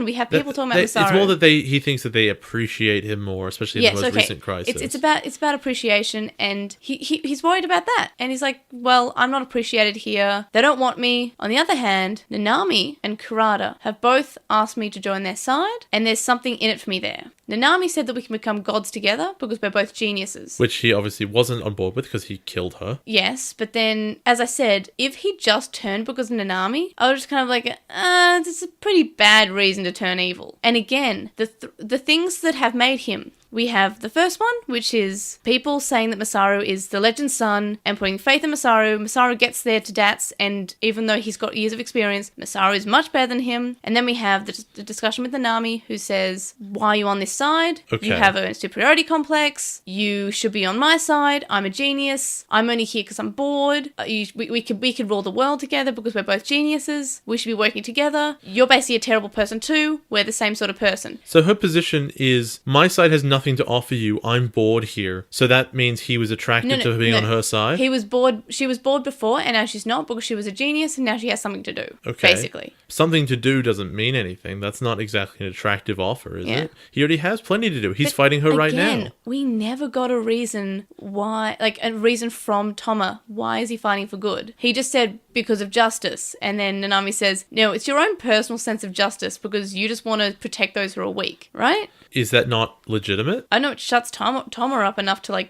We have people talking about Masaru. It's more that he thinks that they appreciate him more, especially in the most recent crisis. It's about appreciation, and he's worried about that. And he's like, well, I'm not appreciated here. They don't want me. On the other hand, Nanami and Kurata have both asked me to join their side, and there's something in it for me there. Nanami said that we can become gods together because we're both geniuses. Which he obviously wasn't on board with because he killed her. Yes, but then, as I said, if he just turned because of Nanami, I was just kind of like, it's a pretty bad reason to turn evil. And again, the things that have made him... We have the first one, which is people saying that Masaru is the Legend's son and putting faith in Masaru. Masaru gets there to Dats, and even though he's got years of experience, Masaru is much better than him. And then we have the discussion with Nanami, who says, why are you on this side? Okay. You have a superiority complex. You should be on my side. I'm a genius. I'm only here because I'm bored. We could rule the world together because we're both geniuses. We should be working together. You're basically a terrible person too. We're the same sort of person. So her position is, my side has nothing to offer you. I'm bored here. So that means he was attracted to being on her side? He was bored. She was bored before, and now she's not because she was a genius, and now she has something to do. Okay. Basically. Something to do doesn't mean anything. That's not exactly an attractive offer, is it? He already has plenty to do. He's fighting her right now. We never got a reason why, a reason from Toma. Why is he fighting for good? He just said because of justice. And then Nanami says, no, it's your own personal sense of justice because you just want to protect those who are weak, right? Is that not legitimate? I know it shuts Toma up enough to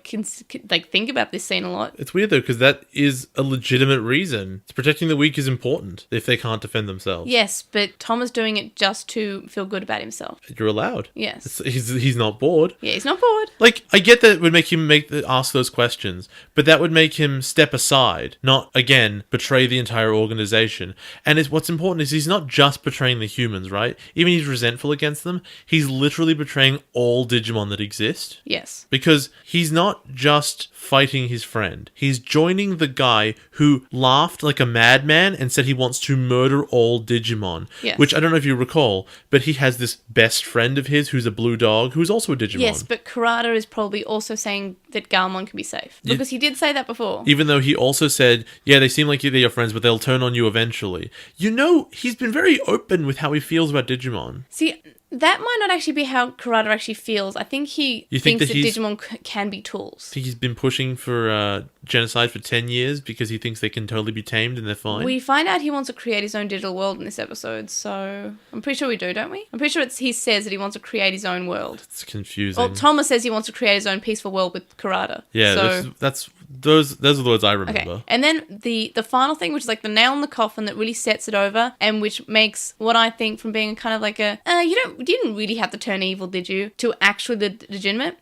think about this scene a lot. It's weird though, because that is a legitimate reason. Protecting the weak is important if they can't defend themselves. Yes, but Toma's doing it just to feel good about himself. You're allowed. Yes. He's not bored. Yeah, he's not bored. I get that it would make him ask those questions, but that would make him step aside, not, again, betray the entire organization. And what's important is he's not just betraying the humans, right? Even he's resentful against them, he's literally betraying all Digimon that exist. Yes. Because he's not just fighting his friend. He's joining the guy who laughed like a madman and said he wants to murder all Digimon. Yes. Which I don't know if you recall, but he has this best friend of his who's a blue dog who's also a Digimon. Yes, but Kurata is probably also saying that Galmon can be safe. Because he did say that before. Even though he also said, yeah, they seem like they're your friends, but they'll turn on you eventually. You know, he's been very open with how he feels about Digimon. See, that might not actually be how Kurata actually feels. I think he thinks that Digimon can be tools. I think he's been pushing for genocide for 10 years because he thinks they can totally be tamed and they're fine. We find out he wants to create his own digital world in this episode, so I'm pretty sure we do, don't we? I'm pretty sure he says that he wants to create his own world. It's confusing. Well, Thomas says he wants to create his own peaceful world with Kurata. Yeah, so... those are the words I remember. Okay. And then the final thing, which is like the nail in the coffin that really sets it over, and which makes what I think from being kind of like you didn't really have to turn evil, did you? To actually legitimate,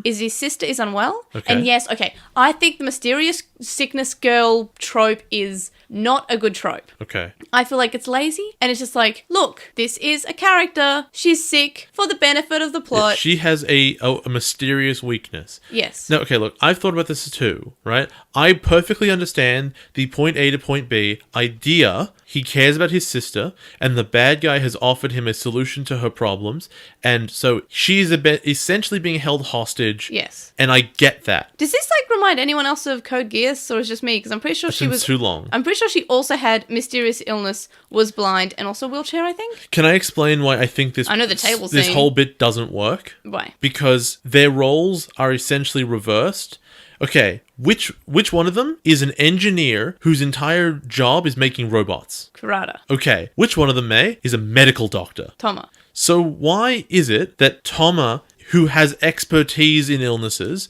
is his sister is unwell. Okay. And yes, okay, I think the mysterious sickness girl trope is not a good trope. Okay. I feel like it's lazy, and it's just like, look, this is a character. She's sick for the benefit of the plot. Yeah, she has a mysterious weakness. Yes. No, okay, look, I've thought about this too, right? I perfectly understand the point A to point B idea. He cares about his sister, and the bad guy has offered him a solution to her problems, and so she's essentially being held hostage. Yes. And I get that. Does this remind anyone else of Code Geass, or is it just me? Because I'm pretty sure It's been too long. I'm pretty sure she also had mysterious illness, was blind, and also wheelchair, I think. Can I explain why I think this? I know the table This scene. whole bit doesn't work. Why? Because their roles are essentially reversed. Okay, which one of them is an engineer whose entire job is making robots? Kurata. Okay, which one of them, May, is a medical doctor? Toma. So why is it that Toma, who has expertise in illnesses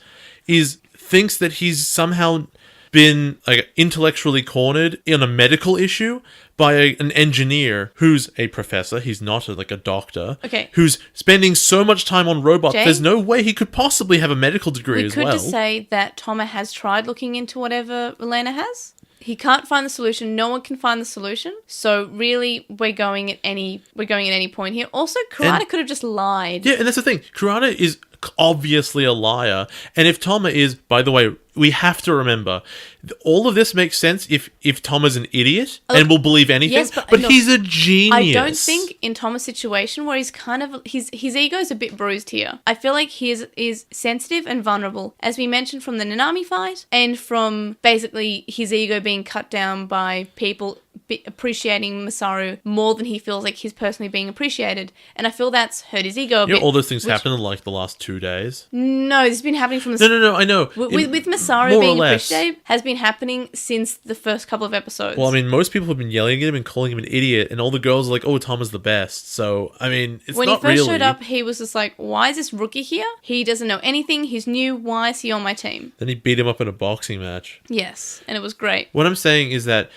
thinks that he's somehow been like intellectually cornered in a medical issue by an engineer who's a professor. He's not like a doctor. Okay. Who's spending so much time on robots. Jay? There's no way he could possibly have a medical degree as well. We could just say that Toma has tried looking into whatever Elena has. He can't find the solution. No one can find the solution. So really, we're going at any point here. Also, Kurata could have just lied. Yeah, and that's the thing. Kurata is obviously a liar. And if Toma is, by the way, we have to remember, all of this makes sense if Toma's an idiot and will believe anything. Yes, but look, he's a genius. I don't think in Toma's situation where he's kind of his ego's a bit bruised here. I feel like he is sensitive and vulnerable, as we mentioned from the Nanami fight, and from basically his ego being cut down by people appreciating Masaru more than he feels like he's personally being appreciated. And I feel that's hurt his ego a bit. All those things happen in like the last 2 days. No, this has been happening from the... No, I know. With Masaru being appreciated has been happening since the first couple of episodes. Well, I mean, most people have been yelling at him and calling him an idiot, and all the girls are like, oh, Toma's the best. So, I mean, it's when not he first really... showed up, he was just like, why is this rookie here? He doesn't know anything. He's new. Why is he on my team? Then he beat him up in a boxing match. Yes, and it was great. What I'm saying is that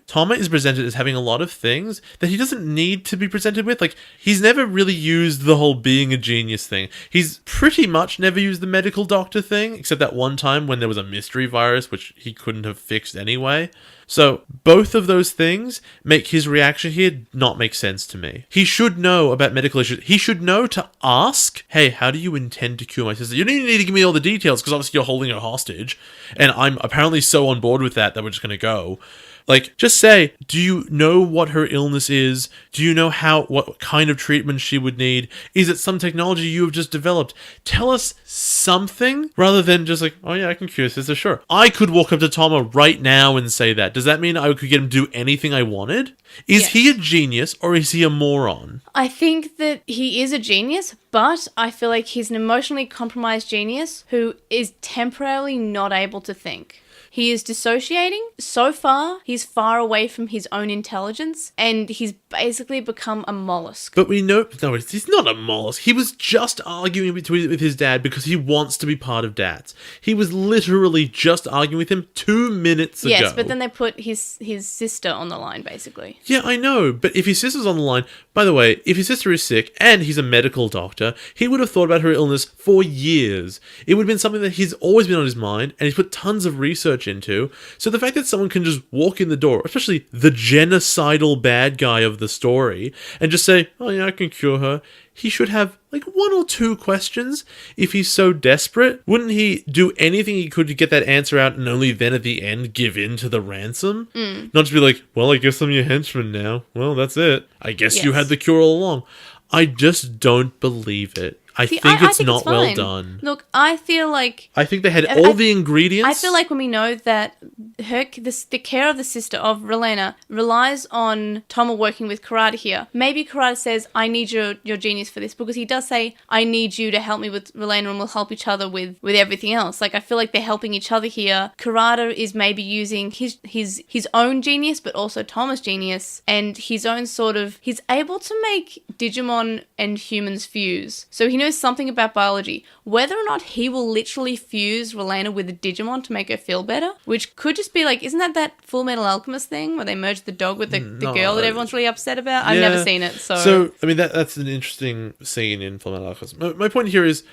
Toma is presented as having a lot of things that he doesn't need to be presented with. Like, he's never really used the whole being a genius thing. He's pretty much never used the medical doctor thing, except that one time when there was a mystery virus, which he couldn't have fixed anyway. So, both of those things make his reaction here not make sense to me. He should know about medical issues. He should know to ask, hey, how do you intend to cure my sister? You don't even need to give me all the details, because obviously you're holding her hostage. And I'm apparently so on board with that we're just going to go. Like, just say, do you know what her illness is? Do you know what kind of treatment she would need? Is it some technology you have just developed? Tell us something rather than just like, oh yeah, I can cure sister, sure. I could walk up to Toma right now and say that. Does that mean I could get him to do anything I wanted? Is he a genius or is he a moron? I think that he is a genius, but I feel like he's an emotionally compromised genius who is temporarily not able to think. He is dissociating. So far, he's far away from his own intelligence, and he's basically become a mollusk. But we know... No, he's not a mollusk. He was just arguing with his dad because he wants to be part of Dad's. He was literally just arguing with him 2 minutes ago. Yes, but then they put his sister on the line, basically. Yeah, I know, but if his sister's on the line... By the way, if his sister is sick and he's a medical doctor, he would have thought about her illness for years. It would have been something that he's always been on his mind, and he's put tons of research into. So the fact that someone can just walk in the door, especially the genocidal bad guy of the story, and just say, oh yeah, I can cure her, he should have like 1 or 2 questions if he's so desperate. Wouldn't he do anything he could to get that answer out and only then at the end give in to the ransom? Not just be like, well, I guess I'm your henchman now. Well, that's it. I guess you had the cure all along. I just don't believe it. I think it's not well done. Look, I feel like... I think they had all the ingredients. I feel like when we know that the care of the sister of Relena relies on Toma working with Kurata here, maybe Kurata says, I need your genius for this, because he does say, I need you to help me with Relena and we'll help each other with everything else. Like, I feel like they're helping each other here. Kurata is maybe using his own genius, but also Toma's genius, and his own sort of... He's able to make Digimon and humans fuse. So he knows something about biology. Whether or not he will literally fuse Relena with a Digimon to make her feel better, which could just be like, isn't that Full Metal Alchemist thing where they merge the dog with the girl that everyone's really upset about? I've never seen it, so I mean that's an interesting scene in Full Metal Alchemist. My point here is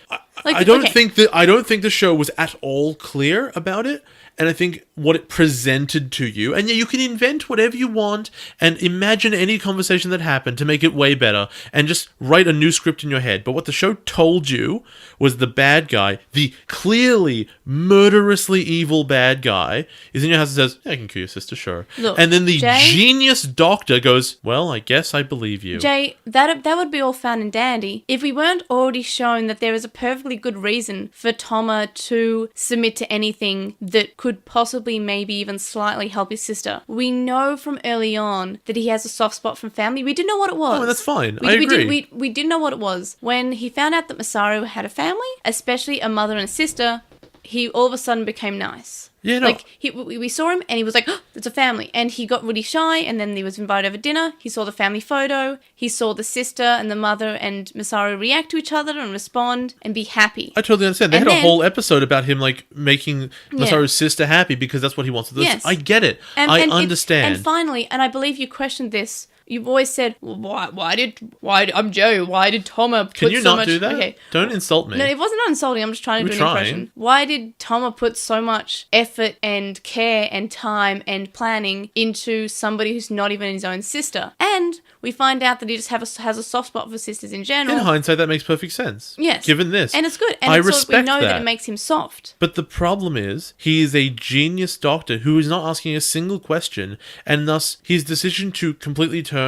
I don't think the show was at all clear about it. And I think what it presented to you, and yeah, you can invent whatever you want and imagine any conversation that happened to make it way better and just write a new script in your head. But what the show told you was the bad guy, the clearly murderously evil bad guy, is in your house and says, yeah, I can kill your sister, sure. Look, and then the genius doctor goes, well, I guess I believe you. Jay, that would be all fine and dandy if we weren't already shown that there is a perfectly good reason for Toma to submit to anything that could possibly maybe even slightly help his sister. We know from early on that he has a soft spot from family. We didn't know what it was. Oh, that's fine. I agree. We didn't know what it was. When he found out that Masaru had a family, especially a mother and a sister, he all of a sudden became nice. Yeah, no. Like, we saw him and he was like, oh, it's a family. And he got really shy, and then he was invited over dinner. He saw the family photo. He saw the sister and the mother and Masaru react to each other and respond and be happy. I totally understand. They And had a then- whole episode about him, like, making Masaru's sister happy because that's what he wants to do. Yes. I get it. I understand. And finally, and I believe you questioned this. You've always said, well, I'm Joe. Why did Toma put so much... Can you not do that? Okay. Don't insult me. No, it wasn't insulting. I'm just trying to do an impression. Why did Toma put so much effort and care and time and planning into somebody who's not even his own sister? And we find out that he just has a soft spot for sisters in general. In hindsight, that makes perfect sense. Yes. Given this. And it's good. And I it's respect we know that that it makes him soft. But the problem is, he is a genius doctor who is not asking a single question, and thus his decision to completely turn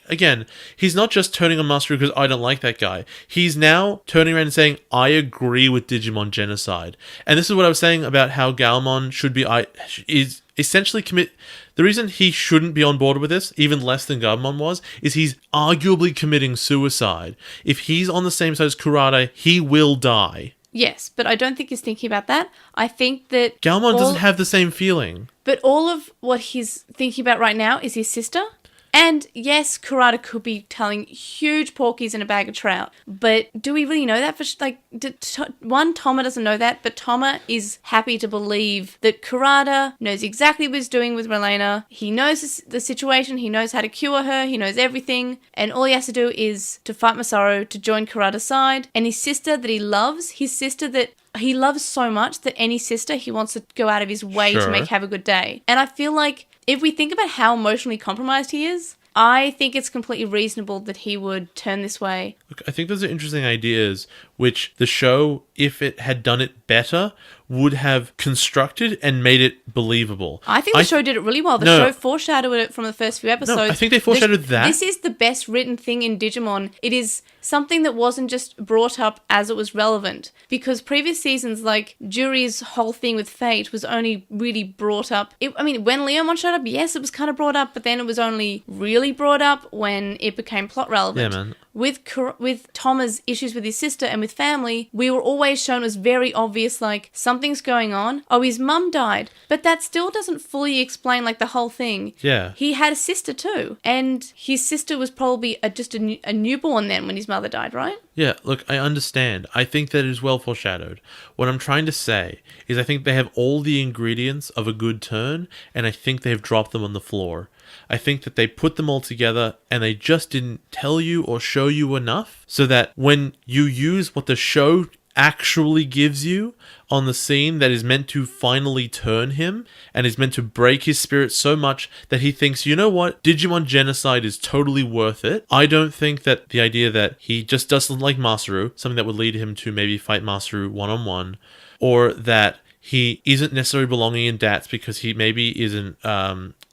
again, he's not just turning on Masaru because I don't like that guy. He's now turning around and saying, I agree with Digimon genocide. And this is what I was saying about how Galmon should be, is essentially the reason he shouldn't be on board with this, even less than Galmon was, is he's arguably committing suicide. If he's on the same side as Kurata, he will die. Yes, but I don't think he's thinking about that. I think that... Galmon doesn't have the same feeling. But all of what he's thinking about right now is his sister. And yes, Kurata could be telling huge porkies in a bag of trout. But do we really know that? Toma doesn't know that, but Toma is happy to believe that Kurata knows exactly what he's doing with Relena. He knows the situation. He knows how to cure her. He knows everything. And all he has to do is to fight Masaru, to join Kurata's side. And his sister that he loves, he loves so much that any sister he wants to go out of his way to have a good day. And I feel like if we think about how emotionally compromised he is, I think it's completely reasonable that he would turn this way. Look, I think those are interesting ideas, which the show, if it had done it better, would have constructed and made it believable. I think the show did it really well. The show foreshadowed it from the first few episodes. No, I think they foreshadowed that. This is the best written thing in Digimon. It is something that wasn't just brought up as it was relevant. Because previous seasons, like Juri's whole thing with Fate, was only really brought up. When Leomon showed up, yes, it was kind of brought up, but then it was only really brought up when it became plot relevant. Yeah, man. With Toma's issues with his sister and with family, we were always shown as very obvious, like, something's going on. Oh, his mum died. But that still doesn't fully explain, like, the whole thing. Yeah. He had a sister too. And his sister was probably just a newborn then when his mother died, right? Yeah, look, I understand. I think that it is well foreshadowed. What I'm trying to say is I think they have all the ingredients of a good turn, and I think they have dropped them on the floor. I think that they put them all together and they just didn't tell you or show you enough so that when you use what the show actually gives you on the scene that is meant to finally turn him and is meant to break his spirit so much that he thinks, you know what, Digimon genocide is totally worth it. I don't think that the idea that he just doesn't like Masaru, something that would lead him to maybe fight Masaru one-on-one, or that he isn't necessarily belonging in DATS because he maybe isn't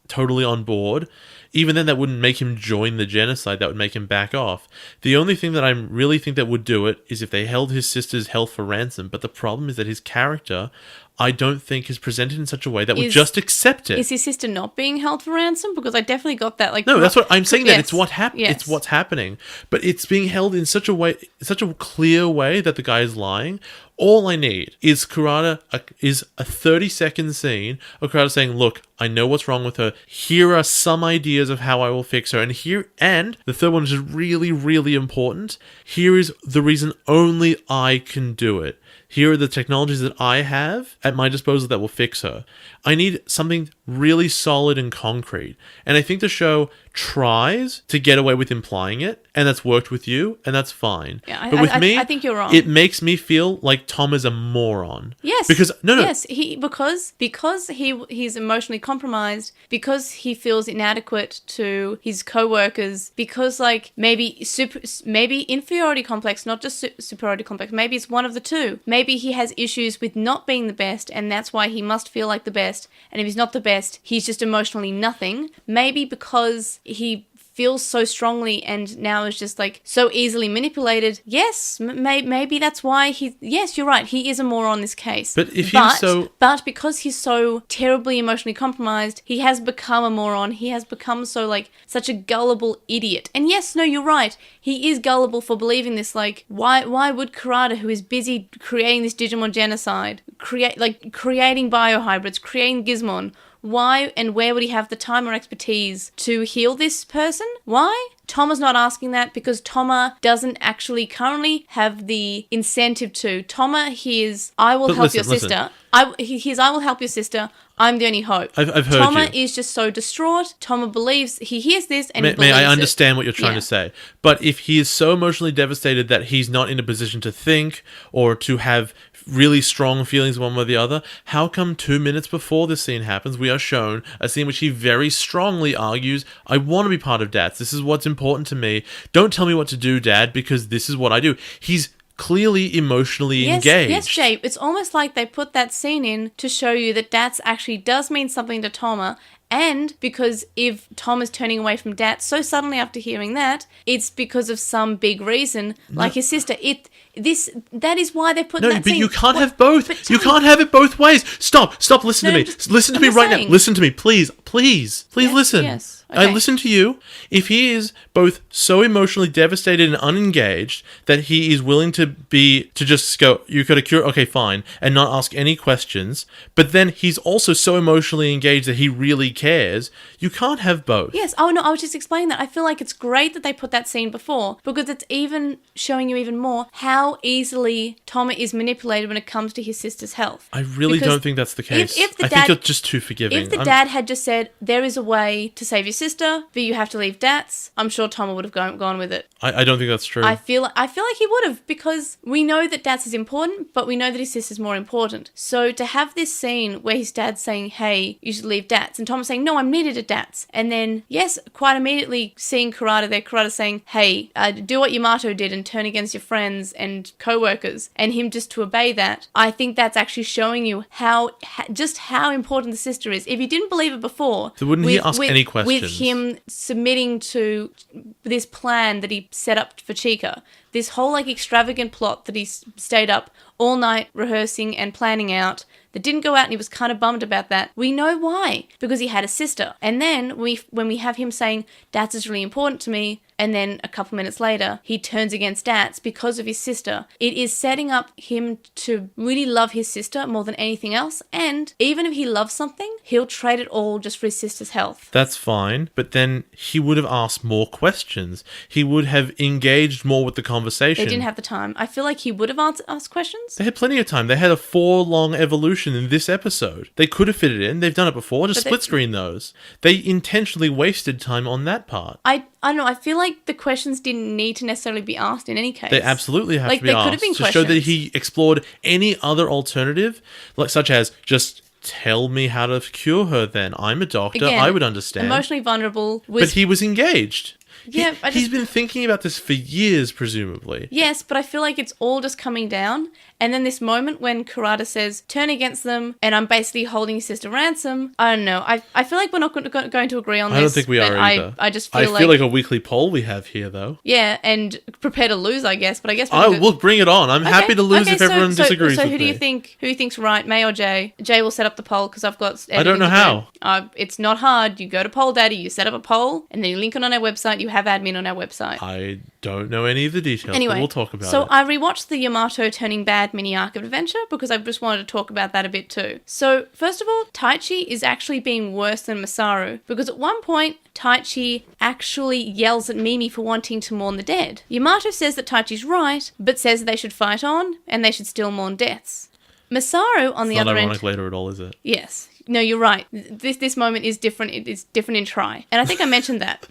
totally on board, even then that wouldn't make him join the genocide. That would make him back off. The only thing that I really think that would do it is if they held his sister's health for ransom. But the problem is that his character, I don't think, is presented in such a way that would just accept it. Is his sister not being held for ransom? Because I definitely got that. No, that's what I'm saying. Yes. That it's it's what's happening, but it's being held in such a way, such a clear way that the guy is lying. All I need is Kurata is a 30-second scene of Kurata saying, "Look, I know what's wrong with her. Here are some ideas of how I will fix her." And the third one, which is really, really important. Here is the reason only I can do it. Here are the technologies that I have at my disposal that will fix her. I need something really solid and concrete. And I think the show tries to get away with implying it, and that's worked with you, and that's fine. Yeah, but with me, I think you're wrong. It makes me feel like Tom is a moron. Yes. Because Yes, because he's emotionally compromised, because he feels inadequate to his co-workers, because like maybe inferiority complex, not just superiority complex. Maybe it's one of the two. Maybe he has issues with not being the best, and that's why he must feel like the best. And if he's not the best, he's just emotionally nothing. Maybe because he feels so strongly and now is just like so easily manipulated. Yes, maybe that's why yes, you're right, he is a moron in this case. But if he's but because he's so terribly emotionally compromised, he has become a moron. He has become so like such a gullible idiot. And yes, no, you're right. He is gullible for believing this. Like, why would Kurata, who is busy creating this Digimon genocide, creating biohybrids, creating Gizmon, why and where would he have the time or expertise to heal this person? Why? Toma's not asking that because Toma doesn't actually currently have the incentive to. Toma hears, I will help your sister. He hears, I will help your sister. I'm the only hope. I've heard Toma you. is just so distraught. Toma believes, he hears this and he May believes I it. understand what you're trying to say. But if he is so emotionally devastated that he's not in a position to think or to have really strong feelings one way or the other, how come 2 minutes before this scene happens, we are shown a scene which he very strongly argues, I want to be part of DATS. This is what's important to me. Don't tell me what to do, Dad, because this is what I do. He's clearly emotionally engaged. Yes, Jay. It's almost like they put that scene in to show you that DATS actually does mean something to Toma. And because if Tom is turning away from DATS so suddenly after hearing that, it's because of some big reason, like his sister. That is why they put that scene. No, but you can't have both. You can't have it both ways. Stop, listen to me. Listen to me right now. Listen to me, please listen. Yes. Okay. I listen to you. If he is both so emotionally devastated and unengaged that he is willing to just go, you got a cure, okay, fine, and not ask any questions, but then he's also so emotionally engaged that he really cares, you can't have both. Yes. Oh, no, I was just explaining that. I feel like it's great that they put that scene before because it's even showing you even more how easily Toma is manipulated when it comes to his sister's health. I really don't think that's the case. I think you're just too forgiving. If the dad had just said, there is a way to save your sister, but you have to leave DATS, I'm sure Toma would have gone with it. I don't think that's true. I feel like he would have because we know that DATS is important, but we know that his sister's more important. So to have this scene where his dad's saying, hey, you should leave DATS, and Toma's saying, no, I'm needed at DATS. And then, yes, quite immediately seeing Kurata saying, hey, do what Yamato did and turn against your friends and co-workers, and him just to obey that. I think that's actually showing you how important the sister is. If you didn't believe it before, so wouldn't he ask any questions? With him submitting to this plan that he set up for Chica, this whole like extravagant plot that he stayed up all night rehearsing and planning out that didn't go out, and he was kind of bummed about that. We know why, because he had a sister. And then when we have him saying, DATS is really important to me, and then a couple minutes later, he turns against DATS because of his sister. It is setting up him to really love his sister more than anything else. And even if he loves something, he'll trade it all just for his sister's health. That's fine, but then he would have asked more questions. He would have engaged more with the conversation. They didn't have the time. I feel like he would have asked questions. They had plenty of time. They had a 4-long evolution in this episode. They could have fit it in. They've done it before. Just split screen those. They intentionally wasted time on that part. I don't know. I feel like the questions didn't need to necessarily be asked in any case. They absolutely have to be asked. Could have been to show that he explored any other alternative, such as just tell me how to cure her then. I'm a doctor. Again, I would understand. Emotionally vulnerable. But he was engaged. Yeah, he's been thinking about this for years, presumably. Yes, but I feel like it's all just coming down. And then this moment when Kurata says, turn against them, and I'm basically holding his sister ransom. I don't know. I feel like we're not going to agree on this. I don't think we are either. I just feel I feel like a weekly poll we have here, though. Yeah, and prepare to lose, I guess. But I guess we'll bring it on. I'm happy to lose if everyone disagrees with me. So who do you think? Who thinks right, May or Jay? Jay will set up the poll because I've got. I don't know how. It's not hard. You go to Poll Daddy, you set up a poll, and then you link it on our website. You have admin on our website. I don't know any of the details. Anyway, but we'll talk about it. So I rewatched the Yamato turning bad mini arc of adventure because I just wanted to talk about that a bit too. So first of all, Taichi is actually being worse than Masaru because at one point Taichi actually yells at Mimi for wanting to mourn the dead. Yamato says that Taichi's right, but says that they should fight on and they should still mourn deaths. Masaru, on the other end... It's not ironic later at all, is it? Yes. No, you're right. This moment is different. It's different in Try. And I think I mentioned that.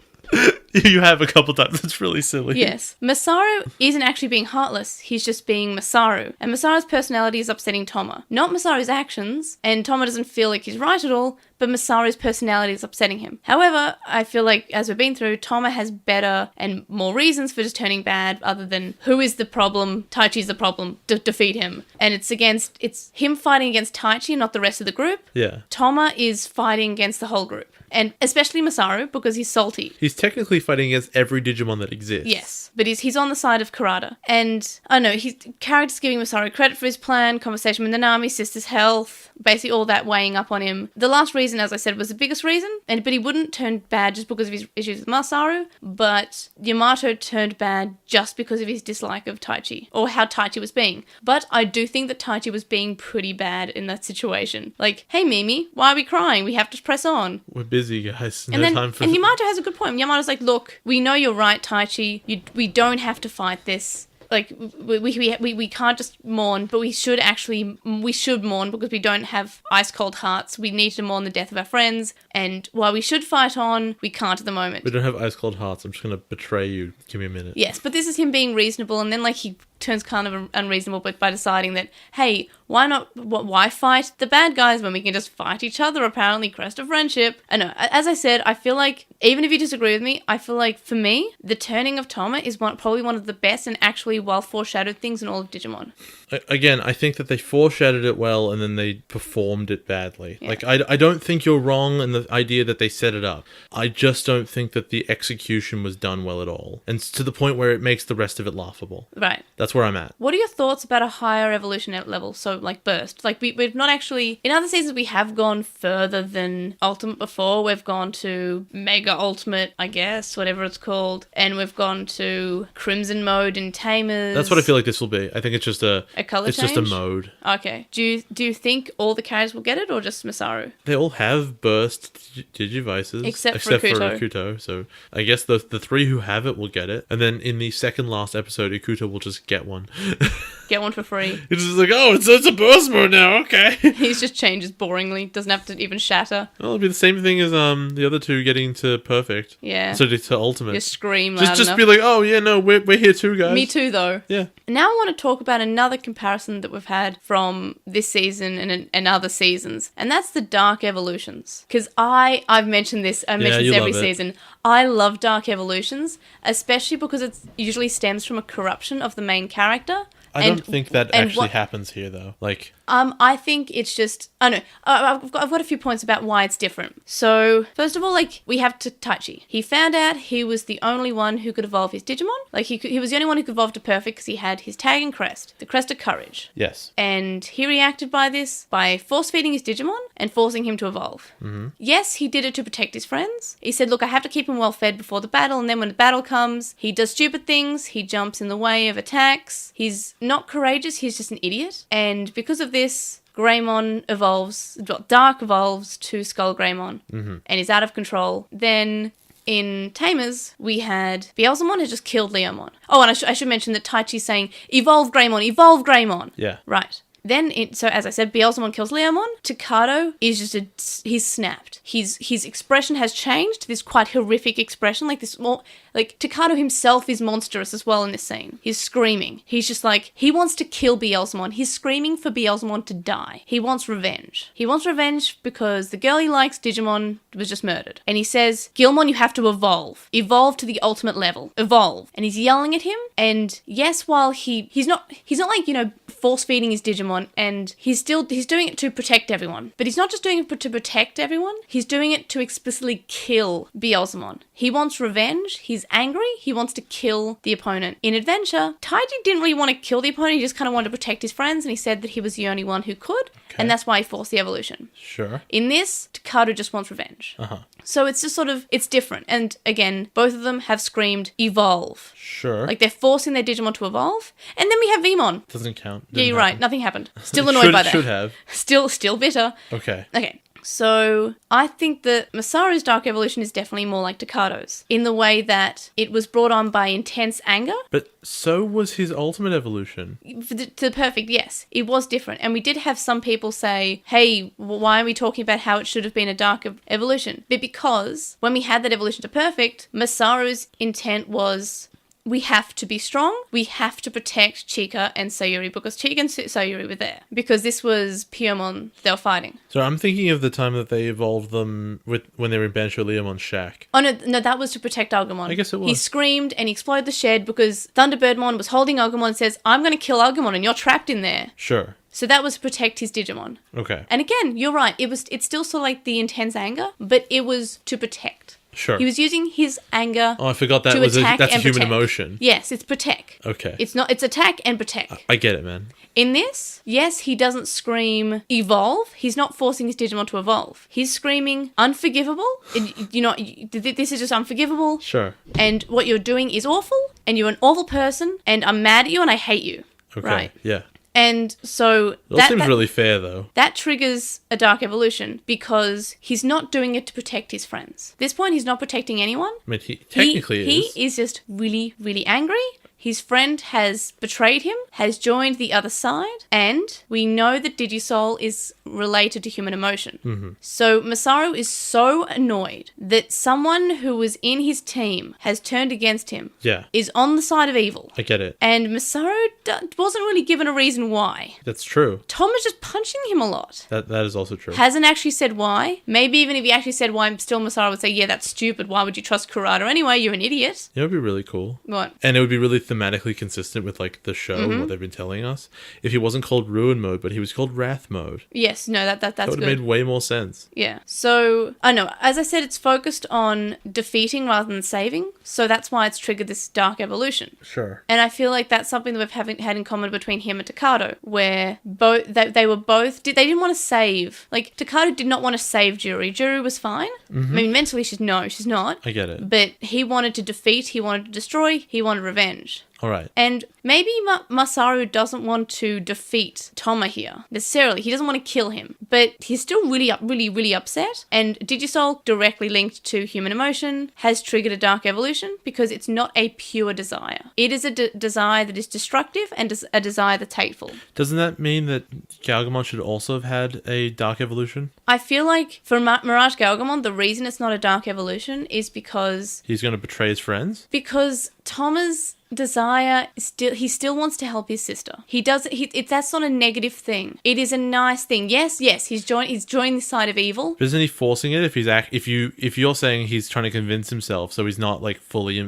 You have a couple times. It's really silly. Yes. Masaru isn't actually being heartless. He's just being Masaru. And Masaru's personality is upsetting Toma. Not Masaru's actions. And Toma doesn't feel like he's right at all. but Masaru's personality is upsetting him. However, I feel like, as we've been through, Toma has better and more reasons for just turning bad other than who is the problem, Taichi's the problem, defeat him. And it's him fighting against Taichi, not the rest of the group. Yeah. Toma is fighting against the whole group. And especially Masaru, because he's salty. He's technically fighting against every Digimon that exists. Yes, but he's on the side of Kurata. And, I don't know, characters giving Masaru credit for his plan, conversation with Nanami, sister's health, basically all that weighing up on him. The last reason, as I said, was the biggest reason, but he wouldn't turn bad just because of his issues with Masaru, but Yamato turned bad just because of his dislike of Taichi, or how Taichi was being. But I do think that Taichi was being pretty bad in that situation. Like, hey Mimi, why are we crying? We have to press on. We're busy, guys. And Yamato has a good point. Yamato's like, look, we know you're right, Taichi. We don't have to fight this. Like, we can't just mourn, but we should mourn because we don't have ice cold hearts. We need to mourn the death of our friends. And while we should fight on, we can't at the moment. We don't have ice cold hearts. I'm just going to betray you. Give me a minute. Yes, but this is him being reasonable. And then, like, he turns kind of unreasonable but by deciding that, hey, why fight the bad guys when we can just fight each other, apparently, crest of friendship. I know, as I said, I feel like, even if you disagree with me, I feel like, for me, the turning of Toma is probably one of the best and actually well foreshadowed things in all of Digimon. Again, I think that they foreshadowed it well and then they performed it badly. Yeah. Like, I don't think you're wrong in the idea that they set it up. I just don't think that the execution was done well at all. And to the point where it makes the rest of it laughable. Right. That's where I'm at. What are your thoughts about a higher evolution level? So, like, burst. Like, we've not actually... In other seasons, we have gone further than Ultimate before. We've gone to Mega Ultimate, I guess, whatever it's called. And we've gone to Crimson Mode in Tamers. That's what I feel like this will be. I think it's just a color it's change? just a mode. Okay. Do you think all the characters will get it, or just Masaru? They all have burst Digivices. Except for Ikuto. So I guess the three who have it will get it. And then in the second last episode, Ikuto will just get one. Get one for free. It's just like, oh, it's a burst mode now, okay. He's just changes boringly. Doesn't have to even shatter. Well, it'll be the same thing as the other two getting to perfect. Yeah. So to ultimate. Just scream loud Just enough. be like, oh yeah, no, we're here too, guys. Me too, though. Yeah. Now I want to talk about another comparison that we've had from this season and other seasons, and that's the Dark Evolutions. Because I've mentioned this. I mention this every season. I love Dark Evolutions, especially because it usually stems from a corruption of the main character. I don't think that actually happens here, though. Like, I think it's just... I know. I've got a few points about why it's different. So, first of all, like, we have Taichi. He found out he was the only one who could evolve his Digimon. Like, he was the only one who could evolve to perfect because he had his tag and crest. The crest of courage. yes. And he reacted by this by force-feeding his Digimon and forcing him to evolve. Mm-hmm. Yes, he did it to protect his friends. He said, look, I have to keep him well-fed before the battle, and then when the battle comes, he does stupid things, he jumps in the way of attacks, he's not courageous, he's just an idiot. And because of this, Dark evolves to Skull Greymon and is out of control. Then in Tamers, we had Beelzemon had just killed Leomon. Oh, and I should mention that Taichi's saying, evolve Greymon, evolve Greymon. Yeah. Right. Then, so as I said, Beelzemon kills Leomon. Takado is he's snapped. His expression has changed to this quite horrific expression, like this more, like Takado himself is monstrous as well in this scene. He's screaming. He's just like, he wants to kill Beelzemon. He's screaming for Beelzemon to die. He wants revenge. He wants revenge because the girl he likes, Digimon, was just murdered. And he says, Gilmon, you have to evolve. Evolve to the ultimate level. Evolve. And he's yelling at him. And yes, while he's not like, force feeding his Digimon, and he's doing it to protect everyone. But he's not just doing it to protect everyone, he's doing it to explicitly kill Beelzemon. He wants revenge, he's angry, he wants to kill the opponent. In Adventure, Taiji didn't really want to kill the opponent, he just kind of wanted to protect his friends, and he said that he was the only one who could, and that's why he forced the evolution. Sure. In this, Takado just wants revenge. Uh-huh. So it's just sort of, it's different. And again, both of them have screamed, evolve. Sure. Like they're forcing their Digimon to evolve. And then we have Vmon. Doesn't count. Yeah, you're right. Nothing happened. Still It annoyed by that. Should have. Still bitter. Okay. Okay. So I think that Masaru's Dark Evolution is definitely more like Takado's in the way that it was brought on by intense anger. But so was his ultimate evolution. To the perfect, yes. It was different. And we did have some people say, hey, why are we talking about how it should have been a Dark Evolution? But because when we had that evolution to perfect, Masaru's intent was we have to be strong. We have to protect Chica and Sayuri because Chica and Sayuri were there. Because this was Pyomon they were fighting. So I'm thinking of the time that they evolved them when they were in Bancho Leomon's shack. Oh, no, that was to protect Agumon. I guess it was. He screamed and he exploded the shed because Thunderbirdmon was holding Agumon and says, I'm going to kill Agumon and you're trapped in there. Sure. So that was to protect his Digimon. Okay. And again, you're right. It's still sort of like the intense anger, but it was to protect. Sure. He was using his anger. Oh, I forgot that that's a human emotion. Yes, it's Protecc. Okay. It's attack and Protecc. I get it, man. In this, yes, he doesn't scream evolve. He's not forcing his Digimon to evolve. He's screaming unforgivable. This is just unforgivable. Sure. And what you're doing is awful. And you're an awful person. And I'm mad at you and I hate you. Okay. Right. Yeah. And so That seems really fair, though. that triggers a dark evolution because he's not doing it to protect his friends. At this point, he's not protecting anyone. I mean, he technically is. He is just really, really angry. His friend has betrayed him, has joined the other side, and we know that Digisoul is related to human emotion. Mm-hmm. So Masaru is so annoyed that someone who was in his team has turned against him, Yeah. is on the side of evil. I get it. And Masaru wasn't really given a reason why. That's true. Tom is just punching him a lot. That is also true. Hasn't actually said why. Maybe even if he actually said why, still Masaru would say, yeah, that's stupid. Why would you trust Kurata anyway? You're an idiot. It would be really cool. What? And it would be really thematically consistent with, like, the show and what they've been telling us. If he wasn't called Ruin Mode, but he was called Wrath Mode. Yes, no, that's That would good. have made way more sense. Yeah. So, I know, as I said, it's focused on defeating rather than saving. So that's why it's triggered this dark evolution. Sure. And I feel like that's something that we've had in common between him and Takado, where they were both, they didn't want to save. Like, Takado did not want to save Juri. Juri was fine. Mm-hmm. I mean, mentally she's not. I get it. But he wanted to defeat, he wanted to destroy, he wanted revenge. All right. And maybe Masaru doesn't want to defeat Toma here necessarily. He doesn't want to kill him, but he's still really upset. And Digisoul, directly linked to human emotion, has triggered a dark evolution because it's not a pure desire. It is a desire that is destructive and a desire that's hateful. Doesn't that mean that Galgamon should also have had a dark evolution? I feel like for Mirage Galgamon, the reason it's not a dark evolution is because He's going to betray his friends? Toma's desire he still wants to help his sister. That's not a negative thing. It is a nice thing. Yes, he's joined the side of evil. But isn't he forcing it? If you're saying he's trying to convince himself, so he's not, like, fully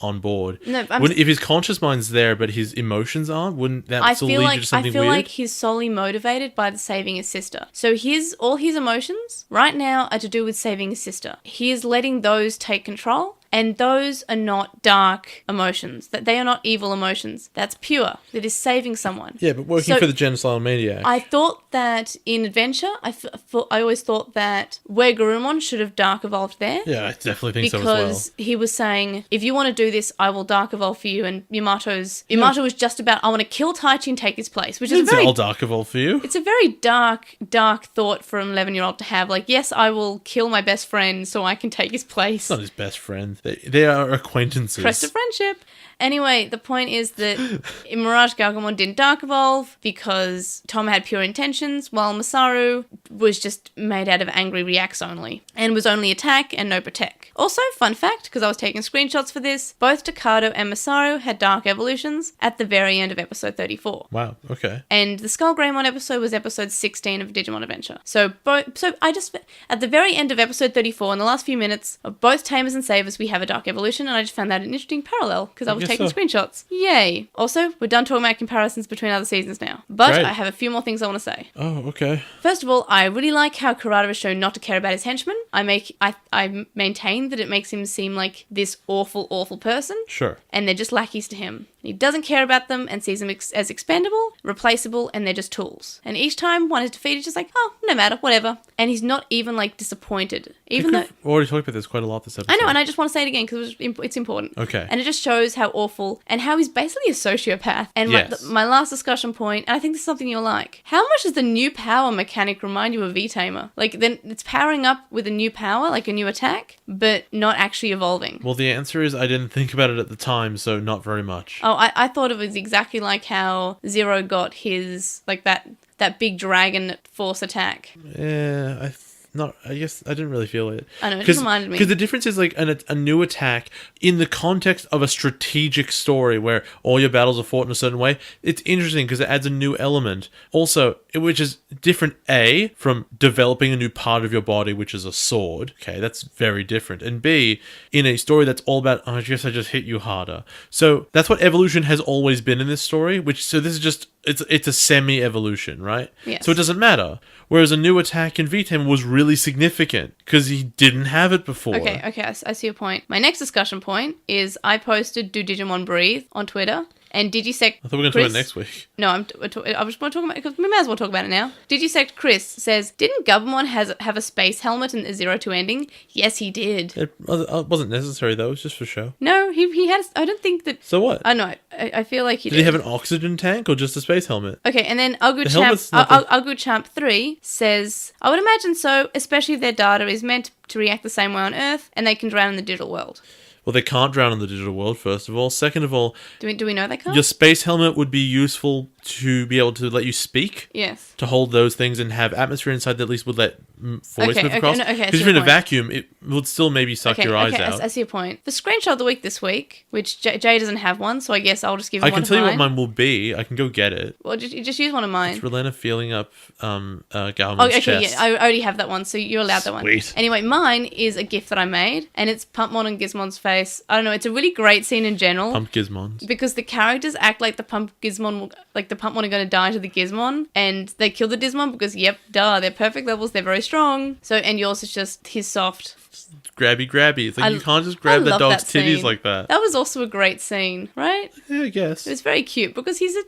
on board. No, if his conscious mind's there but his emotions aren't, wouldn't that still lead to something weird? I feel like he's solely motivated by saving his sister. So all his emotions right now are to do with saving his sister. He is letting those take control. And those are not dark emotions. That they are not evil emotions. That's pure. That is saving someone. Yeah, but working for the Genocidal Maniac. I thought that in Adventure, I always thought that where Garurumon should have dark evolved there. Yeah, I definitely think so as well. Because he was saying, if you want to do this, I will dark evolve for you. And Yamato was just about, I want to kill Taichi and take his place. Which is I'll dark evolve for you. It's a very dark thought for an 11-year-old to have. Like, yes, I will kill my best friend so I can take his place. It's not his best friend. They are acquaintances. Crest of friendship. Anyway, the point is that Mirage Galgamon didn't dark evolve because Tom had pure intentions, while Masaru was just made out of angry reacts only, and was only Attacc and no Protecc. Also, fun fact, because I was taking screenshots for this, both Takado and Masaru had dark evolutions at the very end of episode 34. Wow, okay. And the Skull Greymon episode was episode 16 of Digimon Adventure. So I just, at the very end of episode 34, in the last few minutes of both Tamers and Savers, we have a dark evolution, and I just found that an interesting parallel, because I was taking screenshots. Yay. Also, we're done talking about comparisons between other seasons now. But Great. I have a few more things I want to say. Oh, okay. First of all, I really like how Kurata is shown not to care about his henchmen. I maintain that it makes him seem like this awful, awful person. Sure. And they're just lackeys to him. He doesn't care about them and sees them as expendable, replaceable, and they're just tools. And each time one is defeated, just like, oh, no matter, whatever. And he's not even, like, disappointed. Even though... We've already talked about this quite a lot this episode. I know, and I just want to say it again because it's important. Okay. And it just shows how awful and how he's basically a sociopath. And yes. my last discussion point, and I think this is something you'll like. How much does the new power mechanic remind you of V-Tamer? Like, then it's powering up with a new power, like a new attack, but not actually evolving. Well, the answer is I didn't think about it at the time, so not very much. Oh, I thought it was exactly like how Zero got his, like, that big dragon force attack. Yeah, not. I guess I didn't really feel it. I know, it just reminded me. Because the difference is like a new attack in the context of a strategic story where all your battles are fought in a certain way. It's interesting because it adds a new element. Also, which is different, A, from developing a new part of your body, which is a sword. Okay, that's very different. And B, in a story that's all about, oh, I guess I just hit you harder. So that's what evolution has always been in this story, so this is just, it's a semi-evolution, right? Yes. So it doesn't matter. Whereas a new attack in V10 was really significant because he didn't have it before. Okay, I see your point. My next discussion point is I posted Do Digimon Breathe on Twitter. And Digisect I thought we were going to talk about it next week. No, I just want to talk about it because we may as well talk about it now. Digisect Chris says, didn't Gabumon have a space helmet in the 0-2 ending? Yes, he did. It wasn't necessary, though. It was just for show. No, he had... I don't think that... So what? I know. I feel like he did. Did he have an oxygen tank or just a space helmet? Okay, and then Champ 3 says, I would imagine so, especially if their data is meant to react the same way on Earth and they can drown in the digital world. Well, they can't drown in the digital world, first of all. Second of all... Do we know they can't? Your space helmet would be useful to be able to let you speak. Yes. To hold those things and have atmosphere inside that at least would let voice move across. Because if you're in a vacuum, it would still maybe suck your eyes out. I see your point. The screenshot of the week this week, which Jay doesn't have one, so I guess I'll just give him one of mine. I can tell you what mine will be. I can go get it. Well, just use one of mine. It's Relena feeling up Galmon's chest. Yeah, I already have that one, so you're allowed that one. Sweet. Anyway, mine is a GIF that I made, and it's Pumpmon and Gizmon's face. I don't know, it's a really great scene in general. Pump Gizmons. Because the characters act like the Pumpmon are going to die to the Gizmon, and they kill the Dismon because, yep, duh, they're perfect levels, they're very strong. So, and yours is just his soft... Grabby. It's like you can't just grab the dog's titties like that. That was also a great scene, right? Yeah, I guess. It was very cute because he's a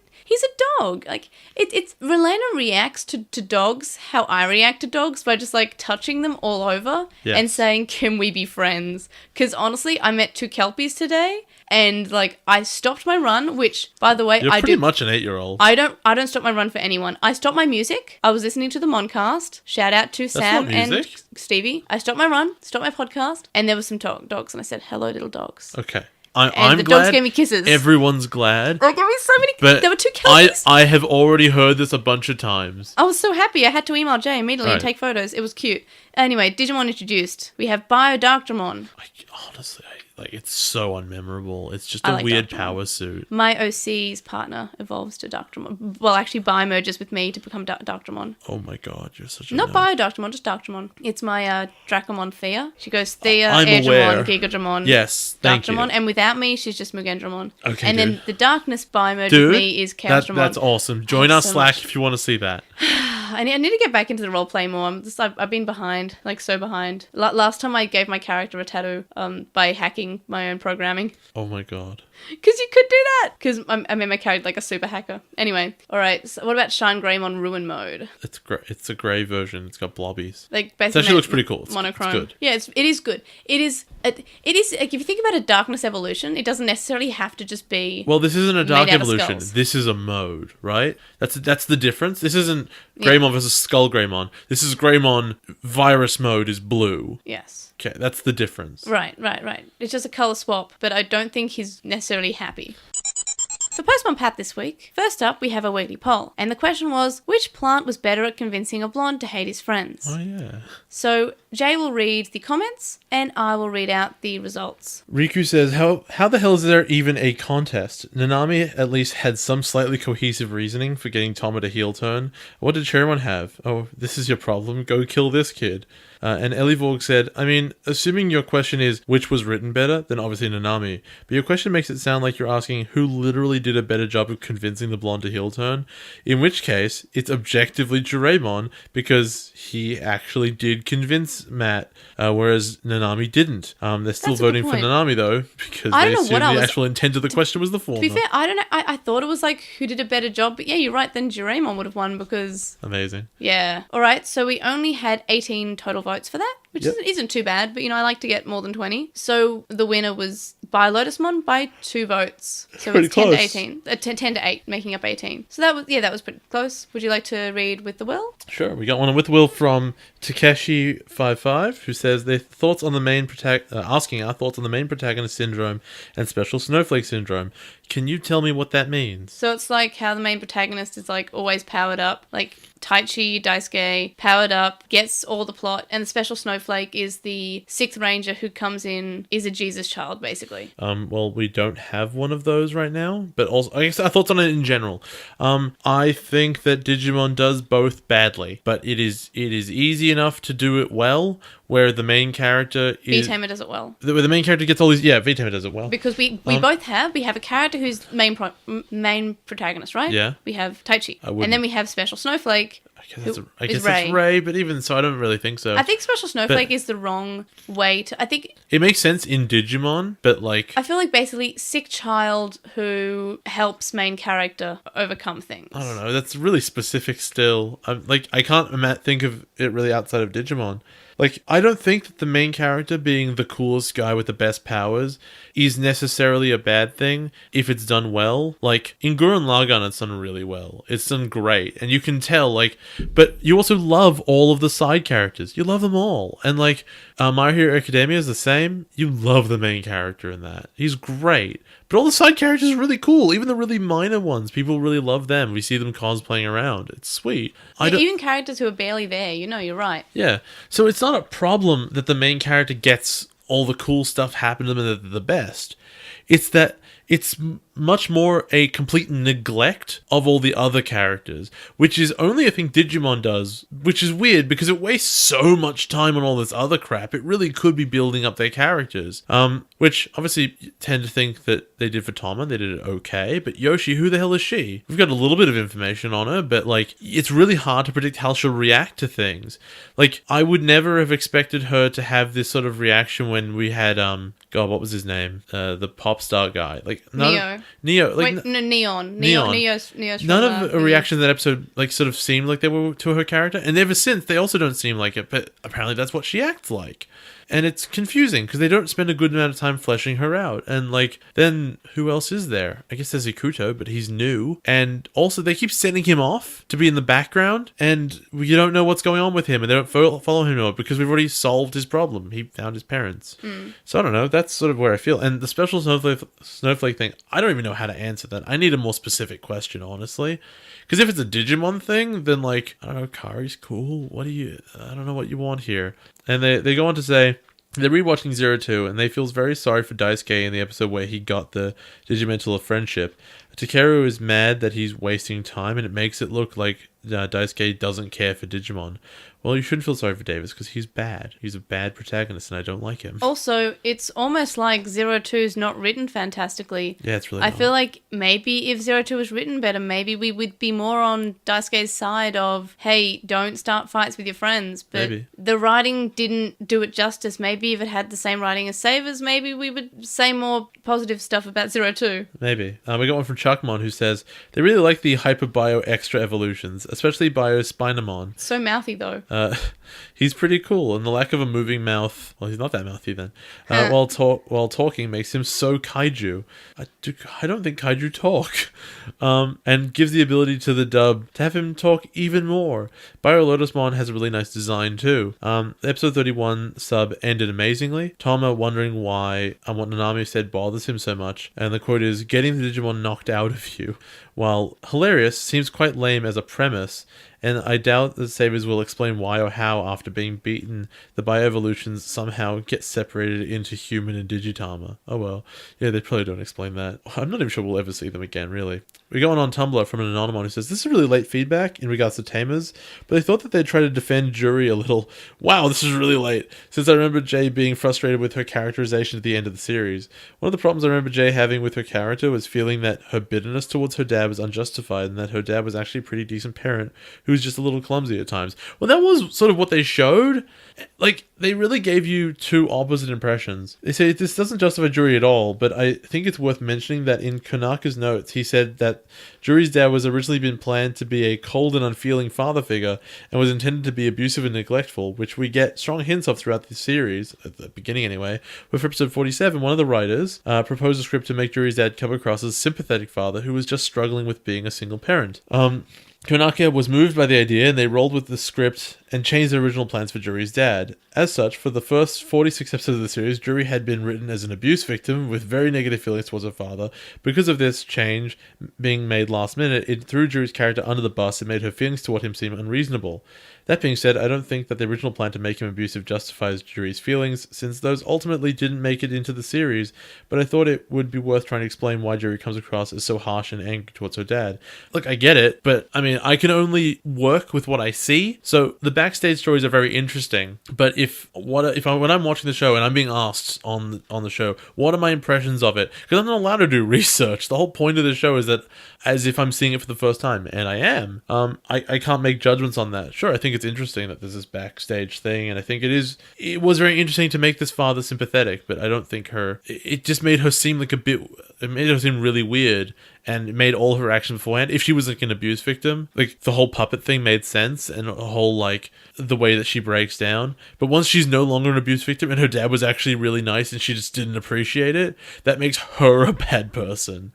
dog. Like it's Relena reacts to dogs how I react to dogs by just like touching them all over and saying, "Can we be friends?" Because honestly, I met 2 Kelpies today. And like I stopped my run, which by the way, You're pretty much an 8-year-old. I don't stop my run for anyone. I stopped my music. I was listening to the Moncast. Shout out to Sam and Stevie. I stopped my run, stopped my podcast, and there was some dogs, and I said, "Hello, little dogs." Okay. I'm glad dogs gave me kisses. Everyone's glad. They gave me so many. But there were 2 Kelpies. I have already heard this a bunch of times. I was so happy. I had to email Jay immediately and take photos. It was cute. Anyway, Digimon introduced. We have Biodoctramon. Honestly, it's so unmemorable. It's just a weird power suit. My OC's partner evolves to Doctramon. Well, actually, merges with me to become Doctramon. Oh my god, you're such a Not nerd. Biodoctramon, just Doctramon. It's my Dracomon Thea. She goes Thea, I'm Airdramon, aware. Gigadramon, Yes, thank you. Doctramon, and without me, she's just Mugendramon. Okay, and then the Darkness merge with me is Chaosdramon. That's awesome. Join our Slack if you want to see that. I need to get back into the roleplay more. I've been behind, like so behind. Last time I gave my character a tattoo by hacking my own programming. Oh my god. Because you could do that. Because I made my character like a super hacker. Anyway, alright. So what about Shine Greymon Ruin Mode? It's great. It's a grey version. It's got blobbies. Like basically, it actually looks pretty cool. It's monochrome. It's good. Yeah, it is good. It is like if you think about a darkness evolution, it doesn't necessarily have to just be. Well, this isn't a dark evolution. This is a mode, right? That's the difference. This isn't Greymon versus Skull Greymon. This is Greymon. Virus mode is blue. Yes. Okay, that's the difference. Right. It's just a color swap, but I don't think he's necessarily happy. For Postmon Pat this week, first up we have a weekly poll, and the question was, which plant was better at convincing a blonde to hate his friends? Oh yeah. So Jay will read the comments, and I will read out the results. Riku says, how the hell is there even a contest? Nanami at least had some slightly cohesive reasoning for getting Tom at a heel turn. What did Cherrymon have? Oh, this is your problem. Go kill this kid. And Elivorg said, I mean, assuming your question is which was written better, then obviously Nanami. But your question makes it sound like you're asking who literally did a better job of convincing the blonde to heel turn. In which case, it's objectively Doraemon because he actually did convince Matt, whereas Nanami didn't. They're still voting for Nanami though because they assume the actual intent of the question was the former. To be fair, I don't know. I thought it was like who did a better job, but yeah, you're right. Then Doraemon would have won because amazing. Yeah. All right. So we only had 18 total votes for that, which isn't too bad, but I like to get more than 20. So the winner was by Lotusmon by 2 votes. So Pretty it's 10 close. to 18. 10 to 8, making up 18. So that was pretty close. Would you like to read with the will? Sure, we got one with Will from Takeshi55, who says their thoughts on the main asking our thoughts on the main protagonist syndrome and special snowflake syndrome. Can you tell me what that means? So it's like how the main protagonist is like always powered up, like Taichi Daisuke, powered up, gets all the plot, and the special snowflake is the 6th ranger who comes in, is a Jesus child, basically. Well, we don't have one of those right now, but also, I guess our thoughts on it in general. I think that Digimon does both badly, but it is easy enough to do it well, where the main character is... V-Tamer does it well. Where the main character gets all these... Yeah, V-Tamer does it well. Because we both have a character who's main protagonist, right? Yeah. We have Taichi. And then we have Special Snowflake, I guess it's Ray, but even so, I don't really think so. I think Special Snowflake is the wrong way to... I think... It makes sense in Digimon, but like... I feel like basically sick child who helps main character overcome things. I don't know, that's really specific still. I can't think of it really outside of Digimon. Like, I don't think that the main character being the coolest guy with the best powers is necessarily a bad thing if it's done well. Like, in Gurren Lagann, it's done really well. It's done great. And you can tell, like... But you also love all of the side characters. You love them all. And, like, My Hero Academia is the same. You love the main character in that. He's great. But all the side characters are really cool. Even the really minor ones. People really love them. We see them cosplaying around. It's sweet. Even characters who are barely there, you're right. Yeah. So it's not a problem that the main character gets all the cool stuff happen to them and they're the best. It's that it's much more a complete neglect of all the other characters, which is only, I think, Digimon does, which is weird because it wastes so much time on all this other crap. It really could be building up their characters, which obviously you tend to think that they did for Toma. They did it okay, but Yoshi, who the hell is she? We've got a little bit of information on her, but like, it's really hard to predict how she'll react to things. Like, I would never have expected her to have this sort of reaction when we had, God, what was his name? The pop star guy. Like, Neo. Like, wait, no, Neon. Neo's from, none of the reactions in that episode like sort of seemed like they were to her character, and ever since they also don't seem like it. But apparently that's what she acts like, and it's confusing because they don't spend a good amount of time fleshing her out. And like, then who else is there? I guess there's Ikuto, but he's new, and also they keep sending him off to be in the background, and you don't know what's going on with him, and they don't follow him anymore because we've already solved his problem. He found his parents. So I don't know. That's sort of where I feel. And the special snowflake thing, I don't even know how to answer that. I need a more specific question, honestly. Because if it's a Digimon thing, then like, I don't know, Kari's cool. I don't know what you want here. And they go on to say, they're rewatching 02 and they feels very sorry for Daisuke in the episode where he got the Digimental of Friendship. Takeru is mad that he's wasting time and it makes it look like Daisuke doesn't care for Digimon. Well, you shouldn't feel sorry for Davis because he's bad. He's a bad protagonist and I don't like him. Also, it's almost like 02 is not written fantastically. Yeah, it's really I not. feel like maybe if 02 was written better, maybe we would be more on Daisuke's side of, hey, don't start fights with your friends. But Maybe. The writing didn't do it justice. Maybe if it had the same writing as Savers, maybe we would say more positive stuff about 02. Maybe. We got one from Chuckmon who says, they really like the Hyperbio extra evolutions, especially Bio Spinamon. So mouthy, though. He's pretty cool, and the lack of a moving mouth... Well, he's not that mouthy then. While talking makes him so kaiju. I don't think kaiju talk. And gives the ability to the dub to have him talk even more. Bio Lotusmon has a really nice design too. Episode 31 sub ended amazingly. Toma wondering why what Nanami said bothers him so much. And the quote is, getting the Digimon knocked out of you. While hilarious, seems quite lame as a premise. And I doubt the Savers will explain why or how, after being beaten, the bioevolutions somehow get separated into human and Digitama. Oh well. Yeah, they probably don't explain that. I'm not even sure we'll ever see them again, really. We go on Tumblr from an Anonymon who says, this is really late feedback in regards to Tamers, but they thought that they'd try to defend Juri a little. Wow, this is really late, since I remember Jay being frustrated with her characterization at the end of the series. One of the problems I remember Jay having with her character was feeling that her bitterness towards her dad was unjustified, and that her dad was actually a pretty decent parent who was just a little clumsy at times. Well, that was sort of what they showed. Like, they really gave you two opposite impressions. They say this doesn't justify Juri at all, but I think it's worth mentioning that in Konaka's notes, he said that that Juri's dad was originally been planned to be a cold and unfeeling father figure and was intended to be abusive and neglectful, which we get strong hints of throughout the series, at the beginning anyway. But for episode 47, one of the writers proposed a script to make Juri's dad come across as a sympathetic father who was just struggling with being a single parent. Konaka was moved by the idea, and they rolled with the script and changed their original plans for Juri's dad. As such, for the first 46 episodes of the series, Juri had been written as an abuse victim with very negative feelings towards her father. Because of this change being made last minute, it threw Juri's character under the bus and made her feelings toward him seem unreasonable. That being said, I don't think that the original plan to make him abusive justifies Juri's feelings, since those ultimately didn't make it into the series, but I thought it would be worth trying to explain why Juri comes across as so harsh and angry towards her dad. Look, I get it, but I mean, I can only work with what I see, so the backstage stories are very interesting, but when I'm watching the show and I'm being asked on the show, what are my impressions of it? Because I'm not allowed to do research. The whole point of the show is that as if I'm seeing it for the first time, and I am. I can't make judgments on that. Sure, I think it's interesting that there's this backstage thing, and I think it was very interesting to make this father sympathetic, but I don't think it just made her seem like it made her seem really weird, and it made all her actions beforehand. If she was like an abuse victim, like the whole puppet thing made sense, and a whole like the way that she breaks down. But once she's no longer an abuse victim and her dad was actually really nice and she just didn't appreciate it, that makes her a bad person.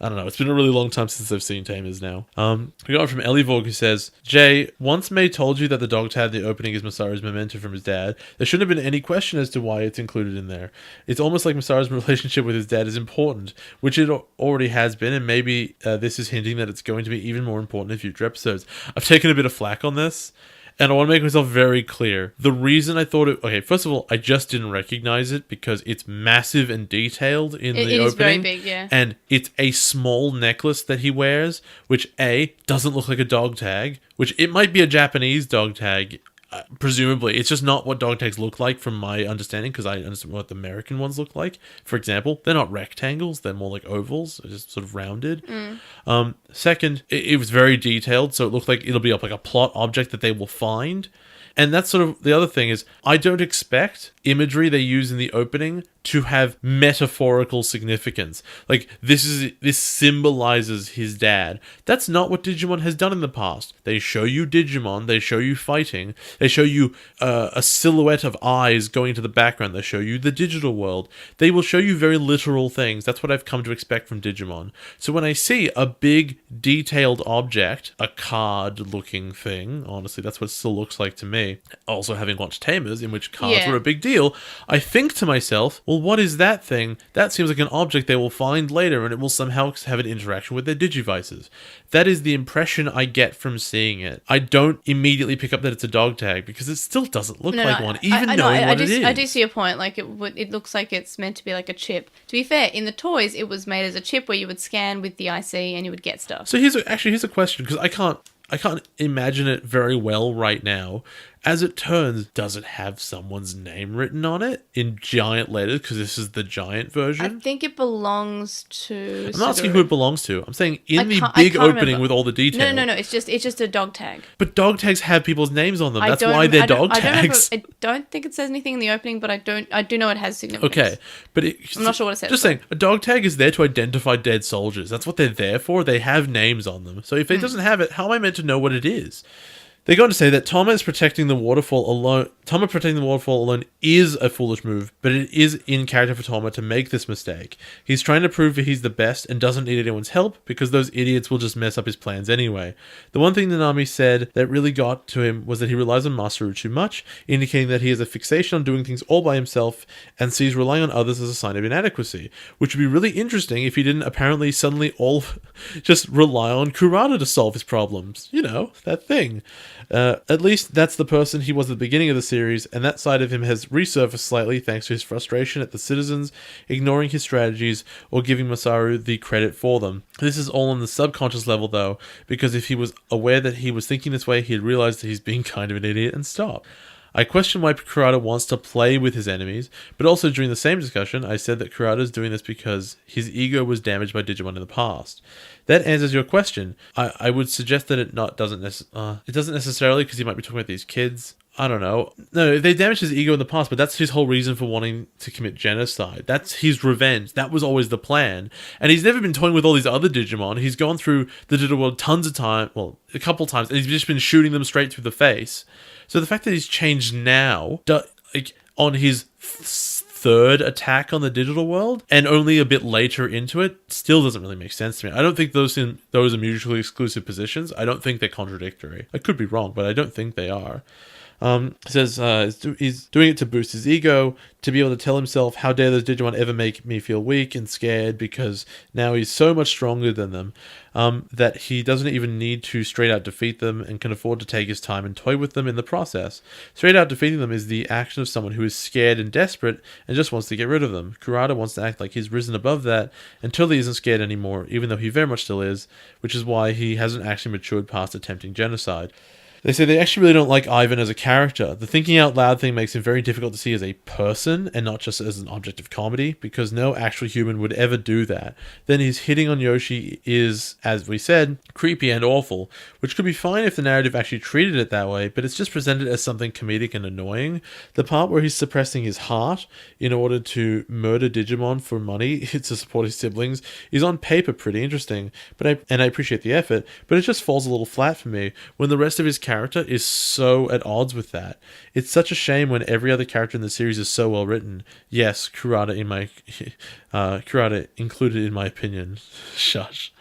I don't know. It's been a really long time since I've seen Tamers now. We got it from Ellie Vorg, who says, Jay, once May told you that the dog tag the opening is Masaru's memento from his dad, there shouldn't have been any question as to why it's included in there. It's almost like Masaru's relationship with his dad is important, which it already has been, and maybe this is hinting that it's going to be even more important in future episodes. I've taken a bit of flack on this, and I want to make myself very clear. The reason I thought it... Okay, first of all, I just didn't recognize it because it's massive and detailed in the opening. It is very big, yeah. And it's a small necklace that he wears, which, A, doesn't look like a dog tag, which it might be a Japanese dog tag, presumably. It's just not what dog tags look like from my understanding, because I understand what the American ones look like. For example, they're not rectangles, they're more like ovals, just sort of rounded. Second, it was very detailed, so it looked like it'll be up like a plot object that they will find. And that's sort of the other thing is, I don't expect imagery they use in the opening to have metaphorical significance. Like, this symbolizes his dad. That's not what Digimon has done in the past. They show you Digimon, they show you fighting, they show you a silhouette of eyes going to the background, they show you the digital world. They will show you very literal things. That's what I've come to expect from Digimon. So when I see a big, detailed object, a card-looking thing, honestly, that's what it still looks like to me. Also, having watched Tamers, in which cards were a big deal, I think to myself, well, what is that thing? That seems like an object they will find later, and it will somehow have an interaction with their Digivices. That is the impression I get from seeing it. I don't immediately pick up that it's a dog tag, because it still doesn't look like one, even knowing what it is. I do see your point. Like, it looks like it's meant to be like a chip. To be fair, in the toys, it was made as a chip where you would scan with the IC and you would get stuff. So here's a question, because I can't imagine it very well right now. As it turns, does it have someone's name written on it in giant letters? Because this is the giant version. I think it belongs to... I'm not asking who it belongs to. I'm saying in the big opening with all the detail. No. It's just a dog tag. But dog tags have people's names on them. That's why they're dog tags. I don't think it says anything in the opening, but I do know it has significance. Okay, but I'm not sure what it says. Just saying, a dog tag is there to identify dead soldiers. That's what they're there for. They have names on them. So if it doesn't have it, how am I meant to know what it is? They go on to say that Toma protecting the waterfall alone is a foolish move, but it is in character for Toma to make this mistake. He's trying to prove that he's the best and doesn't need anyone's help, because those idiots will just mess up his plans anyway. The one thing Nanami said that really got to him was that he relies on Masaru too much, indicating that he has a fixation on doing things all by himself and sees relying on others as a sign of inadequacy, which would be really interesting if he didn't apparently suddenly all just rely on Kurata to solve his problems. You know, that thing. At least that's the person he was at the beginning of the series, and that side of him has resurfaced slightly thanks to his frustration at the citizens ignoring his strategies or giving Masaru the credit for them. This is all on the subconscious level though, because if he was aware that he was thinking this way, he'd realize that he's being kind of an idiot and stop. I question why Kurata wants to play with his enemies, but also during the same discussion, I said that Kurata is doing this because his ego was damaged by Digimon in the past. That answers your question. I would suggest that it doesn't necessarily, because he might be talking about these kids. I don't know. No, they damaged his ego in the past, but that's his whole reason for wanting to commit genocide. That's his revenge. That was always the plan. And he's never been toying with all these other Digimon. He's gone through the digital world tons of time, well, a couple times, and he's just been shooting them straight through the face. So the fact that he's changed now, like on his third attack on the digital world, and only a bit later into it, still doesn't really make sense to me. I don't think those are mutually exclusive positions. I don't think they're contradictory. I could be wrong, but I don't think they are. It says he's doing it to boost his ego, to be able to tell himself, how dare those Digimon ever make me feel weak and scared, because now he's so much stronger than them, that he doesn't even need to straight out defeat them and can afford to take his time and toy with them in the process. Straight out defeating them is the action of someone who is scared and desperate and just wants to get rid of them. Kurata wants to act like he's risen above that until he isn't scared anymore, even though he very much still is, which is why he hasn't actually matured past attempting genocide. They say they actually really don't like Ivan as a character. The thinking out loud thing makes him very difficult to see as a person and not just as an object of comedy, because no actual human would ever do that. Then his hitting on Yoshi is, as we said, creepy and awful, which could be fine if the narrative actually treated it that way, but it's just presented as something comedic and annoying. The part where he's suppressing his heart in order to murder Digimon for money to support his siblings is on paper pretty interesting, I appreciate the effort, but it just falls a little flat for me when the rest of his character is so at odds with that. It's such a shame when every other character in the series is so well written. Yes, Kurata included in my opinion. Shush.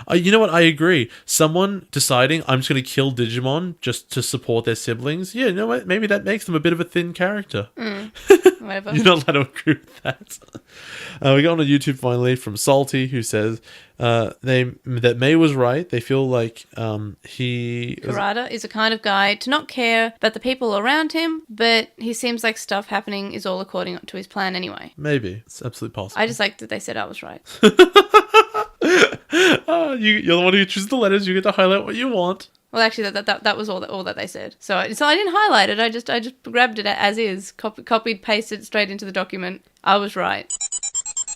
You know what? I agree. Someone deciding, I'm just going to kill Digimon just to support their siblings. Yeah, you know what? Maybe that makes them a bit of a thin character. Whatever. You're not allowed to agree with that. We got on YouTube finally from Salty, who says that May was right. They feel like Kurata is a kind of guy to not care about the people around him, but he seems like stuff happening is all according to his plan anyway. Maybe. It's absolutely possible. I just like that they said I was right. You're the one who chooses the letters. You get to highlight what you want. Well, actually, that was all that they said. So I didn't highlight it. I just grabbed it as is, copied, pasted straight into the document. I was right.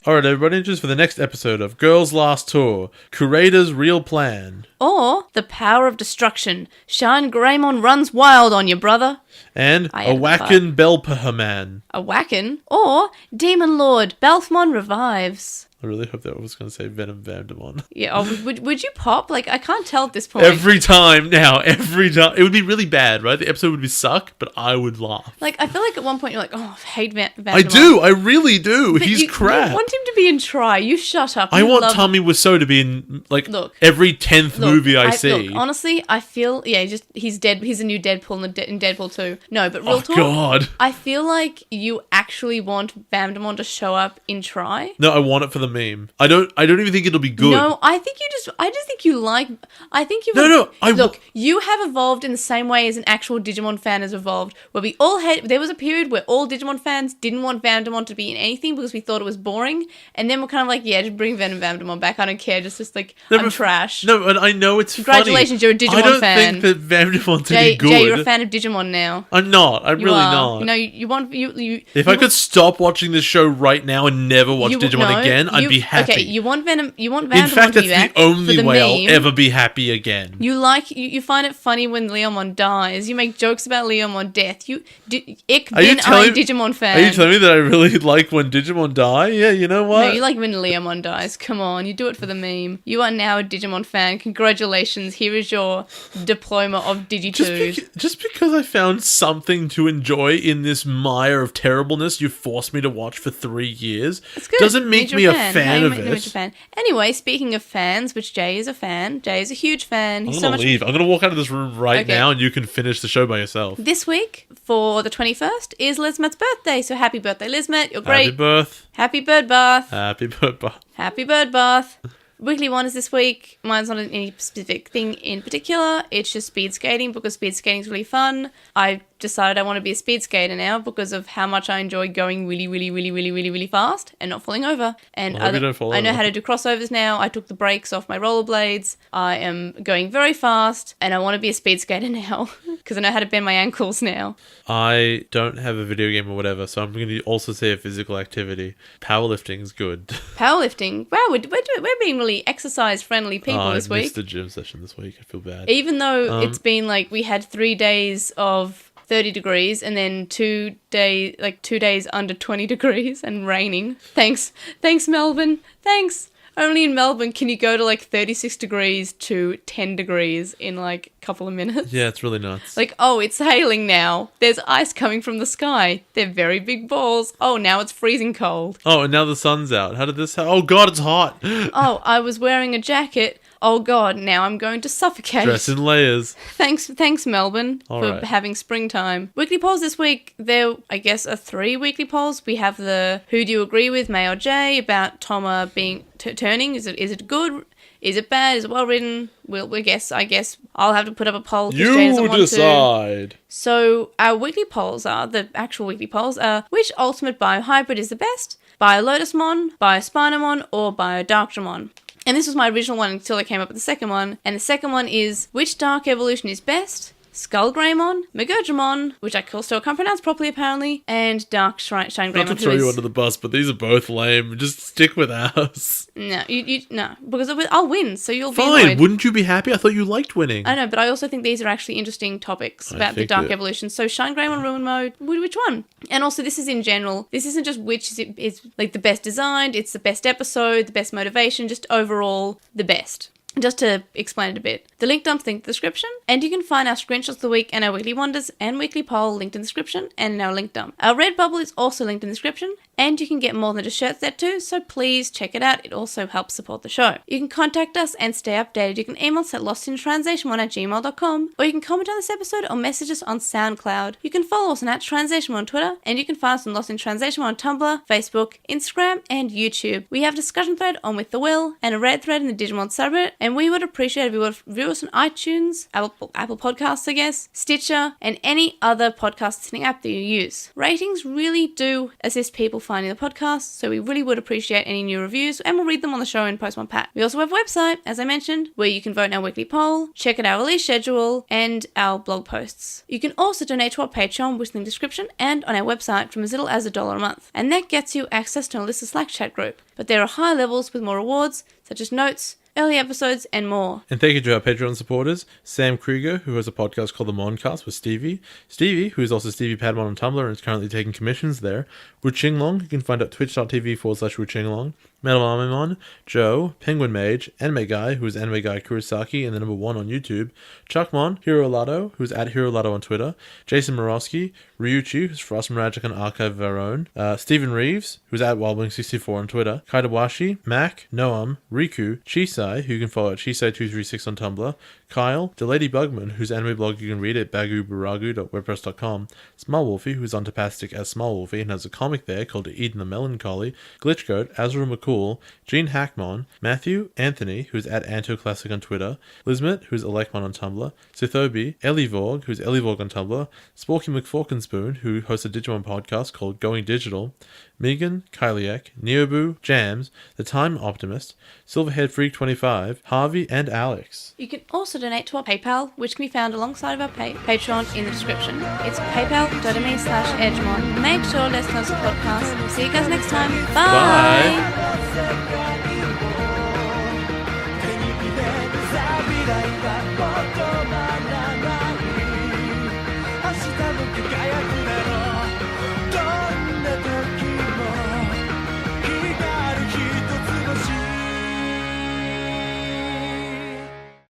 Alright, everybody, just for the next episode of Girls' Last Tour, Kurata's Real Plan. Or The Power of Destruction. Shine Greymon runs wild on you, brother. And A Whackin' Belpahaman. A Whackin'? Or Demon Lord Belfmon revives. I really hope that was going to say Venom Vandemon. Yeah, would you pop? Like, I can't tell at this point. Every time. It would be really bad, right? The episode would be suck, but I would laugh. Like, I feel like at one point you're like, oh, I hate Vandemon. I do. I really do. But He's crap. You want him to be in Try. You shut up. I want Tommy Wiseau to be in, like, every 10th movie I see. Look, honestly, I feel, he's dead. He's a new Deadpool in Deadpool 2. No, but real talk. God. I feel like you actually want Vandemon to show up in Try. No, I want it for the meme. I don't even think it'll be good. No, I just think you like. I think you. Look, you have evolved in the same way as an actual Digimon fan has evolved. Where we all had. There was a period where all Digimon fans didn't want Vandemon to be in anything because we thought it was boring, and then we're kind of like, yeah, just bring Vandemon back. I don't care. Just like I'm trash. No, but I know it's Congratulations, funny. You're a Digimon fan. I don't think that Vandemon's any good. Jay, you're a fan of Digimon now. I'm not. I'm really not. No, you want you. If I could stop watching this show right now and never watch Digimon again, I'd be happy. Okay, you want Vandemon. In fact, that's the only way I'll ever be happy again. You find it funny when Leomon dies. You make jokes about Leomon death. I'm a Digimon fan. Are you telling me that I really like when Digimon die? Yeah, you know what? No, you like when Leomon dies. Come on, you do it for the meme. You are now a Digimon fan. Congratulations. Here is your diploma of Digitude. Just because I found something to enjoy in this mire of terribleness you forced me to watch for 3 years doesn't make me a fan of it. Anyway, speaking of fans, which Jay is a fan. Jay is a huge fan. I'm going to leave. I'm going to walk out of this room right now and you can finish the show by yourself. This week, for the 21st, is Lismet's birthday. So happy birthday, Lismet. You're great. Happy birth. Happy bird bath. Happy bird bath. Happy bird bath. Weekly one is this week. Mine's not any specific thing in particular. It's just speed skating because speed skating is really fun. I decided I want to be a speed skater now because of how much I enjoy going really, really, really, really, really, really fast and not falling over. And I know how to do crossovers now. I took the brakes off my rollerblades. I am going very fast and I want to be a speed skater now because I know how to bend my ankles now. I don't have a video game or whatever, so I'm going to also say a physical activity. Powerlifting is good. Powerlifting? Wow, we're being really exercise-friendly people this week. I missed the gym session this week. I feel bad. Even though it's been like we had 3 days of 30 degrees and then 2 days under 20 degrees and raining. Thanks Melbourne. Thanks. Only in Melbourne can you go to like 36 degrees to 10 degrees in like a couple of minutes. Yeah, it's really nuts. Like, oh, it's hailing now. There's ice coming from the sky. They're very big balls. Oh, now it's freezing cold. Oh, and now the sun's out. How did this happen? Oh, God, it's hot. Oh, I was wearing a jacket. Oh, God, now I'm going to suffocate. Dress in layers. Thanks, Melbourne, All for right. having springtime. Weekly polls this week, there, I guess, are 3 weekly polls. We have the Who Do You Agree With, May or J, about Toma being turning. Is it good? Is it bad? Is it well written? I guess I'll have to put up a poll. You decide. So our weekly polls are, the actual weekly polls are, which ultimate biohybrid is the best? BioLotusmon, BioSpinomon, or BioDarkdramon? And this was my original one until I came up with the second one. And the second one is, which dark evolution is best? Skullgreymon, Megodramon, which I still can't pronounce properly apparently, and Dark Shinegraymon. Not to throw you under the bus, but these are both lame. Just stick with ours. No, no, because I'll win, so you'll be Fine, annoyed. wouldn't you be happy? I thought you liked winning. I know, but I also think these are actually interesting topics about the dark evolution. So Shinegraymon, Ruin Mode, which one? And also this is in general. This isn't just which is like the best designed, it's the best episode, the best motivation, just overall the best. Just to explain it a bit, the link dump's linked in the description, and you can find our screenshots of the week and our weekly wonders and weekly poll linked in the description and in our link dump. Our Redbubble is also linked in the description, and you can get more than just shirts there too, so please check it out. It also helps support the show. You can contact us and stay updated. You can email us at LostinTranslationmon@gmail.com, or you can comment on this episode or message us on SoundCloud. You can follow us on @TranslationMon on Twitter, and you can find us on LostinTranslationmon on Tumblr, Facebook, Instagram, and YouTube. We have a discussion thread on With the Will and a Reddit thread in the Digimon subreddit, and we would appreciate if you would review us on iTunes, Apple Podcasts, I guess, Stitcher, and any other podcast listening app that you use. Ratings really do assist people finding the podcast, so we really would appreciate any new reviews, and we'll read them on the show in Postmon Pat. We also have a website, as I mentioned, where you can vote in our weekly poll, check out our release schedule, and our blog posts. You can also donate to our Patreon, which is in the description, and on our website from as little as $1 a month. And that gets you access to a list of Slack chat group. But there are high levels with more rewards, such as notes, early episodes, and more. And thank you to our Patreon supporters, Sam Krieger, who has a podcast called The Moncast with Stevie, who is also Stevie Padmon on Tumblr and is currently taking commissions there, Wuqinglong, you can find at twitch.tv/Wuqinglong, Metalmamimon, Joe, Penguin Mage, Anime Guy, who is Anime Guy Kurosaki and the number 1 on YouTube, Chuckmon, Hiro Lado, who's at Hiro Lado on Twitter, Jason Morosky, Ryuchi, who's Frost Magic and Archive of Our Own, Stephen Reeves, who's at Wildwing64 on Twitter, Kaidawashi, Mac, Noam, Riku, Chisai, who you can follow at Chisai236 on Tumblr, Kyle, the Lady Bugman, whose anime blog you can read at bagubaragu.wordpress.com, Smallwolfie, who's on Tapastic as Smallwolfie and has a comic there called Eden the Melancholy, Glitchgoat, Azra McCool, Gene Hackmon, Matthew, Anthony, who's at AntoClassic on Twitter, Lizmet, who's Elecmon on Tumblr, Sithobi, Ellivorg, who's Ellivorg on Tumblr, Sporky McForkinspoon, who hosts a Digimon podcast called Going Digital, Megan, Kyliak, Neobu, Jams, The Time Optimist, Silverhead Freak 25, Harvey, and Alex. You can also donate to our PayPal, which can be found alongside of our Patreon in the description. It's paypal.me/edgemon. Make sure to listen to the podcast. See you guys next time. Bye!